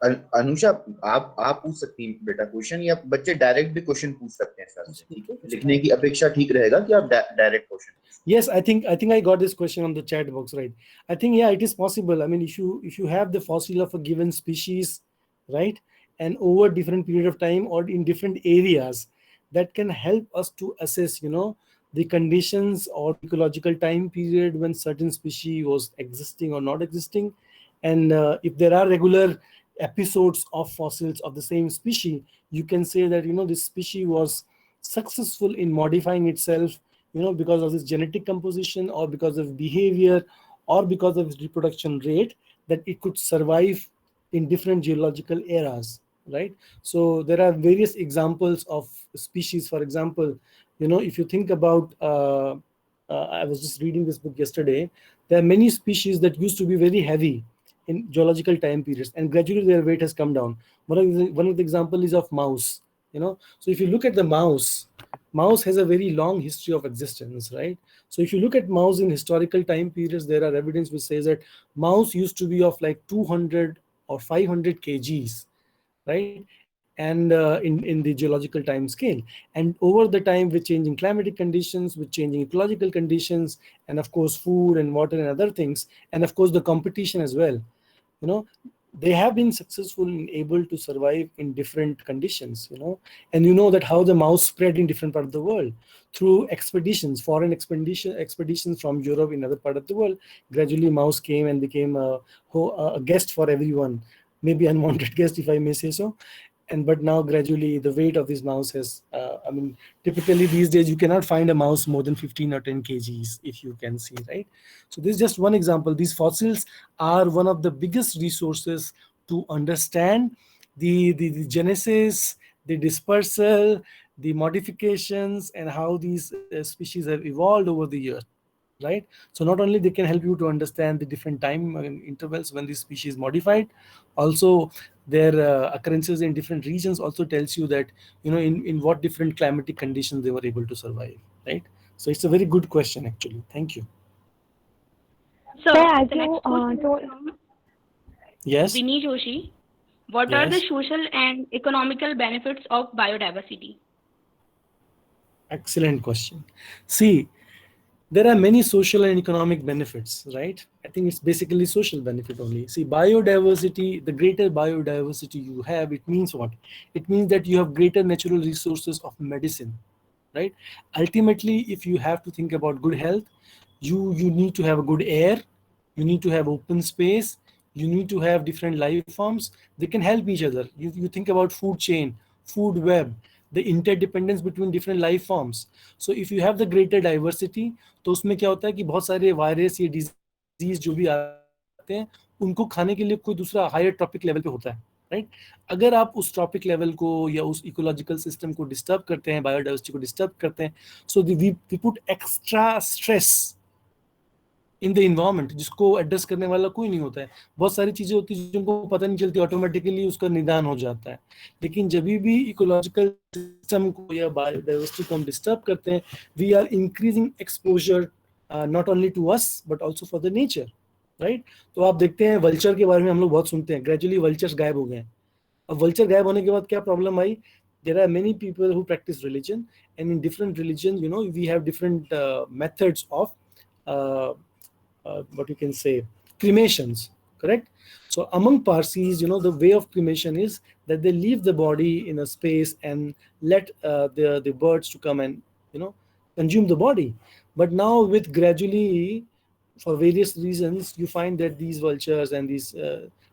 Anusha, आप पूछ सकती हैं बेटा question, या बच्चे direct भी question पूछ सकते हैं सर से, ठीक है? लिखने की अपेक्षा ठीक रहेगा कि आप direct question. Yes, I think I got this question on the chat box, right? I think yeah, it is possible. I mean, if you have the fossil of a given species, right, and over different period of time or in different areas, that can help us to assess, the conditions or ecological time period when certain species was existing or not existing, and if there are regular episodes of fossils of the same species, you can say that this species was successful in modifying itself, because of its genetic composition or because of behavior or because of its reproduction rate, that it could survive in different geological eras, right? So there are various examples of species. For example, if you think about, I was just reading this book yesterday, there are many species that used to be very heavy in geological time periods, and gradually their weight has come down. One of the example is of mouse. So if you look at the mouse has a very long history of existence, right? So if you look at mouse in historical time periods, there are evidence which says that mouse used to be of like 200 or 500 kgs, right? And in the geological time scale, and over the time, with changing climatic conditions, with changing ecological conditions, and of course food and water and other things, and of course the competition as well, you know they have been successful in able to survive in different conditions, and that how the mouse spread in different part of the world through expeditions, foreign expeditions from Europe in other part of the world. Gradually mouse came and became a guest for everyone, maybe unwanted guest, if I may say so. But now gradually the weight of this mouse has, typically these days you cannot find a mouse more than 15 or 10 kgs, if you can see, right? So this is just one example. These fossils are one of the biggest resources to understand the genesis, the dispersal, the modifications, and how these species have evolved over the years, right? So not only they can help you to understand the different time intervals when these species modified, also their occurrences in different regions also tells you that in what different climatic conditions they were able to survive, right? So it's a very good question actually. Thank you. Sir, Sir, as the you next question is told, from Yes. Vinny Joshi. What are the Yes. social and economical benefits of biodiversity? Excellent question. See, There are many social and economic benefits, right? I think it's basically social benefit only. See, biodiversity, the greater biodiversity you have, it means what? It means that you have greater natural resources of medicine, right? Ultimately, if you have to think about good health, you need to have a good air, you need to have open space, you need to have different life forms. They can help each other. You think about food chain, food web, the interdependence between different life forms. So if you have the greater diversity, तो उसमें क्या होता है कि बहुत सारे virus या disease जो भी आते हैं उनको खाने के लिए कोई दूसरा हायर टॉपिक लेवल पे होता है, राइट? अगर आप उस टॉपिक लेवल को या उस इकोलॉजिकल सिस्टम को डिस्टर्ब करते हैं, बायोडाइवर्सिटी को डिस्टर्ब करते हैं, so we put extra stress in the environment, जिसको एड्रेस करने वाला कोई नहीं होता है. बहुत सारी चीजें होती हैं जिनको पता नहीं चलती, ऑटोमेटिकली उसका निदान हो जाता है. लेकिन जब भी इकोलॉजिकल सिस्टम को या बायोडाइवर्सिटी को हम डिस्टर्ब करते हैं, we are increasing exposure not only to us but also for the nature, right? तो आप देखते हैं वल्चर के बारे में हम लोग बहुत सुनते हैं, ग्रेजुअली वल्चर्स गायब हो गए हैं. अब वल्चर गायब होने के बाद क्या problem I? There are many people who practice religion, and in different religions, you know, we have different methods of what you can say, cremations, correct? So among Parsis, you know, the way of cremation is that they leave the body in a space and let the birds to come and, you know, consume the body. But now with gradually, for various reasons, you find that these vultures and these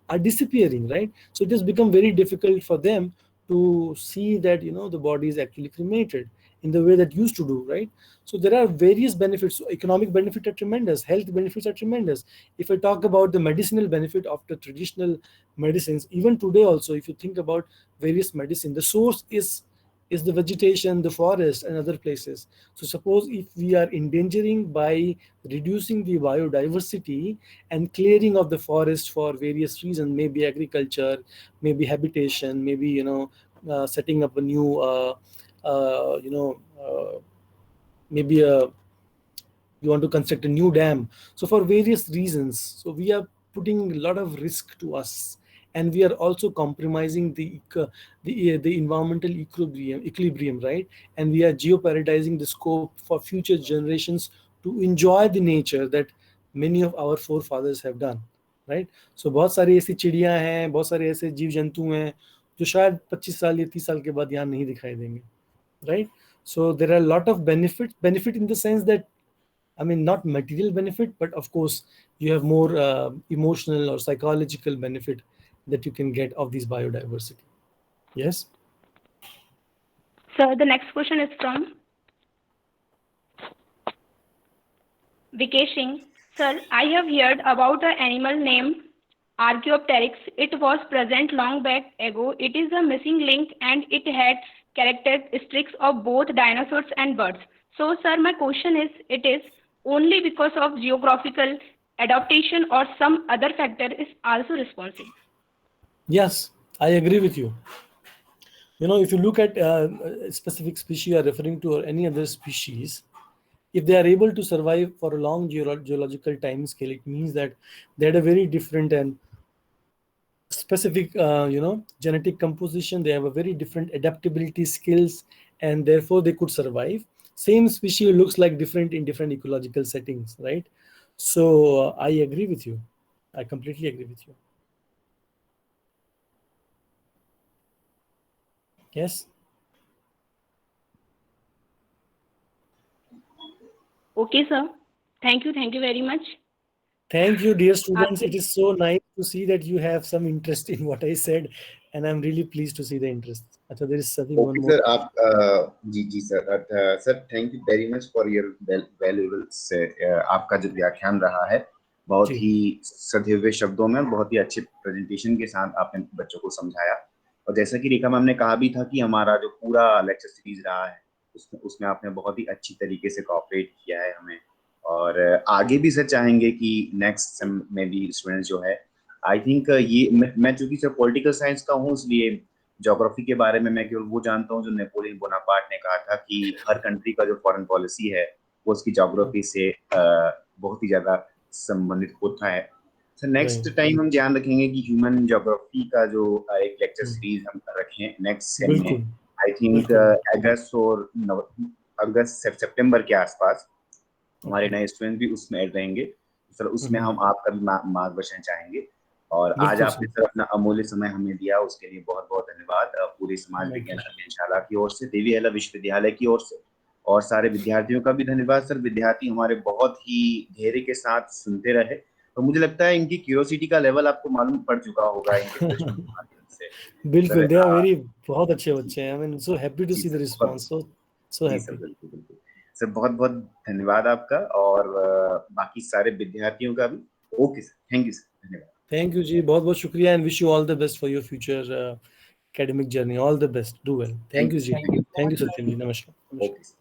are disappearing, right? So it has become very difficult for them to see that, you know, the body is actually cremated in the way that used to do, right? So there are various benefits. So economic benefits are tremendous, health benefits are tremendous. If I talk about the medicinal benefit of the traditional medicines, even today also, if you think about various medicine, the source is the vegetation, the forest, and other places. So suppose if we are endangering by reducing the biodiversity and clearing of the forest for various reasons, maybe agriculture, maybe habitation, maybe, you know, setting up a new, maybe you want to construct a new dam. So for various reasons, so we are putting a lot of risk to us, and we are also compromising the environmental equilibrium, right? And we are geoparadising the scope for future generations to enjoy the nature that many of our forefathers have done, right? So बहुत सारी ऐसी चिड़ियां हैं, बहुत सारे ऐसे जीव जंतु हैं जो शायद 25 साल या 30 साल के बाद यहाँ नहीं दिखाई देंगे, right? So there are a lot of benefit in the sense that, I mean, not material benefit, but of course you have more emotional or psychological benefit that you can get of this biodiversity. Yes? Sir, the next question is from Vikesh Singh. Sir, I have heard about an animal named Archaeopteryx. It was present long back ago. It is a missing link and it had characteristics of both dinosaurs and birds. So, sir, my question is, it is only because of geographical adaptation or some other factor is also responsible? Yes, I agree with you. You know, if you look at a specific species you are referring to or any other species, if they are able to survive for a long geological time scale, it means that they had a very different and specific, genetic composition. They have a very different adaptability skills, and therefore they could survive. Same species looks like different in different ecological settings, right? So I agree with you. I completely agree with you. Yes. Okay, sir. Thank you very much. Thank you, dear students. It is so nice to see that you have some interest in what I said, and I'm really pleased to see the interest. Achha, there is something one more. Sir, जी sir, sir thank you very much for your valuable से आपका जो व्याख्यान रहा है, बहुत ही सधैर्य शब्दों में बहुत ही अच्छे प्रेजेंटेशन के साथ आपने बच्चों को समझाया. और जैसा कि रेखा मैम ने कहा भी था कि हमारा जो पूरा लेक्चर सीरीज रहा है उसमें आपने बहुत ही अच्छी तरीके से कोऑपरेट किया है हमें, और आगे भी सर चाहेंगे कि नेक्स्ट सेम में भी स्टूडेंट्स जो है, आई थिंक ये मैं चूंकि सर पॉलिटिकल साइंस का हूँ, इसलिए ज्योग्राफी के बारे में मैं केवल वो जानता हूँ जो नेपोलियन बोनापार्ट ने कहा था कि हर कंट्री का जो फॉरेन पॉलिसी है वो उसकी ज्योग्राफी से बहुत ही ज्यादा संबंधित होता है. सर नेक्स्ट टाइम हम ध्यान रखेंगे कि ह्यूमन ज्योग्राफी का जो एक लेक्चर सीरीज हम रखें नेक्स्ट सेम में, आई थिंक अगस्त और सितंबर के आसपास. हमारे नए स्टूडेंट भी उसमें ऐड रहेंगे सर, उसमें हम आपका भी मार्गदर्शन चाहेंगे। और आज बिल्कुल आपने सर। सर अपना अमूल्य समय हमें दिया, उसके लिए बहुत बहुत धन्यवाद पूरे समाज विज्ञान अध्ययनशाला की ओर से, देवी अहिल्या विश्वविद्यालय की ओर से, और सारे विद्यार्थियों का भी धन्यवाद सर। विद्यार्थी हमारे बहुत ही धैर्य के साथ सुनते रहे, तो मुझे लगता है इनकी क्यूरियोसिटी का लेवल आपको मालूम पड़ चुका होगा इनके प्रश्नों के माध्यम से। बिल्कुल, दे आर सर वेरी, बहुत अच्छे बच्चे हैं। I mean so happy to जी see the sir, response, so जी सर, हैप्पी। बिल्कुल बिल्कुल सर, बहुत बहुत धन्यवाद आपका, और बाकी सारे विद्यार्थियों का भी। Okay sir, thank you sir, धन्यवाद। थैंक यू जी, बहुत बहुत शुक्रिया, and wish you all the best for your future academic journey. All the best. Do well. Thank thank you you जी। Sir, Thank you Satyam ji. नमस्कार। Okay sir.